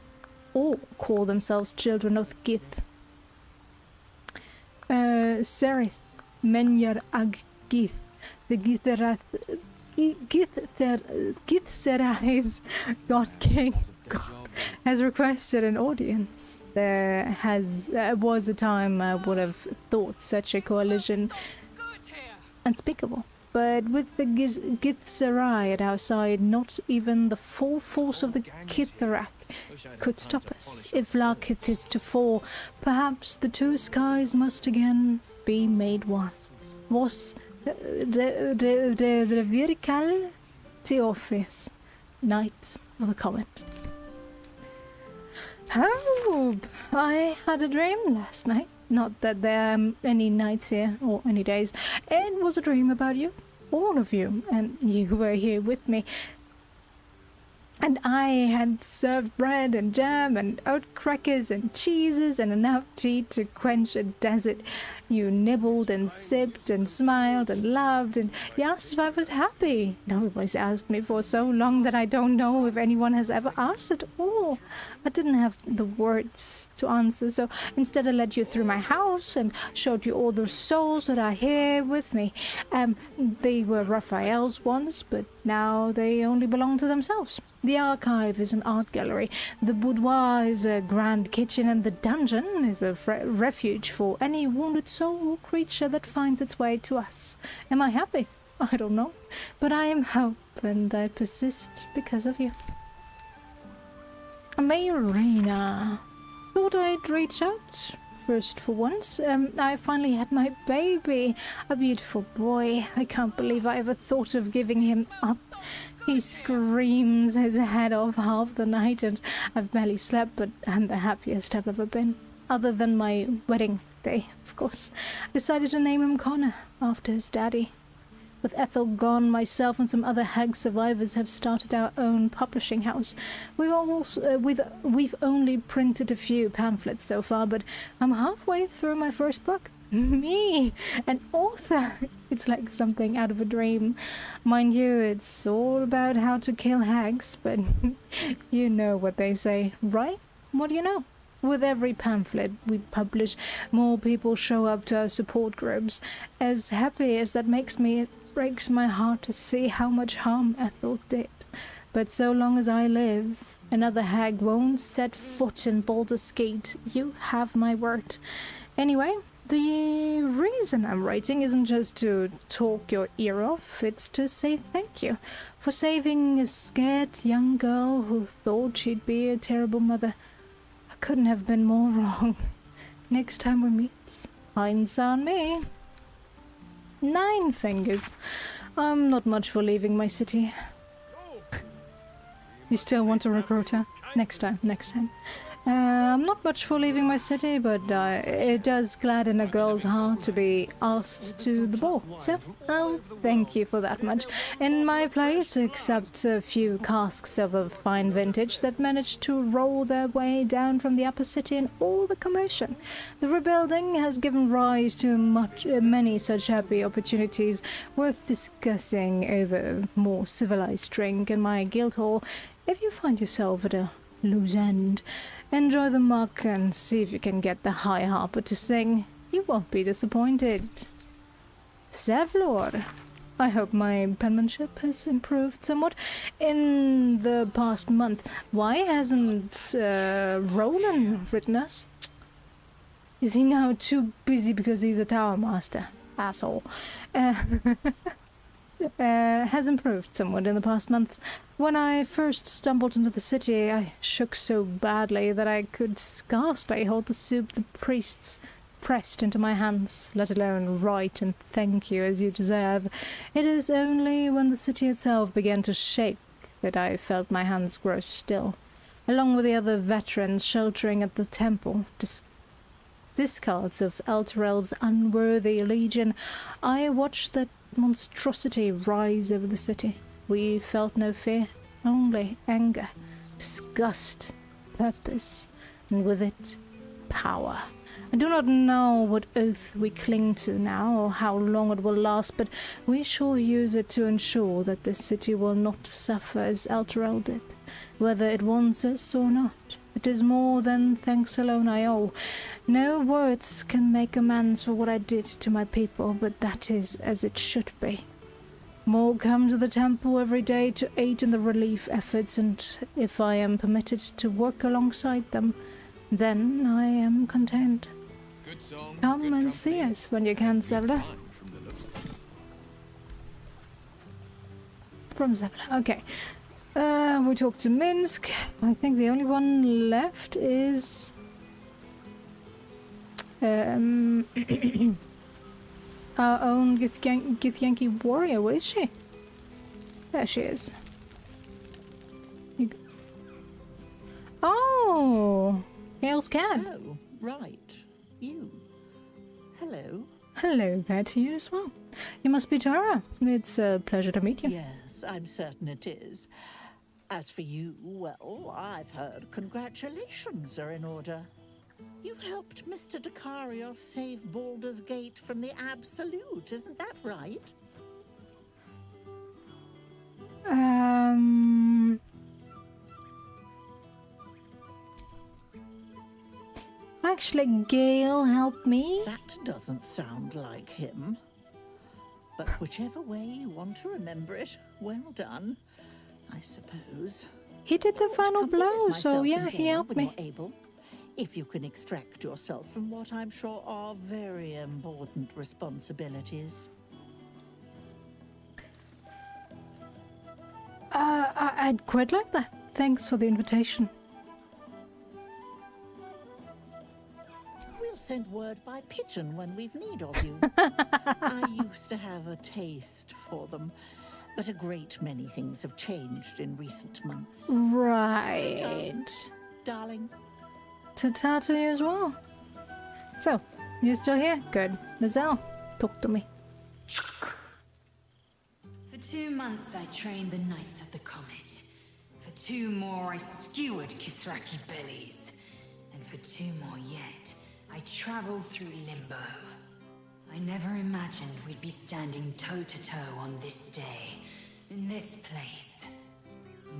A: all call themselves children of Gith. Serith, Menyar Ag Gith, the Githzerais God King, has requested an audience. There was a time I would have thought such a coalition unspeakable. But with the Githzerai at our side, not even the full force of the Kitharak could stop us. If Larkith is to fall, perhaps the two skies must again be made one. Was the Virkal Theophis, Knight of the Comet. Oh, I had a dream last night. Not that there are any nights here, or any days. It was a dream about you, all of you, and you were here with me. And I had served bread and jam and oat crackers and cheeses and enough tea to quench a desert. You nibbled and sipped and smiled and loved, and you asked if I was happy. Nobody's asked me for so long that I don't know if anyone has ever asked at all. I didn't have the words to answer, so instead I led you through my house and showed you all the souls that are here with me. They were Raphael's once, but now they only belong to themselves. The archive is an art gallery, the boudoir is a grand kitchen, and the dungeon is a refuge for any wounded soul or creature that finds its way to us. Am I happy? I don't know, but I am hope, and I persist because of you. Mayrina, thought I'd reach out first for once. I finally had my baby, a beautiful boy. I can't believe I ever thought of giving him up. He screams his head off half the night, and I've barely slept, but I'm the happiest I've ever been. Other than my wedding day, of course. I decided to name him Connor, after his daddy. With Ethel gone, myself and some other hag survivors have started our own publishing house. We've only printed a few pamphlets so far, but I'm halfway through my first book. Me, an author. It's like something out of a dream. Mind you, it's all about how to kill hags, but you know what they say, right? What do you know? with every pamphlet we publish, more people show up to our support groups. As happy as that makes me, it breaks my heart to see how much harm Ethel did. But so long as I live, another hag won't set foot in Baldur's Gate. You have my word. Anyway, the reason I'm writing isn't just to talk your ear off, it's to say thank you for saving a scared young girl who thought she'd be a terrible mother. I couldn't have been more wrong. Next time we meet, eyes on me. 9 fingers. I'm not much for leaving my city. You still want to recruit her? Next time. I'm not much for leaving my city, but it does gladden a girl's heart to be asked to the ball. So, I'll thank you for that much. In my place, except a few casks of a fine vintage that managed to roll their way down from the upper city in all the commotion. The rebuilding has given rise to many such happy opportunities worth discussing over more civilized drink in my guild hall. If you find yourself at a loose end, enjoy the muck and see if you can get the high harper to sing. You won't be disappointed. Zevlor. I hope my penmanship has improved somewhat in the past month. Why hasn't Roland written us? Is he now too busy because he's a tower master? Asshole. Has improved somewhat in the past month. When I first stumbled into the city, I shook so badly that I could scarcely hold the soup the priests pressed into my hands, let alone write and thank you as you deserve. It is only when the city itself began to shake that I felt my hands grow still. Along with the other veterans sheltering at the temple, discards of Elturel's unworthy legion, I watched the monstrosity rise over the city. We felt no fear, only anger, disgust, purpose, and with it, power. I do not know what oath we cling to now, or how long it will last, but we shall use it to ensure that this city will not suffer as Elturel did, whether it wants us or not. It is more than thanks alone I owe. No words can make amends for what I did to my people, but that is as it should be. More come to the temple every day to aid in the relief efforts, and if I am permitted to work alongside them, then I am content.
C: Good song,
A: Come
C: good
A: and see
C: company.
A: us when you can, Zevla. From Zevla, okay. We talked to Minsk. I think the only one left is our own Githyanki warrior. Where is she? There she is. Oh, Hale's cat.
N: Oh, right. You. Hello.
A: Hello there to you as well. You must be Tara. It's a pleasure to meet you.
N: Yes, I'm certain it is. As for you, well, I've heard congratulations are in order. You helped Mr. Dicarios save Baldur's Gate from the Absolute, isn't that right?
A: Actually, Gale helped me.
N: That doesn't sound like him. But whichever way you want to remember it, well done, I suppose.
A: He did the final blow, so yeah, he helped me.
N: Able, if you can extract yourself from what I'm sure are very important responsibilities.
A: I'd quite like that. Thanks for the invitation.
N: We'll send word by pigeon when we've need of you. I used to have a taste for them, but a great many things have changed in recent months.
A: Right.
N: Darling.
A: Ta-ta to you as well. So, you're still here? Good. Lizelle, talk to me.
H: For 2 months I trained the Knights of the Comet. For 2 more I skewered Kithraki bellies. And for 2 more yet, I traveled through Limbo. I never imagined we'd be standing toe-to-toe on this day, in this place.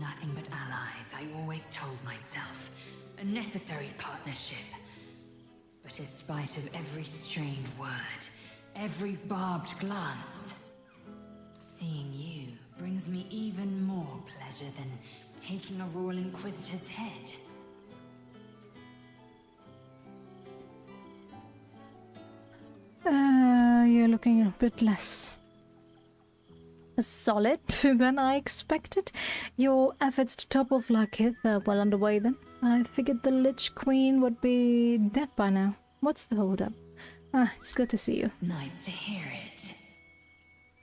H: Nothing but allies, I always told myself. a necessary partnership. But in spite of every strained word, every barbed glance, seeing you brings me even more pleasure than taking a Royal Inquisitor's head.
A: You're looking a bit less solid than I expected. Your efforts to topple Vlaakith are well underway then. I figured the Lich Queen would be dead by now. What's the holdup? It's good to see you.
H: It's nice to hear it.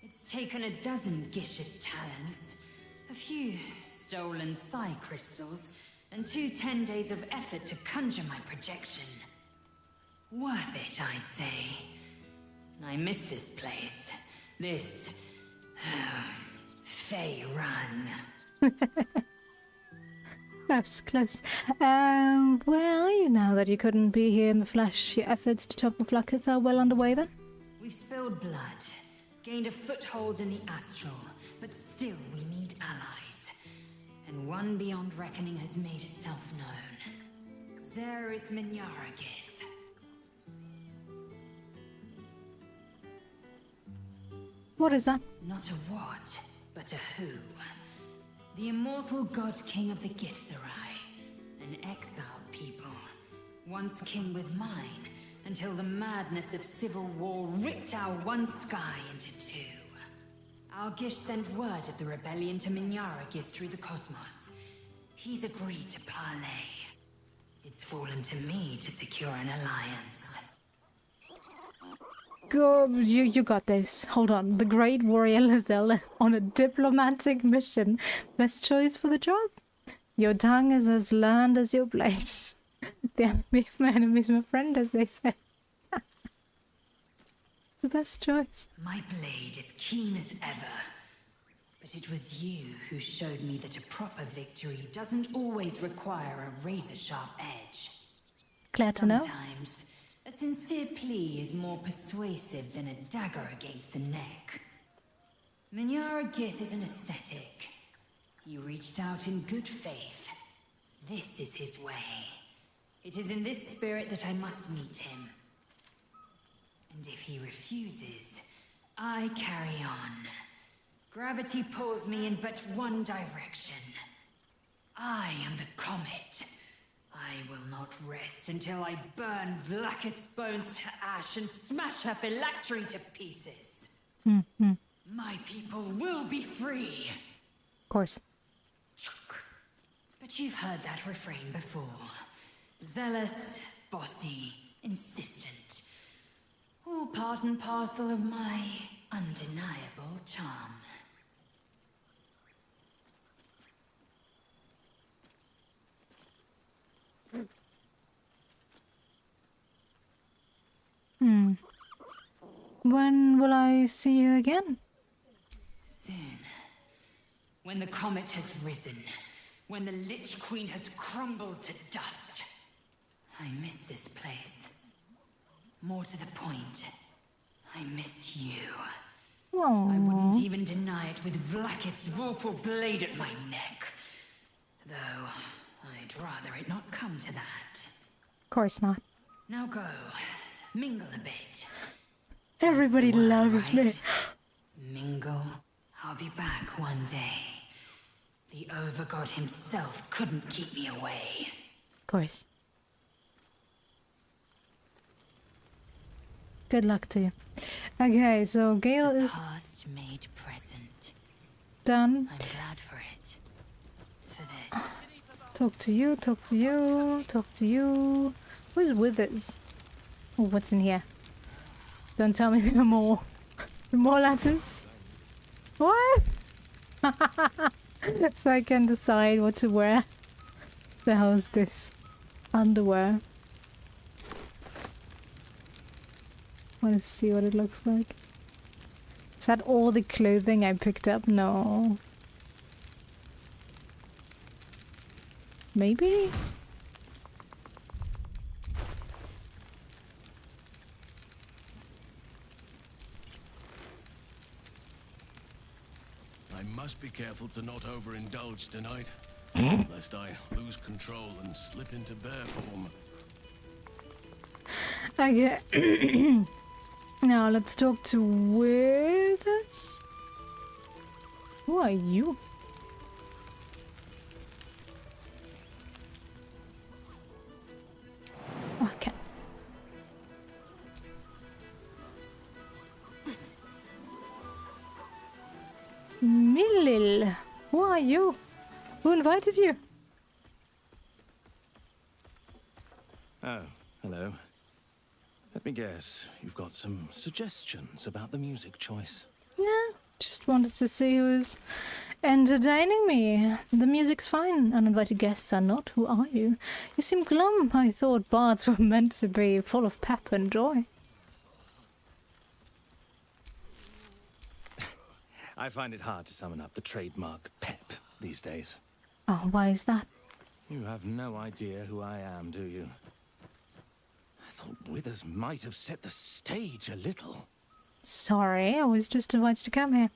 H: It's taken a dozen Gish's talents, a few stolen psi crystals, and 2 10 days of effort to conjure my projection. Worth it, I'd say. I miss this place. This... Fey Run.
A: That's close. Where are you now that you couldn't be here in the flesh? Your efforts to topple Vlaakith are well underway then?
H: We've spilled blood, gained a foothold in the astral, but still we need allies. And one beyond reckoning has made itself known. Xerith Minyaragith.
A: What is that?
H: Not a what, but a who. The immortal god king of the Githzerai, an exiled people, once kin with mine, until the madness of civil war ripped our one sky into 2. Our Gish sent word of the rebellion to Minyaragith through the cosmos. He's agreed to parley. It's fallen to me to secure an alliance.
A: Go, you got this. Hold on. The great warrior Lizelle on a diplomatic mission. Best choice for the job. Your tongue is as learned as your blade. The enemy of my enemy is my friend, as they say. The best choice.
H: My blade is keen as ever. But it was you who showed me that a proper victory doesn't always require a razor-sharp edge.
A: Glad to know.
H: Sometimes a sincere plea is more persuasive than a dagger against the neck. Minyaragith is an ascetic. He reached out in good faith. This is his way. It is in this spirit that I must meet him. And if he refuses, I carry on. Gravity pulls me in but one direction. I am the comet. I will not rest until I burn Vlaakith's bones to ash and smash her phylactery to pieces. My people will be free.
A: Of course.
H: But you've heard that refrain before. Zealous, bossy, insistent. All part and parcel of my undeniable charm.
A: When will I see you again?
H: Soon. When the comet has risen. When the Lich Queen has crumbled to dust. I miss this place. More to the point, I miss you.
A: Aww.
H: I wouldn't even deny it with Vlaakith's vorpal blade at my neck. Though, I'd rather it not come to that.
A: Of course not.
H: Now go. Mingle a bit.
A: Everybody loves me.
H: Mingle. I'll be back one day. The Overgod himself couldn't keep me away.
A: Of course. Good luck to you. Okay, so Gale is
H: Past made present.
A: done.
H: I'm glad for it. For this.
A: Talk to you, talk to you, talk to you. Who's Withers? Oh, what's in here? Don't tell me there are more. More letters? What? So I can decide what to wear. The hell is this? Underwear. Want to see what it looks like. Is that all the clothing I picked up? No. Maybe?
I: I must be careful to not overindulge tonight. lest I lose control and slip into bear form.
A: Okay. Now let's talk to Withers. Who are you? Okay. Millil, who are you? Who invited you?
G: Oh, hello. Let me guess, you've got some suggestions about the music choice.
A: No, just wanted to see who's entertaining me. The music's fine. Uninvited guests are not. Who are you? You seem glum. I thought bards were meant to be full of pep and joy.
G: I find it hard to summon up the trademark pep these days.
A: Oh, why is that?
G: You have no idea who I am, do you? I thought Withers might have set the stage a little.
A: Sorry, I was just invited to come here.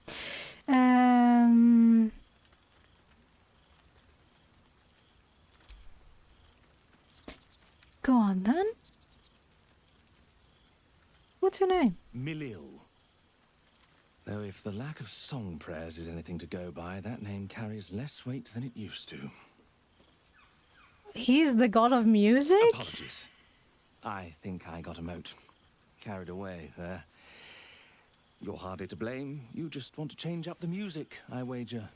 A: Go on then. What's your name?
G: Millil. Though if the lack of song prayers is anything to go by, that name carries less weight than it used to.
A: He's the god of music?
G: Apologies. I think I got a mote. Carried away there. You're hardly to blame. You just want to change up the music, I wager.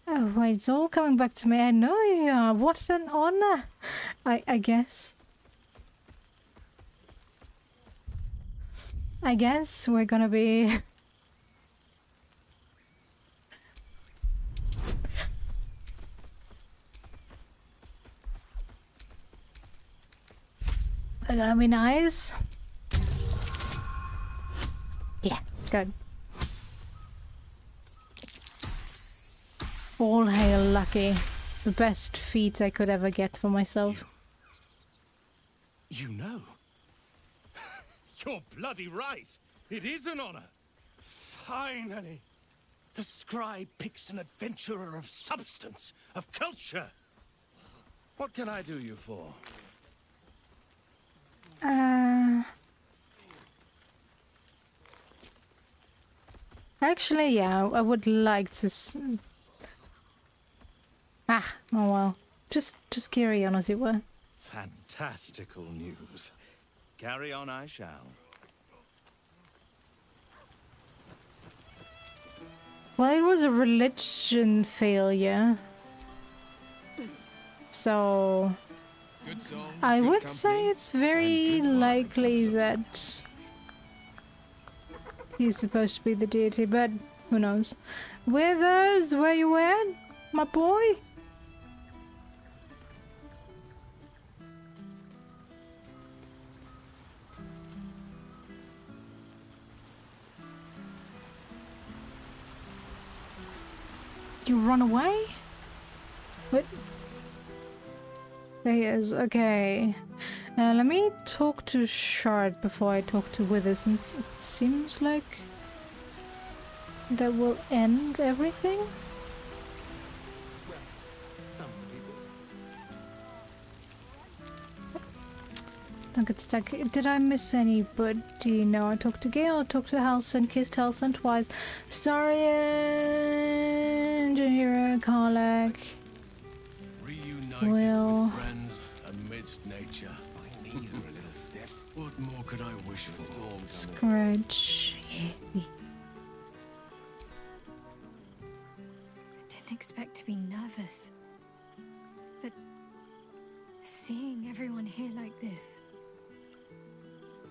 A: Oh, wait, it's all coming back to me. I know you are. What an honor, I guess. I guess we're gonna be... we're gonna be nice. Yeah, good. All hail Lucky. The best feat I could ever get for myself.
G: You know? You're bloody right. It is an honor. Finally. The scribe picks an adventurer of substance, of culture. What can I do you for?
A: Actually, yeah, I would like to oh well. Just carry on as it were.
G: Fantastical news. Carry on I shall.
A: Well, it was a religion failure. So...
G: Good song,
A: I
G: good
A: would
G: company,
A: say it's very likely that he's supposed to be the deity, but who knows. Withers, where you at, my boy? You run away? What? There he is. Okay. Let me talk to Shard before I talk to Withers, since it seems like that will end everything. Don't get stuck. Did I miss anybody? No, I talked to Gale, I talked to Halson, kissed Halson twice. Starian, Jahira, Karlak.
I: Reunited
A: Will.
I: with friends amidst nature. My knees are a little stiff. What more could I wish for?
A: Scratch.
D: I didn't expect to be nervous. But seeing everyone here like this,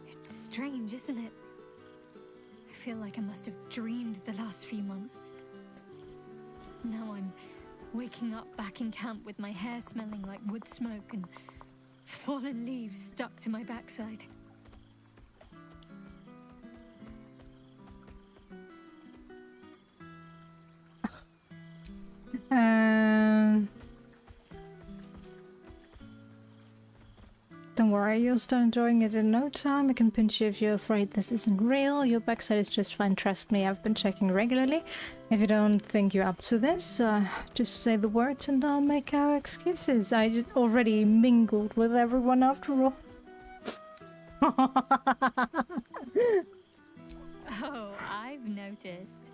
D: it's strange, isn't it? I feel like I must have dreamed the last few months. Now I'm waking up back in camp with my hair smelling like wood smoke and fallen leaves stuck to my backside.
A: Don't worry, you'll start enjoying it in no time. I can pinch you if you're afraid this isn't real. Your backside is just fine, trust me. I've been checking regularly. If you don't think you're up to this, just say the word and I'll make our excuses. I just already mingled with everyone after all.
D: Oh, I've noticed.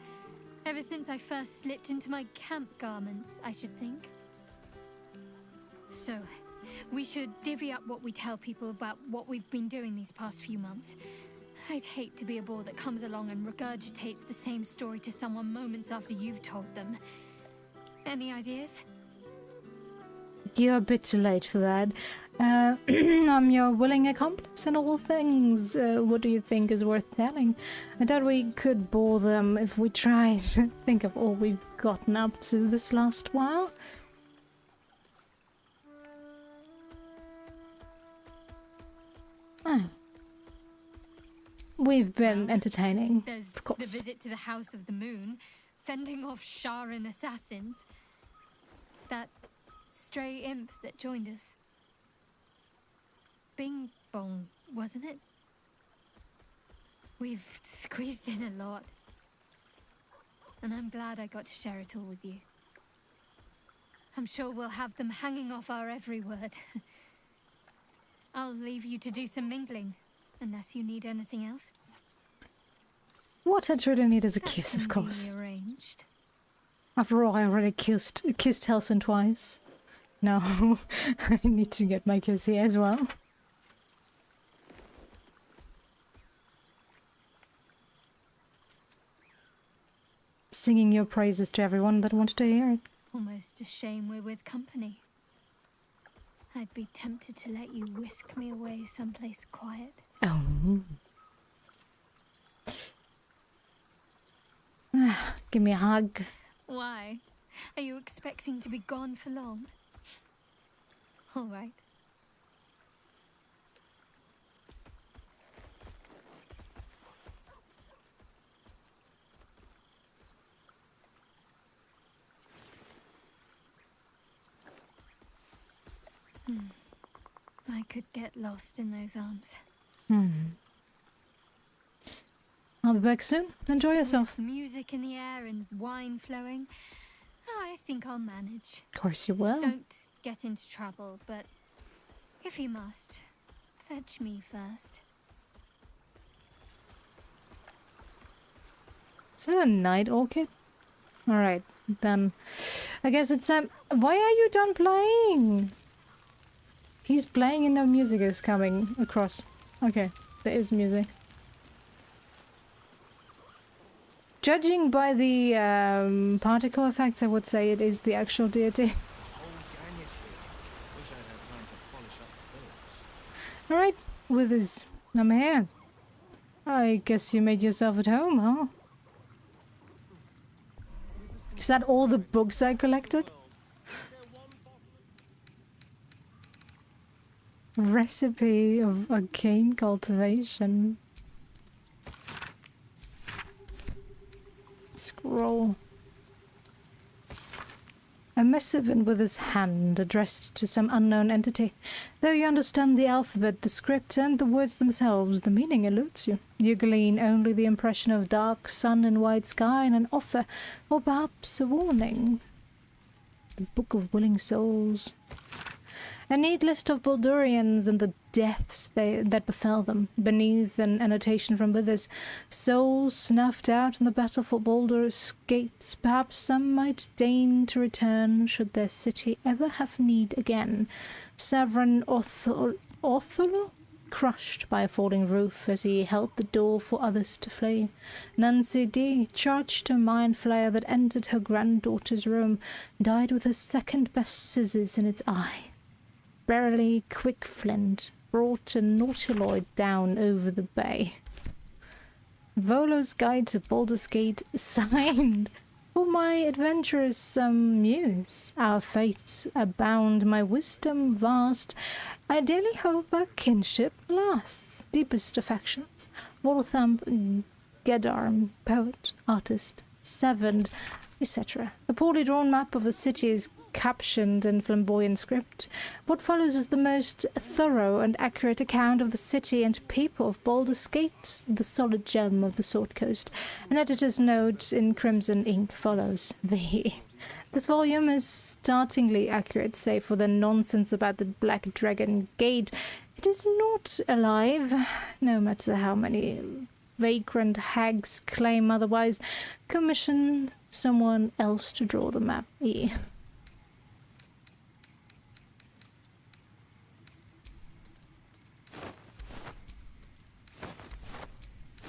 D: Ever since I first slipped into my camp garments, I should think. So, we should divvy up what we tell people about what we've been doing these past few months. I'd hate to be a bore that comes along and regurgitates the same story to someone moments after you've told them. Any ideas?
A: You're a bit too late for that. I'm your willing accomplice in all things. What do you think is worth telling? I doubt we could bore them if we tried. Think of all we've gotten up to this last while. Ah. We've been entertaining,
D: There's
A: of course.
D: the visit to the House of the Moon, fending off Sharan assassins. That stray imp that joined us. Bing Bong, wasn't it? We've squeezed in a lot. And I'm glad I got to share it all with you. I'm sure we'll have them hanging off our every word. I'll leave you to do some mingling, unless you need anything else.
A: What I truly need is a
D: That
A: kiss,
D: can
A: of course.
D: be arranged.
A: After all, I already kissed Helson twice. No, I need to get my kiss here as well. Singing your praises to everyone that wanted to hear it.
D: Almost a shame we're with company. I'd be tempted to let you whisk me away someplace quiet.
A: Oh. Give me a hug.
D: Why? Are you expecting to be gone for long? All right. I could get lost in those arms.
A: I'll be back soon. Enjoy yourself.
D: With music in the air and wine flowing, I think I'll manage.
A: Of course you will.
D: Don't get into trouble, but if you must, fetch me first.
A: Is that a night orchid? Alright, then. I guess it's why are you done playing? He's playing and no music is coming across. Okay, there is music. Judging by the particle effects, I would say it is the actual deity. Alright, Withers, I'm here. I guess you made yourself at home, huh? Is that all the books I collected? Recipe of arcane cultivation. Scroll. A missive in Wither's hand addressed to some unknown entity. Though you understand the alphabet, the script, and the words themselves, the meaning eludes you. You glean only the impression of dark sun and white sky and an offer, or perhaps a warning. The Book of Willing Souls. A neat list of Baldurians and the deaths that befell them. Beneath, an annotation from Withers. Souls snuffed out in the battle for Baldur's Gate. Perhaps some might deign to return should their city ever have need again. Severin Ortholo? Crushed by a falling roof as he held the door for others to flee. Nancy D, charged a mind flayer that entered her granddaughter's room, died with her second best scissors in its eye. Barely Quick Flint brought a nautiloid down over the bay. Volo's Guide to Baldur's Gate signed for my adventurous muse. Our fates abound, my wisdom vast. I daily hope our kinship lasts. Deepest affections. Volthump Gedarm, poet, artist, severed, etc. A poorly drawn map of a city is captioned in flamboyant script. What follows is the most thorough and accurate account of the city and people of Baldur's Gate, the solid gem of the Sword Coast. An editor's note in crimson ink follows. This volume is startlingly accurate, save for the nonsense about the Black Dragon Gate. It is not alive, no matter how many vagrant hags claim otherwise. Commission someone else to draw the map.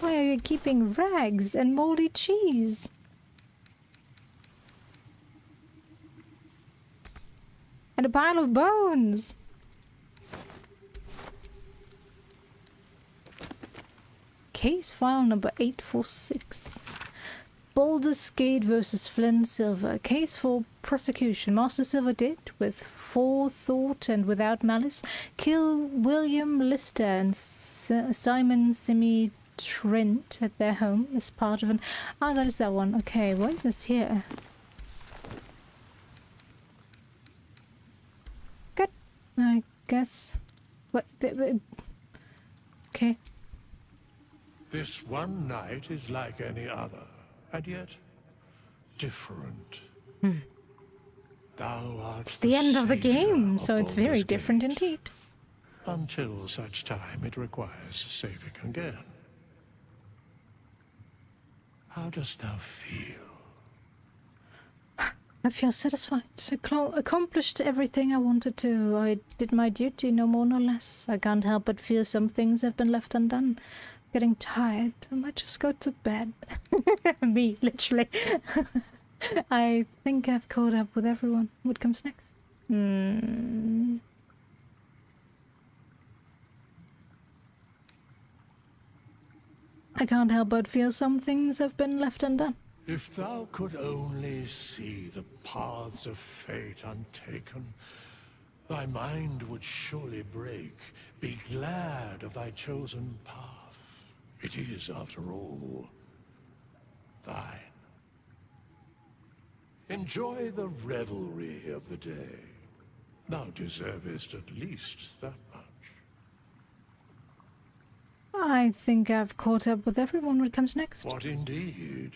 A: Why are you keeping rags and moldy cheese? And a pile of bones. Case file number 846. Baldur's Gate versus Flynn Silver. Case for prosecution. Master Silver did, with forethought and without malice, kill William Lister and Simon Simi Trent at their home as part of an... Ah, that is that one. Okay, what is this here? Good. I guess... What? Okay.
E: This one night is like any other, and yet different. Thou art
A: It's the end of the game, so it's very
E: Baldur's
A: different
E: Gate,
A: indeed.
E: until such time it requires saving again. How dost thou feel?
A: I feel satisfied. Accomplished everything I wanted to. I did my duty, no more no less. I can't help but feel some things have been left undone. Getting tired. I might just go to bed. Me, literally. I think I've caught up with everyone. What comes next? I can't help but feel some things have been left undone.
E: If thou could only see the paths of fate untaken, thy mind would surely break. Be glad of thy chosen path. It is, after all, thine. Enjoy the revelry of the day. Thou deservest at least that much.
A: I think I've caught up with everyone. What comes next?
E: What indeed?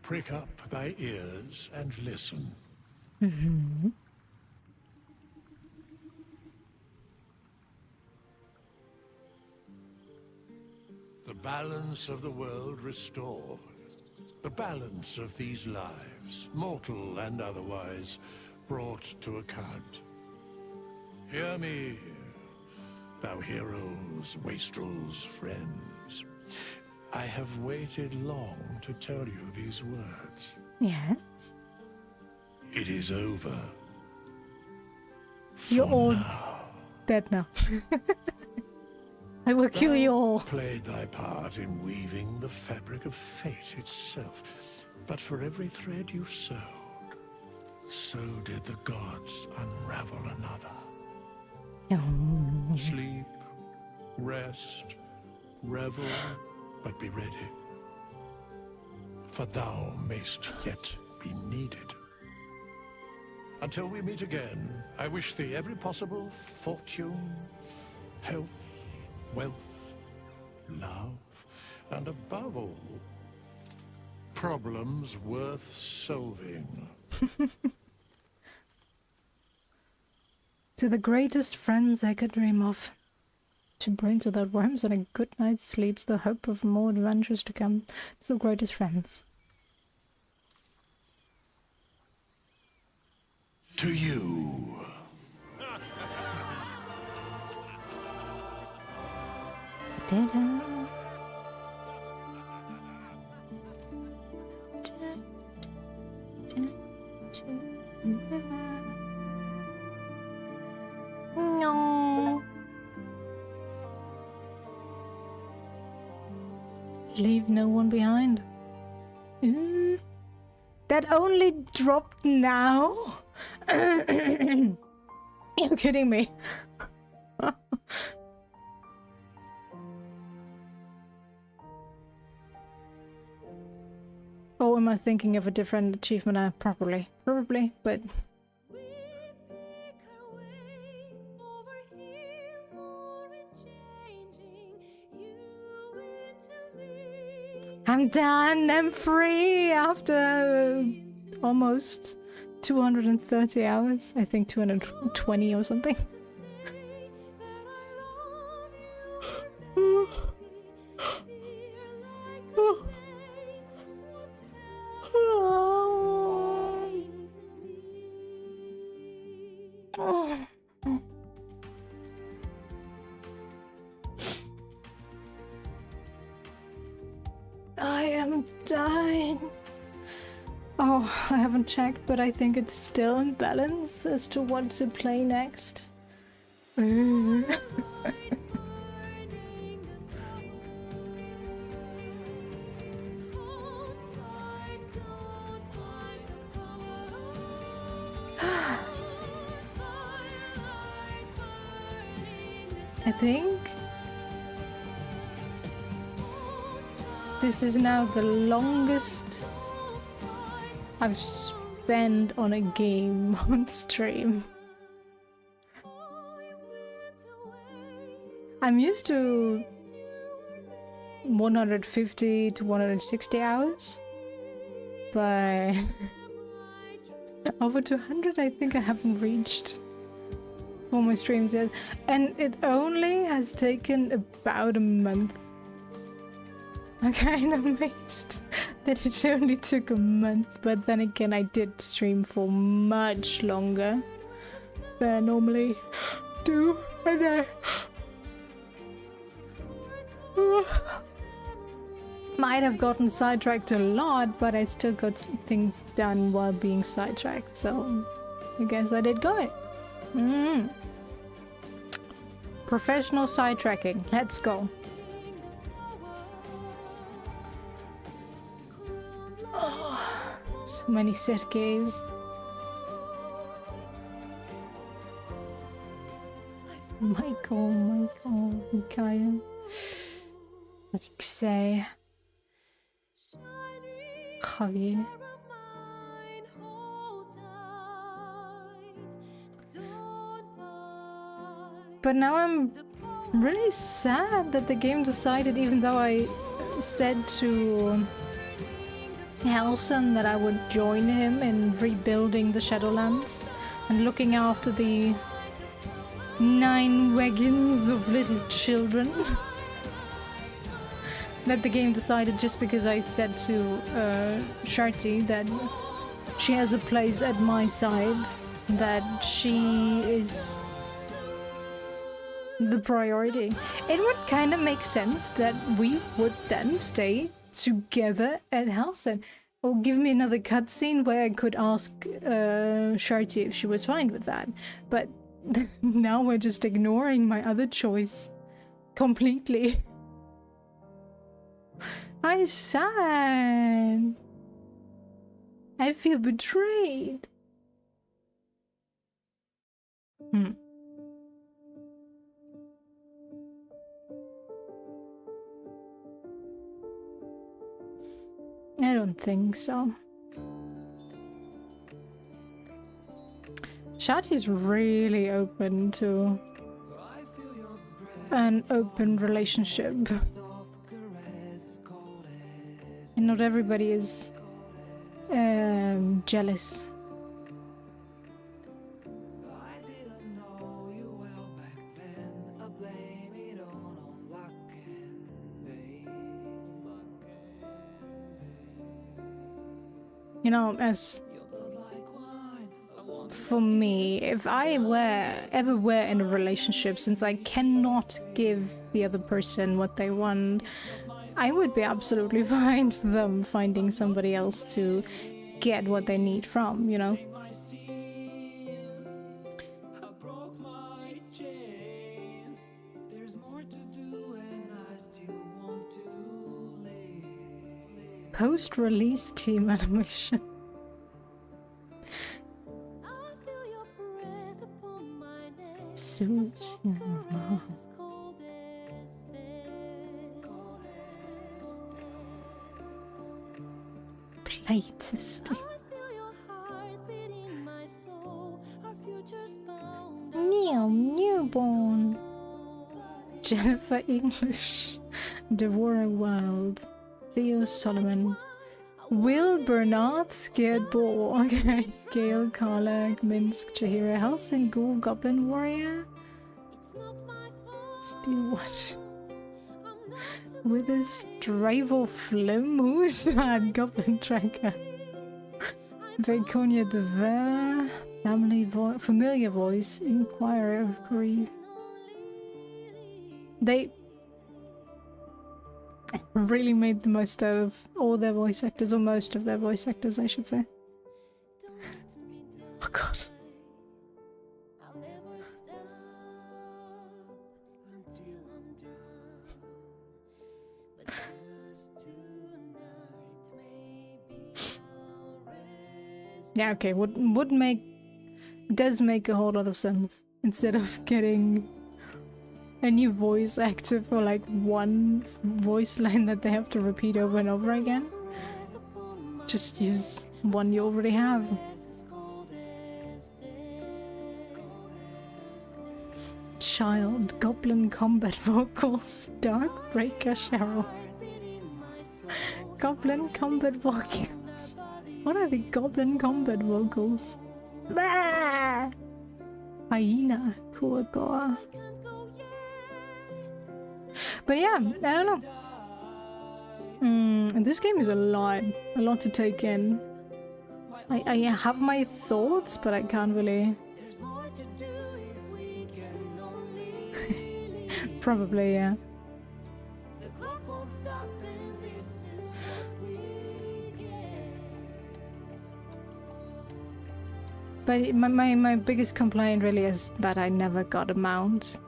E: Prick up thy ears and listen. The balance of the world restored. The balance of these lives, mortal and otherwise, brought to account. Hear me, thou heroes, wastrels, friends. I have waited long to tell you these words.
A: Yes?
E: It is over.
A: You're
E: For
A: all
E: now.
A: dead now. I will kill you all.
E: Played thy part in weaving the fabric of fate itself. But for every thread you sewed, so did the gods unravel another. Sleep, rest, revel, but be ready. For thou mayst yet be needed. Until we meet again, I wish thee every possible fortune, health, wealth, love, and above all, problems worth solving.
A: To the greatest friends I could dream of. To brains without worms and a good night's sleep, to the hope of more adventures to come. To the greatest friends.
E: To you.
A: Ta-da. No. Leave no one behind. Ooh. That only dropped now? You're kidding me. Or am I thinking of a different achievement? Probably, but I'm done. I'm free after almost 230 hours. I think 220 or something. I am dying. Oh, I haven't checked, but I think it's still in balance as to what to play next. I think this is now the longest I've spent on a game on stream. I'm used to 150 to 160 hours, but over 200 I think I haven't reached for my streams yet, and it only has taken about a month. I'm kind of amazed that it only took a month, but then again I did stream for much longer than I normally do, and I might have gotten sidetracked a lot, but I still got things done while being sidetracked, so I guess I did good. Professional sidetracking, let's go. Oh, so many Sergeys. Michael, Mikhail, Alexei, Javier. But now I'm really sad that the game decided, even though I said to Halson that I would join him in rebuilding the Shadowlands and looking after the 9 wagons of little children, that the game decided, just because I said to Sharty that she has a place at my side, that she is the priority. It would kind of make sense that we would then stay together at Halson, or give me another cutscene where I could ask Sharty if she was fine with that. But now we're just ignoring my other choice completely. I'm sad. I feel betrayed. I don't think so. Shadi's really open to an open relationship. And not everybody is jealous. You know, as for me, if I ever were in a relationship, since I cannot give the other person what they want, I would be absolutely fine to them finding somebody else to get what they need from, you know? Post-release team animation. Suit. Playtesting. Neil Newborn. Jennifer English. Devora Wild. Theo Solomon. Will Bernard, Scared Bull. Okay. Gale, Karla, Minsk, Chihira, Helsing, Ghoul, Goblin Warrior. Steel Watch. Withers, Dravel, Flim. Who's that? Goblin Tracker. Vaconia de Ver. Familiar Voice. Inquirer of Grief. They really made the most out of all their voice actors, or most of their voice actors, I should say. Oh god. Yeah, okay, does make a whole lot of sense. Instead of getting a new voice actor for like one voice line that they have to repeat over and over again, just use one you already have. Child, Goblin Combat Vocals, Darkbreaker Cheryl. Goblin Combat Vocals. What are the Goblin Combat Vocals? Bah! Hyena, Kuotoa. But yeah, I don't know. This game is a lot to take in. I have my thoughts, but I can't really. Probably, yeah. But my biggest complaint really is that I never got a mount.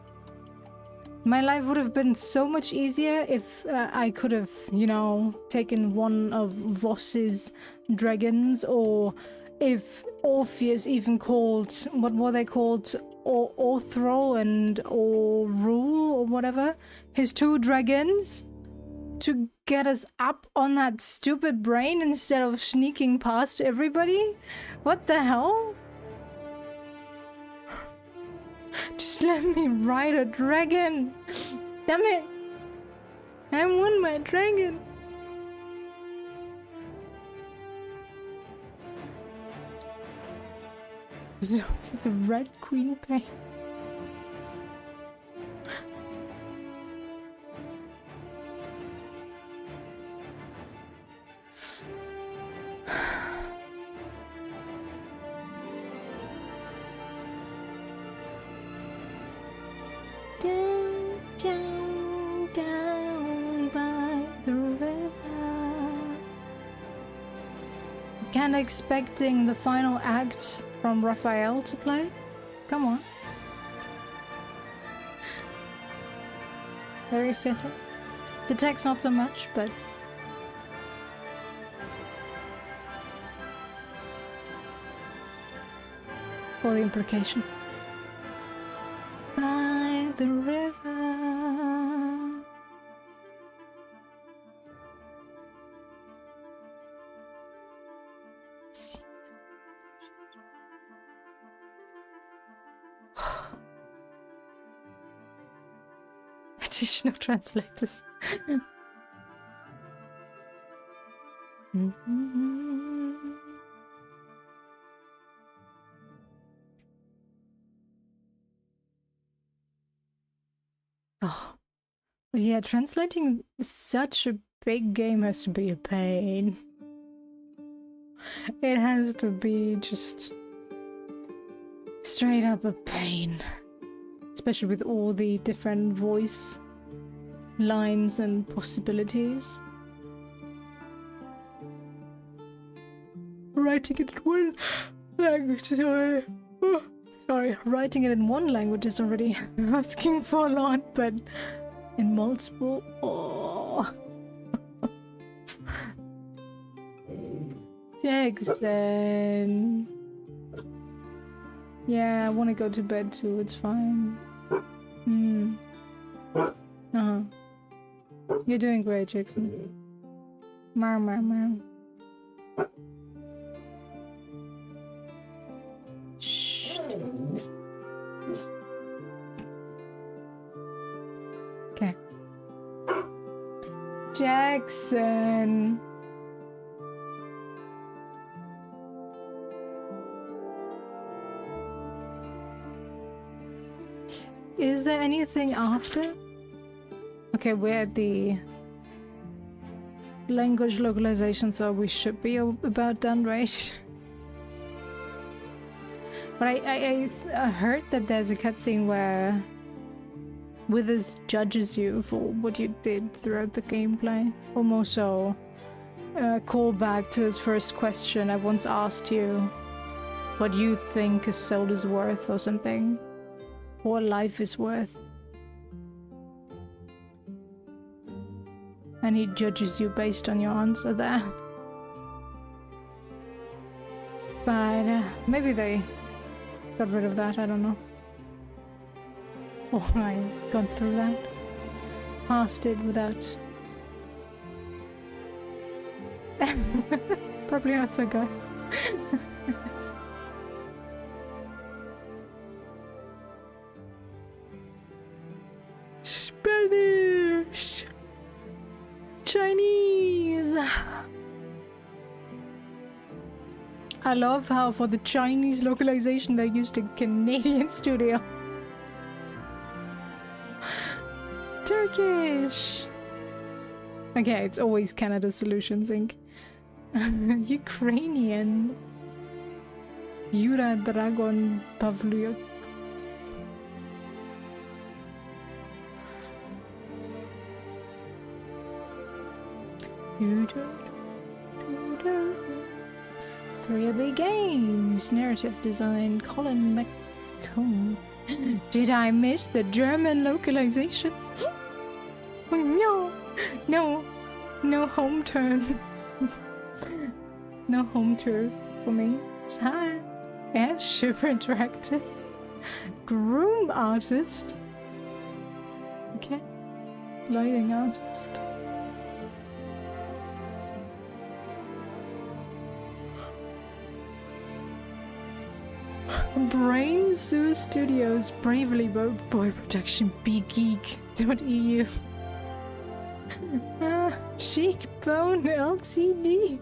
A: My life would have been so much easier if I could have, you know, taken one of Voss's dragons, or if Orpheus even called, what were they called? Orthro and Rule or whatever, his 2 dragons, to get us up on that stupid brain instead of sneaking past everybody? What the hell? Just let me ride a dragon! Damn it! I want my dragon! Zoe, the Red Queen Pain. Down, down, down by the river. Kinda expecting the final act from Raphael to play. Come on. Very fitting. The text not so much, but for the implication. By the river. Additional translators. Oh, but yeah, translating such a big game has to be a pain. It has to be just straight up a pain. Especially with all the different voice lines and possibilities. Writing it in one language is already... Oh, sorry, writing it in one language is already asking for a lot, but in multiple... Oh. Jackson. Yeah, I want to go to bed too, it's fine. Uh-huh. You're doing great, Jackson. Meow, meow, meow. Shh. Okay. Jackson. Is there anything after? Okay, we're at the language localization, so we should be about done, right? But I heard that there's a cutscene where Withers judges you for what you did throughout the gameplay. Almost so call back to his first question. I once asked you what you think a soul is worth or something. Or life is worth. And he judges you based on your answer there. But maybe they got rid of that, I don't know. Or I got through that. Passed it without... Probably not so good. Spanish! Chinese! I love how for the Chinese localization they used a Canadian studio. Turkish! Okay, it's always Canada Solutions Inc. Ukrainian. Yura Dragon Pavlyuk. Three Games, narrative design, Colin McComb. Did I miss the German localization? Oh no, no home turn. No home turf for me. Hi. Yeah, super interactive. Groom artist. Okay. Lighting artist. Brain Zoo Studios, Bravely Boy Protection, BeGeek.eu. Cheekbone LTD.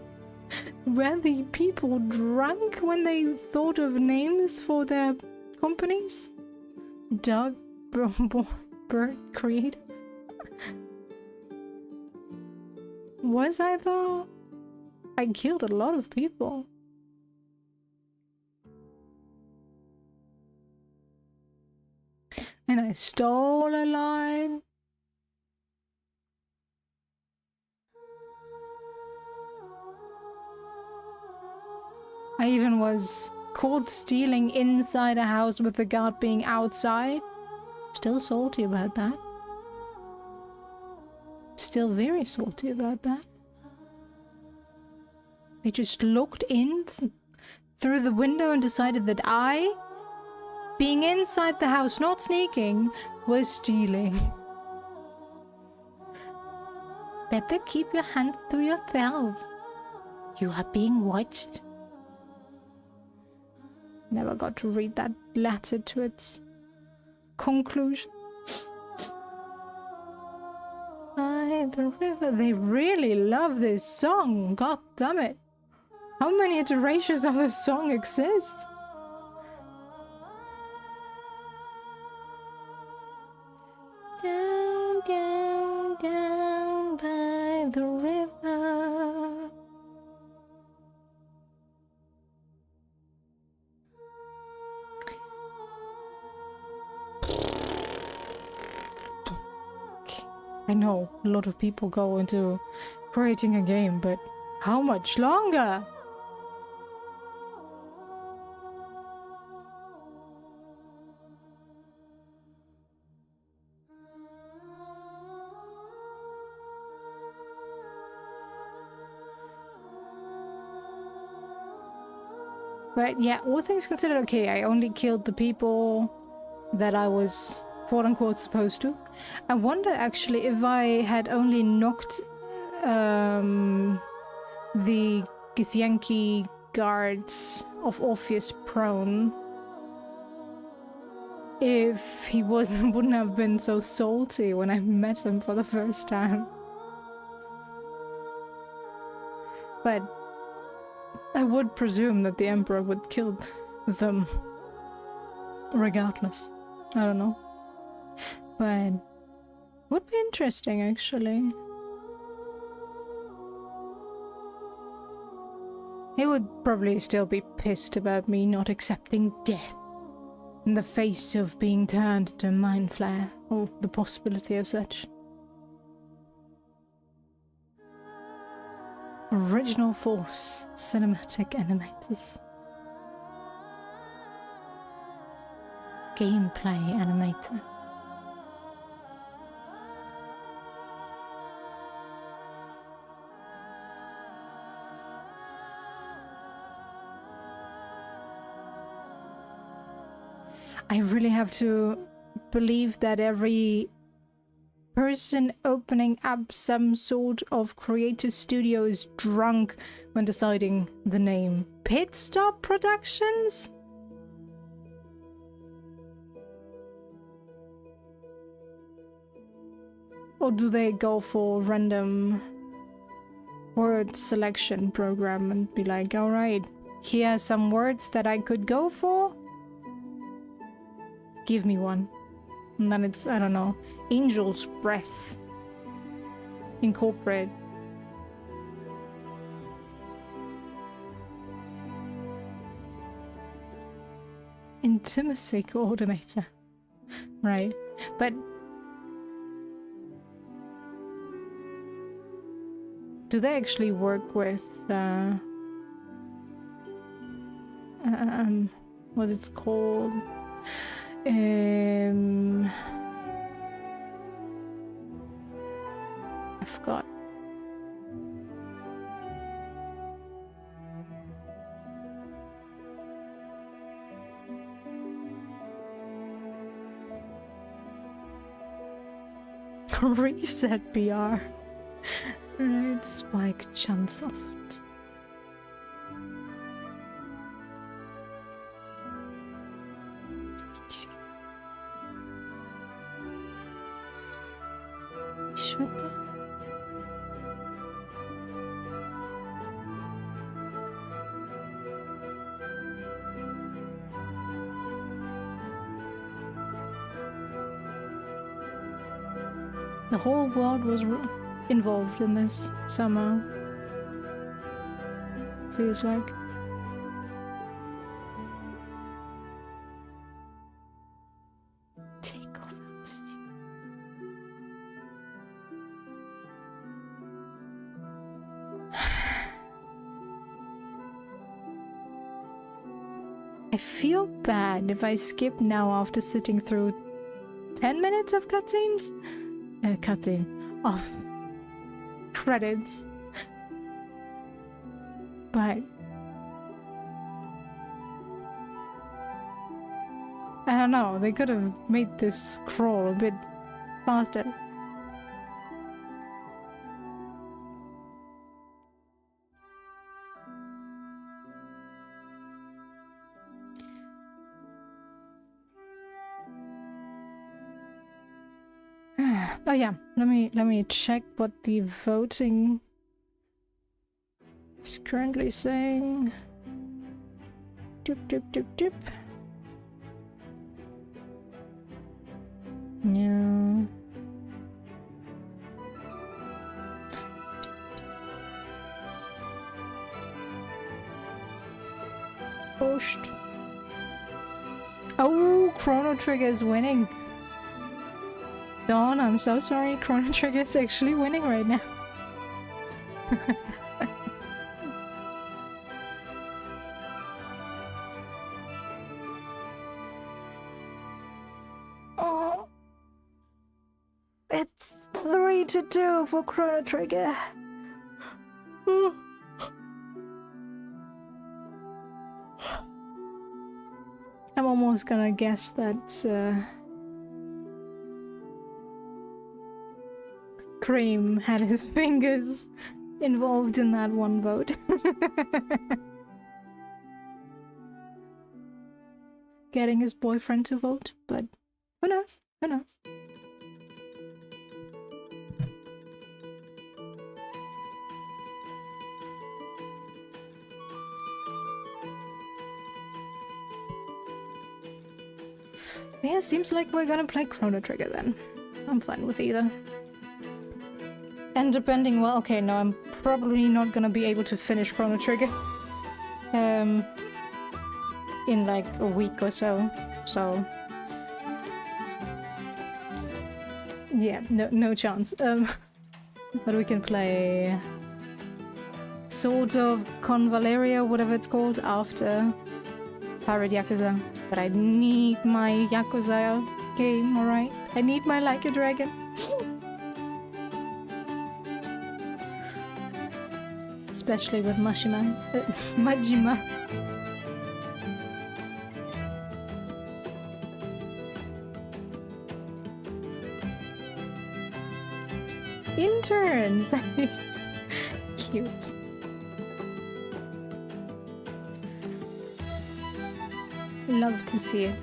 A: Were the people drunk when they thought of names for their companies? Doug Bird Creative. Was I though? I killed a lot of people. And I stole a line. I even was caught stealing inside a house with the guard being outside. Still salty about that. Still very salty about that. They just looked in through the window and decided that I, being inside the house, not sneaking, was stealing. Better keep your hand to yourself. You are being watched. Never got to read that letter to its conclusion. By the river. They really love this song. God damn it. How many iterations of this song exist? Down, down, down by the river. I know a lot of people go into creating a game, but how much longer? But yeah, all things considered, okay, I only killed the people that I was quote-unquote supposed to. I wonder actually if I had only knocked the Githyanki guards of Orpheus prone, if he wouldn't have been so salty when I met him for the first time. But I would presume that the Emperor would kill them regardless. I don't know. But would be interesting, actually. He would probably still be pissed about me not accepting death in the face of being turned into a mind flare, or the possibility of such. Original Force cinematic animators. Gameplay animator. I really have to believe that every person opening up some sort of creative studio is drunk when deciding the name. Pit Stop Productions? Or do they go for random word selection program and be like, alright, here are some words that I could go for? Give me one. And then it's, I don't know, Angel's Breath. Incorporate. Intimacy coordinator. Right. But do they actually work with what it's called? I forgot. Reset BR. Right, Spike Chunsoft. Shweta. The whole world was involved in this somehow. Feels like. Take over. I feel bad if I skip now after sitting through 10 minutes of cutscenes? Cutscene. Off. Credits. But I don't know, they could have made this crawl a bit faster. Oh yeah, let me check what the voting is currently saying. Doop doop doop doop. No. Pushed. Oh, Chrono Trigger is winning. Dawn, I'm so sorry. Chrono Trigger is actually winning right now. Oh, it's 3-2 for Chrono Trigger. I'm almost gonna guess that Cream had his fingers involved in that one vote. Getting his boyfriend to vote, but who knows? Who knows? Yeah, seems like we're gonna play Chrono Trigger then. I'm fine with either. And depending, well, okay, no, I'm probably not gonna be able to finish Chrono Trigger. In like a week or so. So yeah, no chance. But we can play sort of Convaleria, whatever it's called, after Pirate Yakuza. But I need my Yakuza game, alright? I need my Like a Dragon. Especially with Majima. Interns! Cute. Love to see it.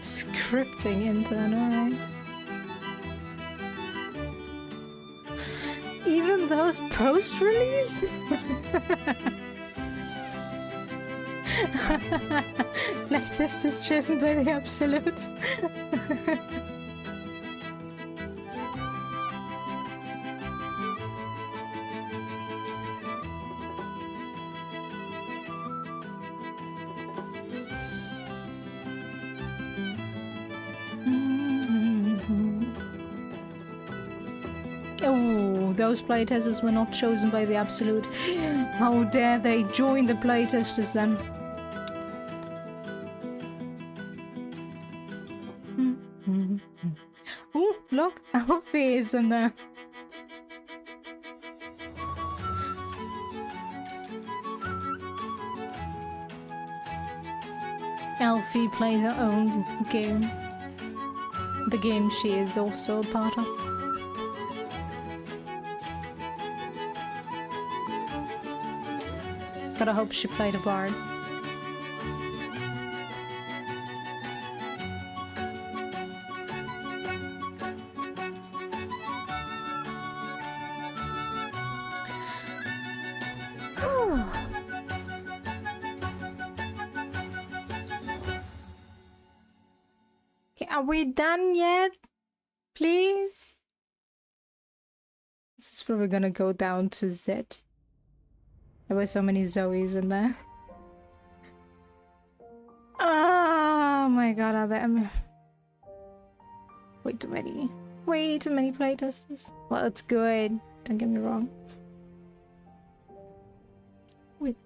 A: Scripting intern, alright. Even those post-release? Playtest is chosen by the Absolute. Oh, those playtesters were not chosen by the Absolute. How dare they join the playtesters then? Oh, look, Alfie is in there. Alfie played her own game. The game she is also a part of. Gotta hope she played a bard. Okay, are we done yet? Please? This is probably gonna go down to Z. There were so many Zoes in there. Oh my god, are there way too many. Way too many playtesters. Well, it's good. Don't get me wrong. Wait.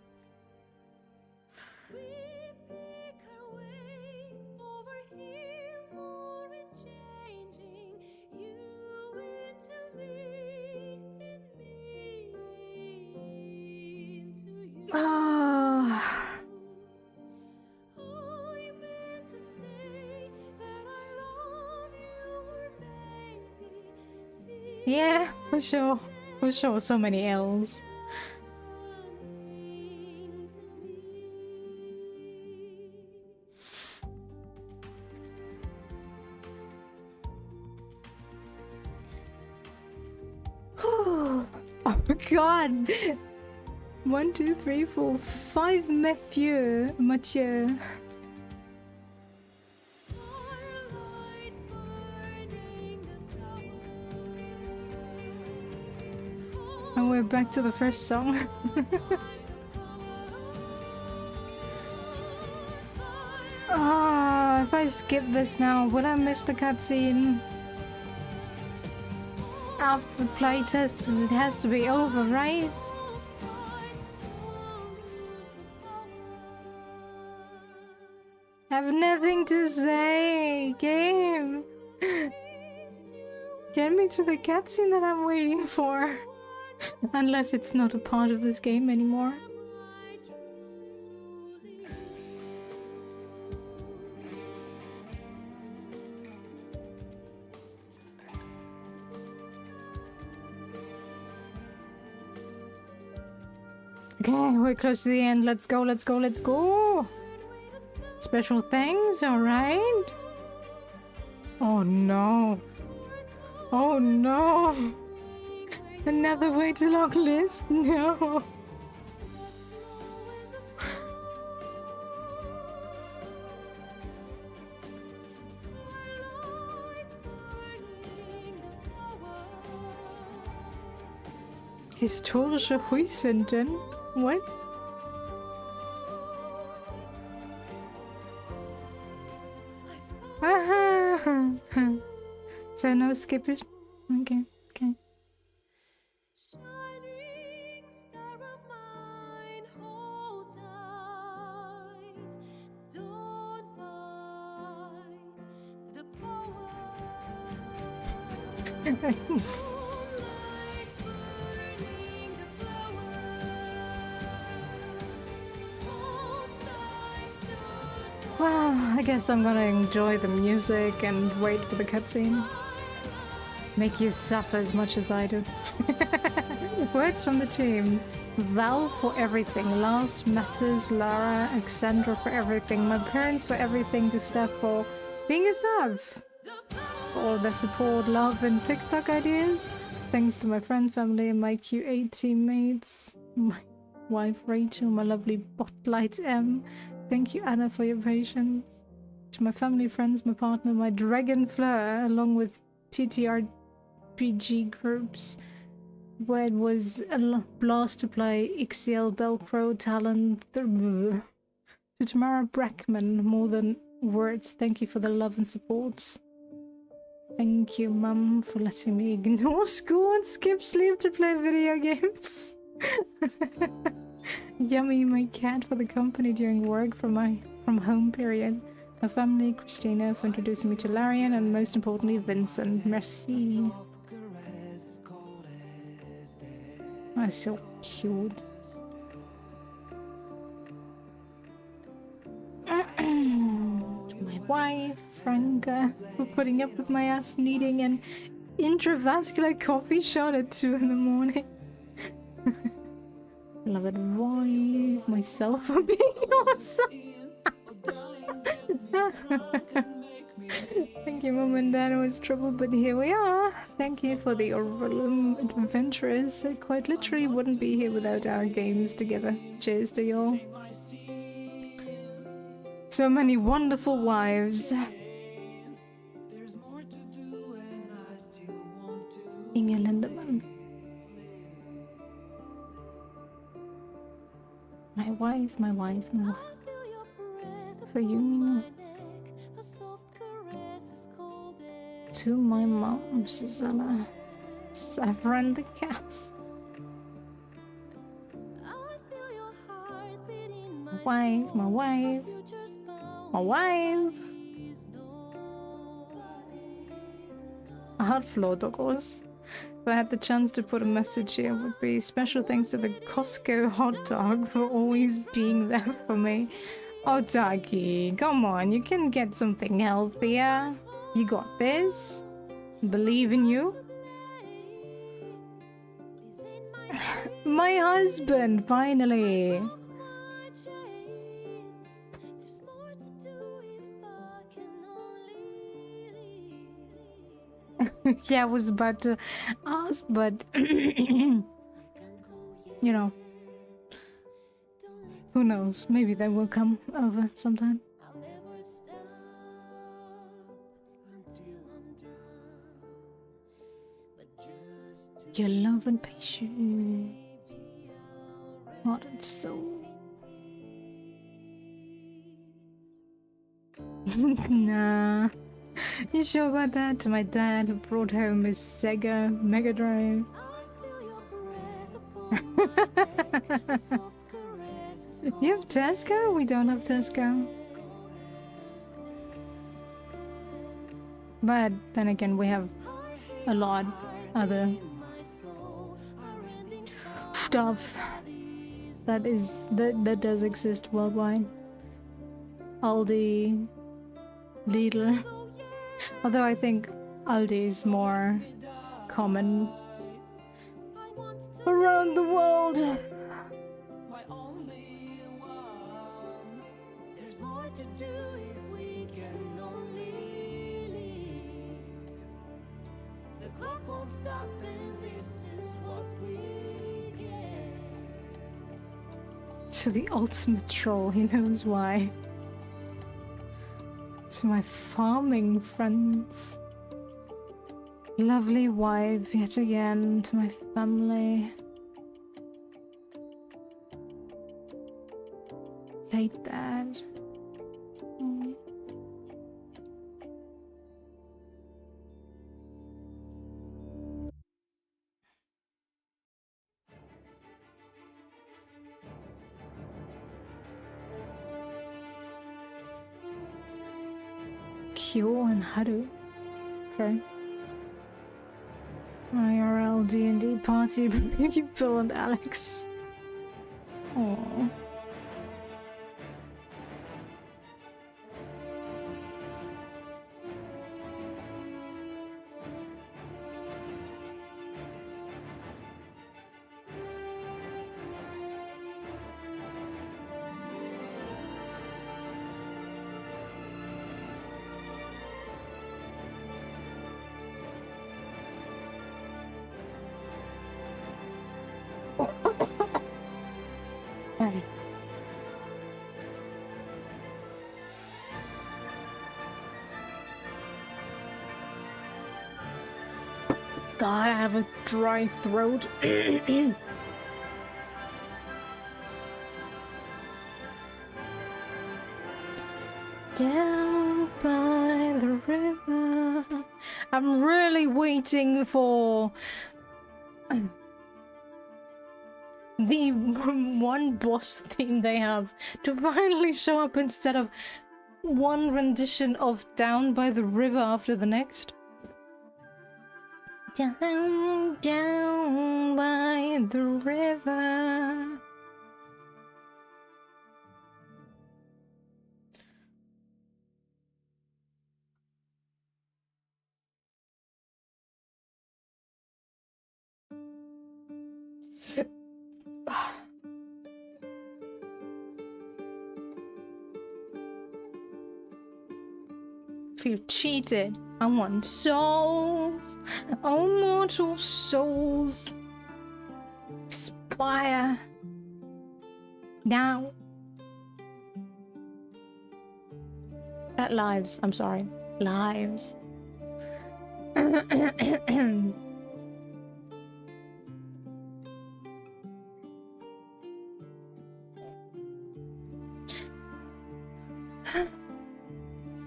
A: Oh. Yeah, for sure. For sure, so many L's. Oh god! 1, 2, 3, 4, 5 Mathieu. And we're back to the first song. Ah, if I skip this now, will I miss the cutscene? After the playtest, it has to be over, right? I have nothing to say, game. Get me to the cutscene that I'm waiting for. Unless it's not a part of this game anymore. Okay, we're close to the end. Let's go, let's go, let's go! Special thanks, alright? Oh no. Oh no! Another way too long list? No! Historische Huisenden? What? So no skip it? Okay, okay. Well, I guess I'm gonna enjoy the music and wait for the cutscene. Make you suffer as much as I do. Words from the team. Val for everything. Lars, Matters, Lara, Alexandra for everything. My parents for everything. Gustav for being a sub. For all their support, love, and TikTok ideas. Thanks to my friends, family, and my Q8 teammates. My wife Rachel, my lovely botlight M. Thank you, Anna, for your patience. To my family, friends, my partner, my dragon Fleur, along with TTRPG groups, where it was a blast to play XCL Belpro talent. To Tamara Brackman, more than words, thank you for the love and support. Thank you, Mum, for letting me ignore school and skip sleep to play video games. Yummy, my cat, for the company during work from home period. My family, Christina, for introducing me to Larian, and most importantly, Vincent. Merci. That's so cute. My wife, Franca, for putting up with my ass needing an intravascular coffee shot at 2 in the morning. Beloved wife, myself for being awesome. Thank you, Mom and Dad. It was trouble, but here we are. Thank you for the overall adventurers. I quite literally wouldn't be here without our games together. Cheers to y'all. So many wonderful wives. Inge Lindemann. My wife, my wife, my wife. For you, Mina. To my mom, Susanna. Saffron the cats. My wife, my wife. My wife. Hard floor doggos. If I had the chance to put a message here, it would be special thanks to the Costco hot dog for always being there for me. Oh, doggy, come on, you can get something healthier. You got this. Believe in you. My husband, finally. Yeah, I was about to ask, but you know, who knows? Maybe they will come over sometime. Your love and patience, heart and soul. Nah. You sure about that? To my dad who brought home his Sega Mega Drive. You have Tesco? We don't have Tesco. But then again, we have a lot other stuff that does exist worldwide. Aldi, Lidl. Although I think Aldi is more common around the world. To the ultimate troll, he knows why. To my farming friends. Lovely wife yet again. To my family. hate that. Kyo and Haru. Okay. IRL D&D party with Bill and Alex. Aww. God, I have a dry throat. Down by the river. I'm really waiting for the one boss theme they have to finally show up instead of one rendition of Down by the River after the next. Down, down by the river. Feel cheated. I want souls. Oh, mortal souls. Expire. Now. Lives. I'm sorry. Lives.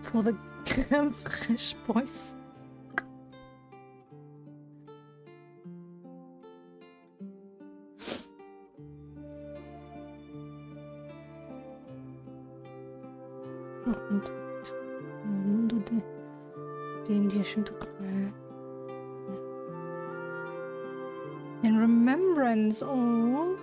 A: For the fresh boys. In remembrance, oh.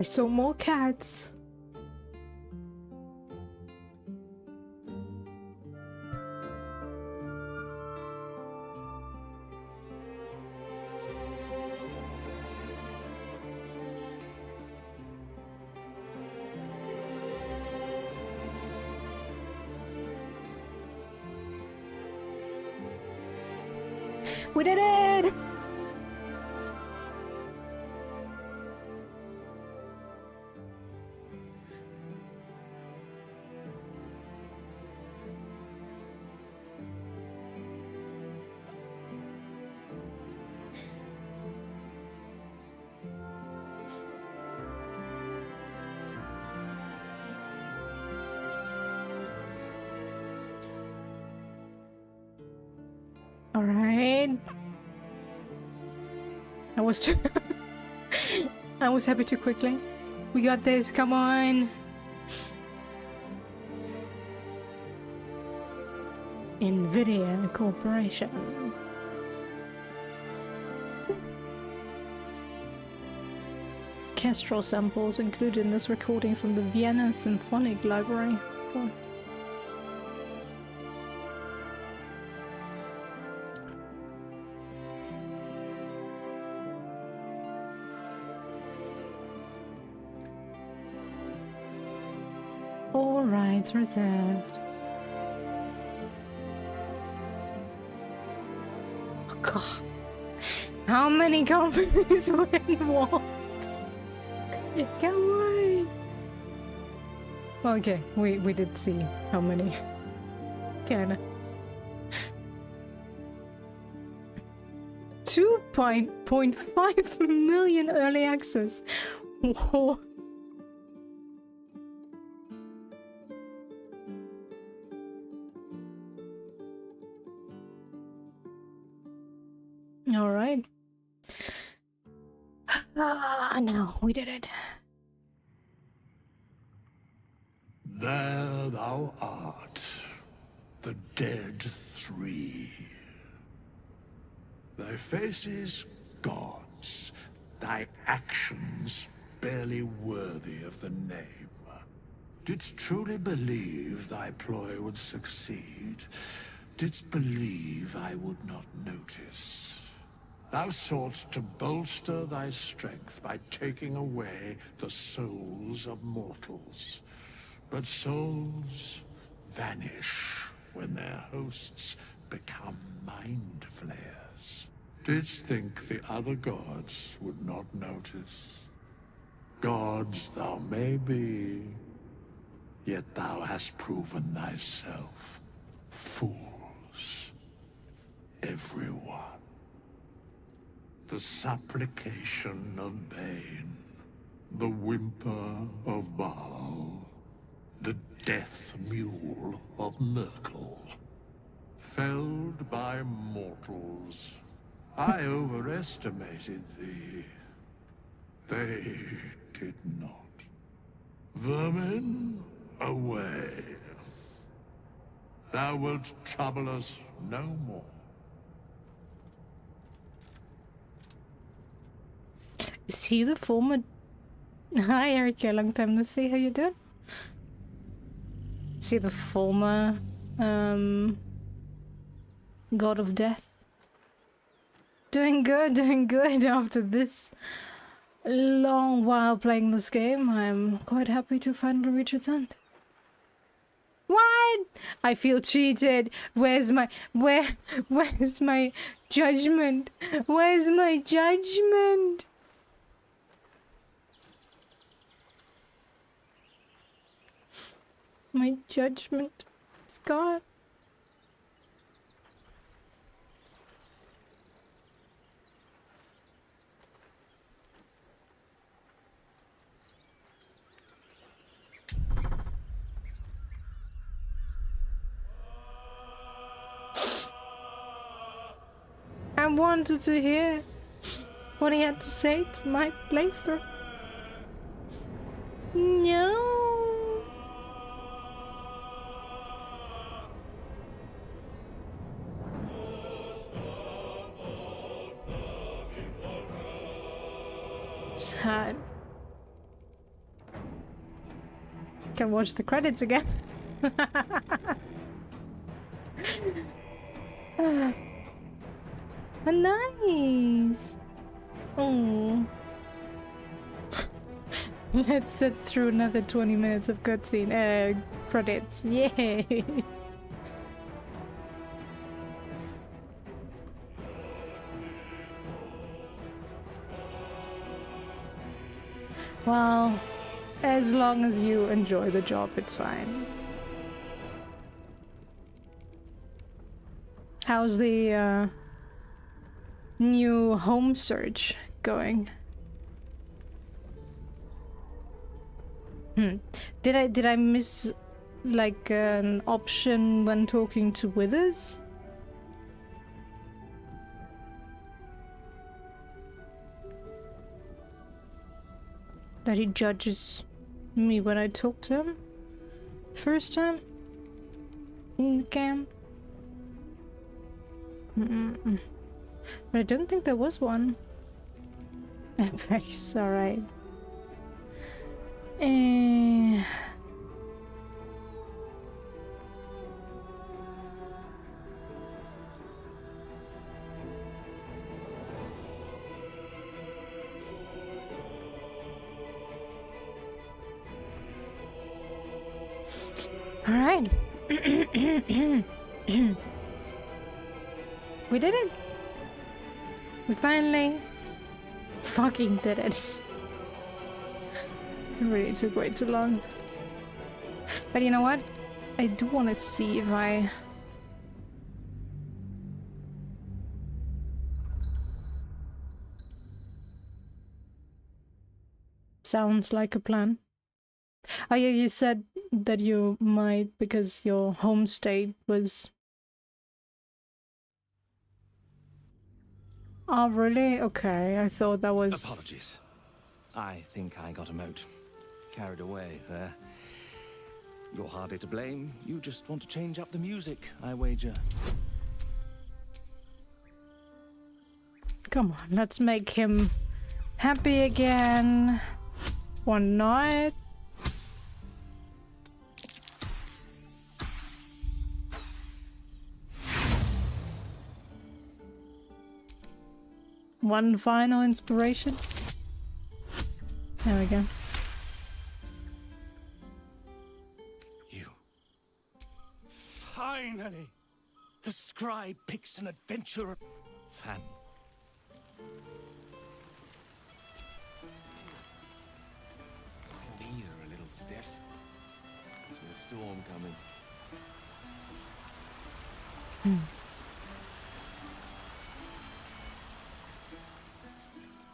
A: I saw more cats. We did it! All right. I was happy too quickly. We got this. Come on. NVIDIA Corporation. Orchestral samples included in this recording from the Vienna Symphonic Library. God. It's reserved. Oh, God. How many companies were involved? Come on. Well, okay, we did see how many. Kinda. 2.5 million early access. Whoa. All right. No, we did it.
E: There thou art, the dead three. Thy faces gods, thy actions barely worthy of the name. Didst truly believe thy ploy would succeed? Didst believe I would not notice? Thou soughtst to bolster thy strength by taking away the souls of mortals. But souls vanish when their hosts become mind flayers. Didst think the other gods would not notice? Gods thou may be, yet thou hast proven thyself fools. Everyone. The supplication of Bane, the whimper of Baal, the death mule of Merkel. Felled by mortals, I overestimated thee. They did not. Vermin, away. Thou wilt trouble us no more.
A: Is he the former... Hi Erika, long time no see, how you doing? Is he the former god of death? Doing good after this long while playing this game. I'm quite happy to finally reach its end. What? I feel cheated. Where's my judgment? Where's my judgment? My judgment is gone. I wanted to hear what he had to say to my playthrough. No. Sad. Can watch the credits again. Nice. Oh. Let's sit through another 20 minutes of cutscene. Credits. Yay. Well, as long as you enjoy the job, it's fine. How's the new home search going? Did I miss like an option when talking to Withers? That he judges me when I talk to him? First time? In the camp? But I don't think there was one. Nice, alright. All right. We did it. We finally fucking did it. It really took way too long. But you know what? I do want to see if I... Sounds like a plan. Oh yeah, you said that you might because your home state was... Oh really? Okay, I thought that was...
O: Apologies. I think I got a mote. Carried away there. You're hardly to blame. You just want to change up the music, I wager.
A: Come on, let's make him happy again. One night. One final inspiration. There we go.
O: You. Finally! The scribe picks an adventurer. Fan.
C: Knees are a little stiff. There's a storm coming.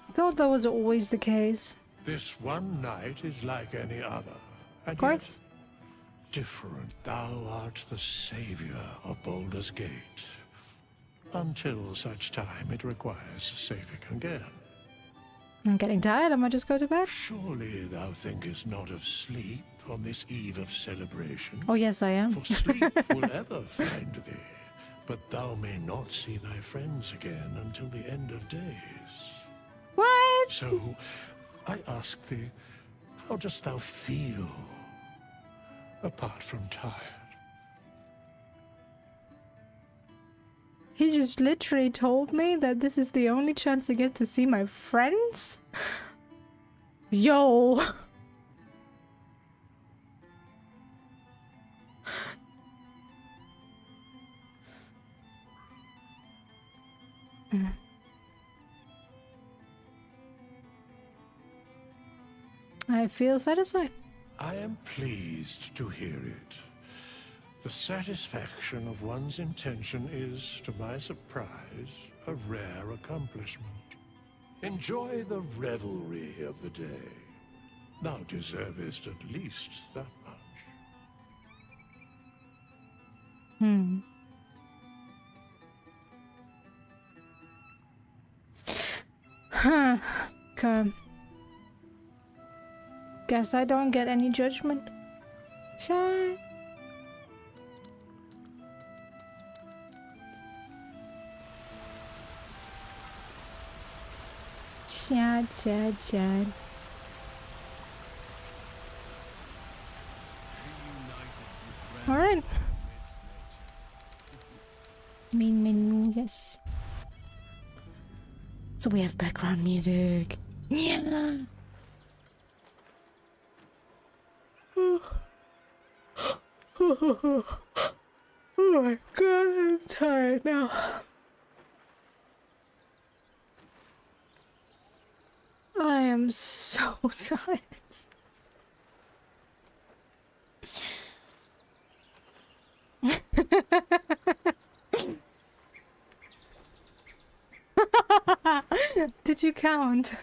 A: I thought that was always the case.
E: This one night is like any other. And
A: Of course.
E: yet different. Thou art the savior of Baldur's Gate. Until such time it requires saving again.
A: I'm getting tired. I might just go to bed.
E: Surely thou thinkest not of sleep on this eve of celebration.
A: Oh yes, I am.
E: For sleep will ever find thee, but thou may not see thy friends again until the end of days.
A: What?
E: So, I ask thee, how dost thou feel, apart from tired?
A: He just literally told me that this is the only chance I get to see my friends? Yo! I feel satisfied.
E: I am pleased to hear it. The satisfaction of one's intention is, to my surprise, a rare accomplishment. Enjoy the revelry of the day. Thou deservest at least that much.
A: Huh. Okay. Guess I don't get any judgment. Sad. Sad, sad, sad. Alright. Mean, yes. So we have background music. Yeah. Oh my god, I'm tired now. I am so tired. Did you count?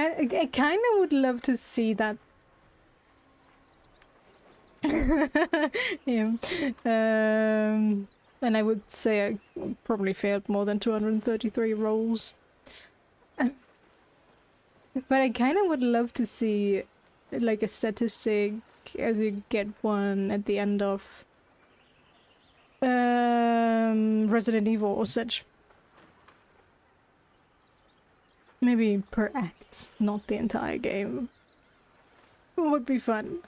A: I kind of would love to see that. Yeah. And I would say I probably failed more than 233 rolls. But I kind of would love to see like a statistic as you get one at the end of Resident Evil or such. Maybe per act, not the entire game. It would be fun.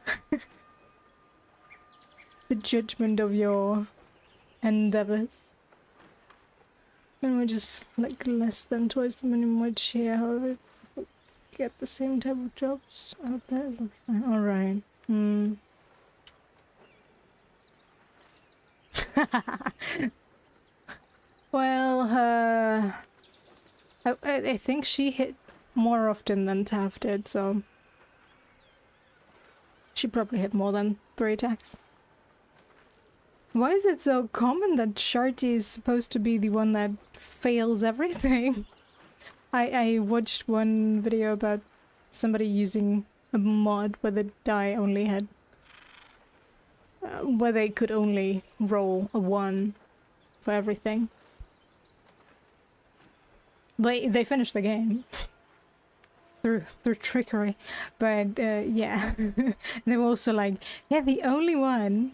A: The judgment of your endeavors. And we're just like less than twice the minimum wage here, however. get the same type of jobs out there. It'll be fine. Alright. Hmm. Well, I think she hit more often than Taff did, so she probably hit more than 3 attacks. Why is it so common that Sharty is supposed to be the one that fails everything? I watched one video about somebody using a mod where the die only had... where they could only roll a 1 for everything. But they finished the game. through trickery. But yeah. They were also like, yeah, the only one...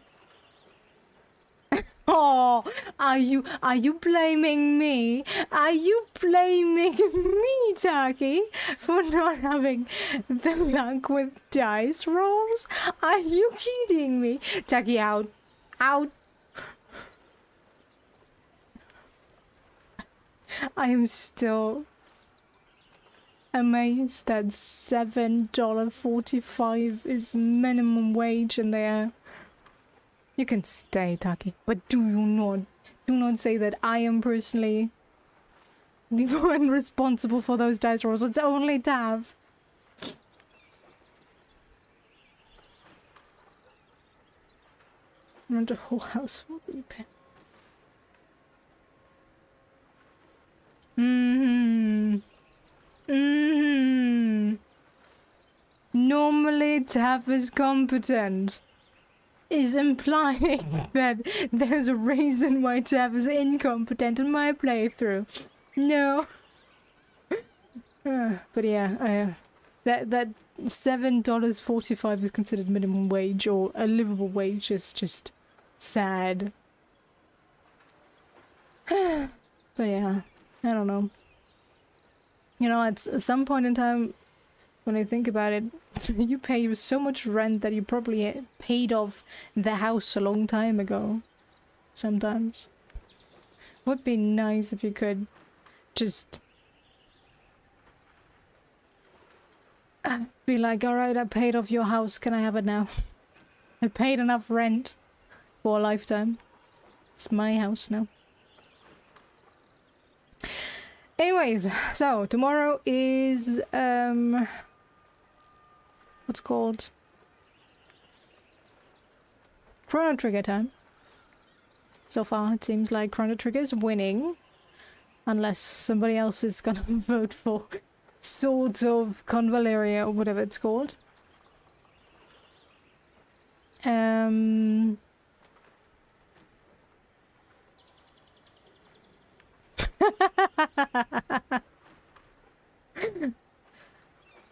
A: Oh, are you blaming me? Are you blaming me, Taki, for not having the luck with dice rolls? Are you kidding me? Taki, out. Out. I am still amazed that $7.45 is minimum wage in there. You can stay, Taki, but do not say that I am personally the one responsible for those dice rolls. It's only Tav. And the whole house will be pet. Normally Tav is competent. Is implying that there's a reason why Tav is incompetent in my playthrough. No. But yeah, that $7.45 is considered minimum wage, or a livable wage is just sad. But yeah, I don't know. You know, at some point in time, when I think about it, you pay so much rent that you probably paid off the house a long time ago. Sometimes. Would be nice if you could just be like, alright, I paid off your house, can I have it now? I paid enough rent for a lifetime. It's my house now. Anyways, so tomorrow is what's called Chrono Trigger time. So far it seems like Chrono Trigger is winning, unless somebody else is gonna vote for Swords of Convaleria or whatever it's called.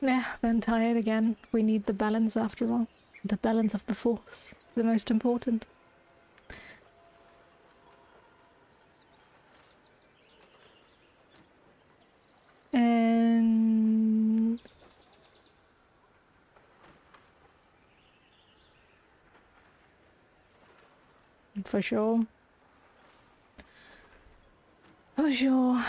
A: Yeah, then tired again. We need the balance after all. The balance of the force. The most important. And... for sure. For sure.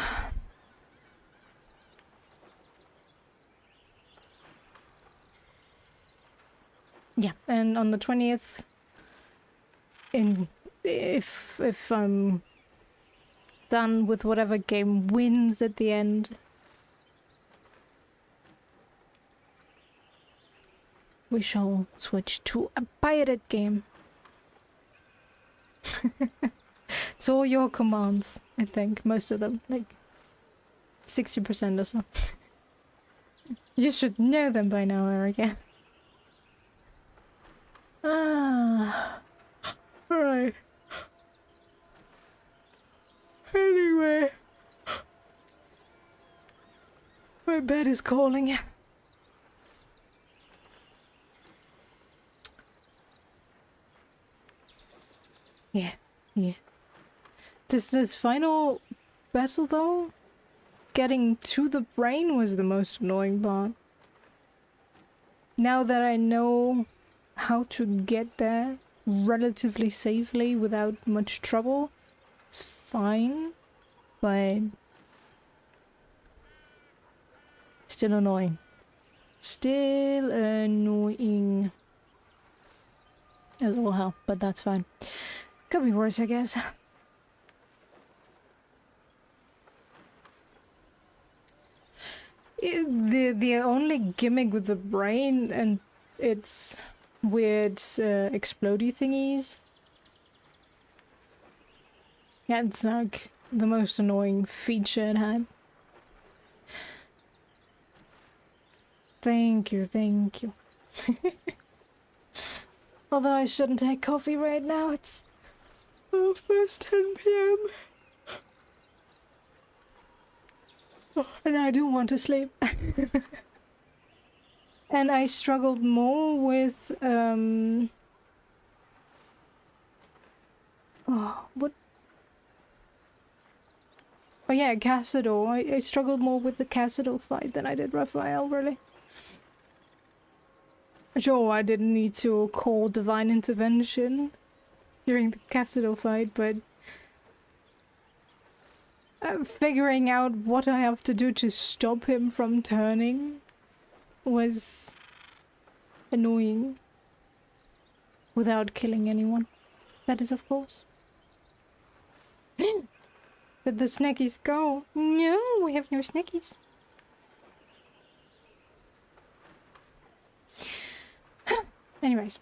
A: Yeah, and on the 20th, if I'm done with whatever game wins at the end, we shall switch to a pirated game. It's all your commands, I think, most of them, like 60% or so. You should know them by now, Erica. Ah, alright. Anyway, my bed is calling. Yeah. This final battle though, getting to the brain was the most annoying part. Now that I know how to get there relatively safely without much trouble, it's fine, but still annoying. Still annoying as all hell, but that's fine. Could be worse, I guess. The only gimmick with the brain and its weird explodey thingies. Yeah, it's like the most annoying feature it had. Thank you, thank you. Although I shouldn't take coffee right now, it's almost 10 p.m. Oh, and I do want to sleep. And I struggled more with oh, what? Oh yeah, Cassador. I struggled more with the Cassador fight than I did Raphael, really. Sure, I didn't need to call divine intervention during the Cassador fight, but figuring out what I have to do to stop him from turning was annoying. Without killing anyone. That is, of course. Did the snackies go? No, we have no snackies. Anyways.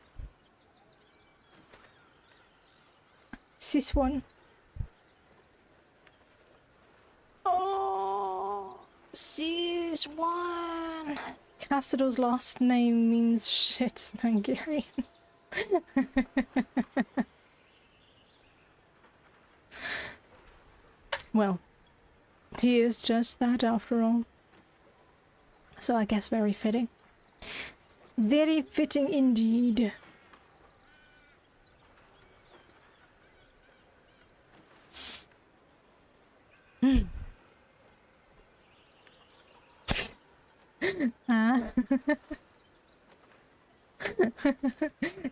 A: Sis one. Oh, Sis one. Cassador's last name means shit in Hungarian. Well, he is just that after all. So I guess very fitting. Very fitting indeed.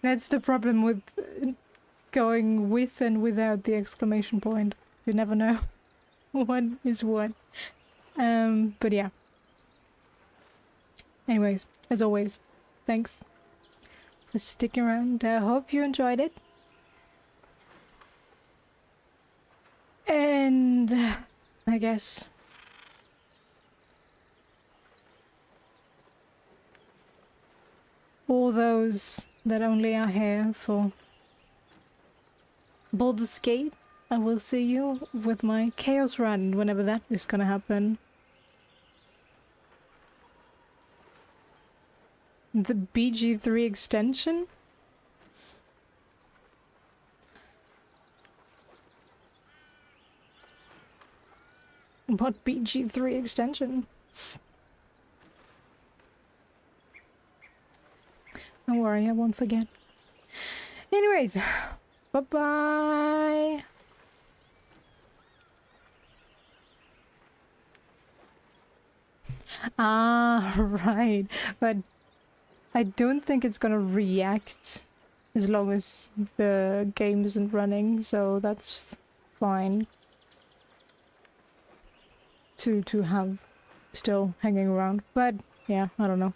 A: That's the problem with going with and without the exclamation point. You never know what is what. But yeah. Anyways, as always, thanks for sticking around. I hope you enjoyed it. And I guess all those that only are here for Baldur's Gate, I will see you with my Chaos Run whenever that is gonna happen. The BG3 extension? What BG3 extension? Don't worry, I won't forget. Anyways, bye-bye! Ah, right. But I don't think it's gonna react as long as the game isn't running, so that's fine to have still hanging around. But yeah, I don't know.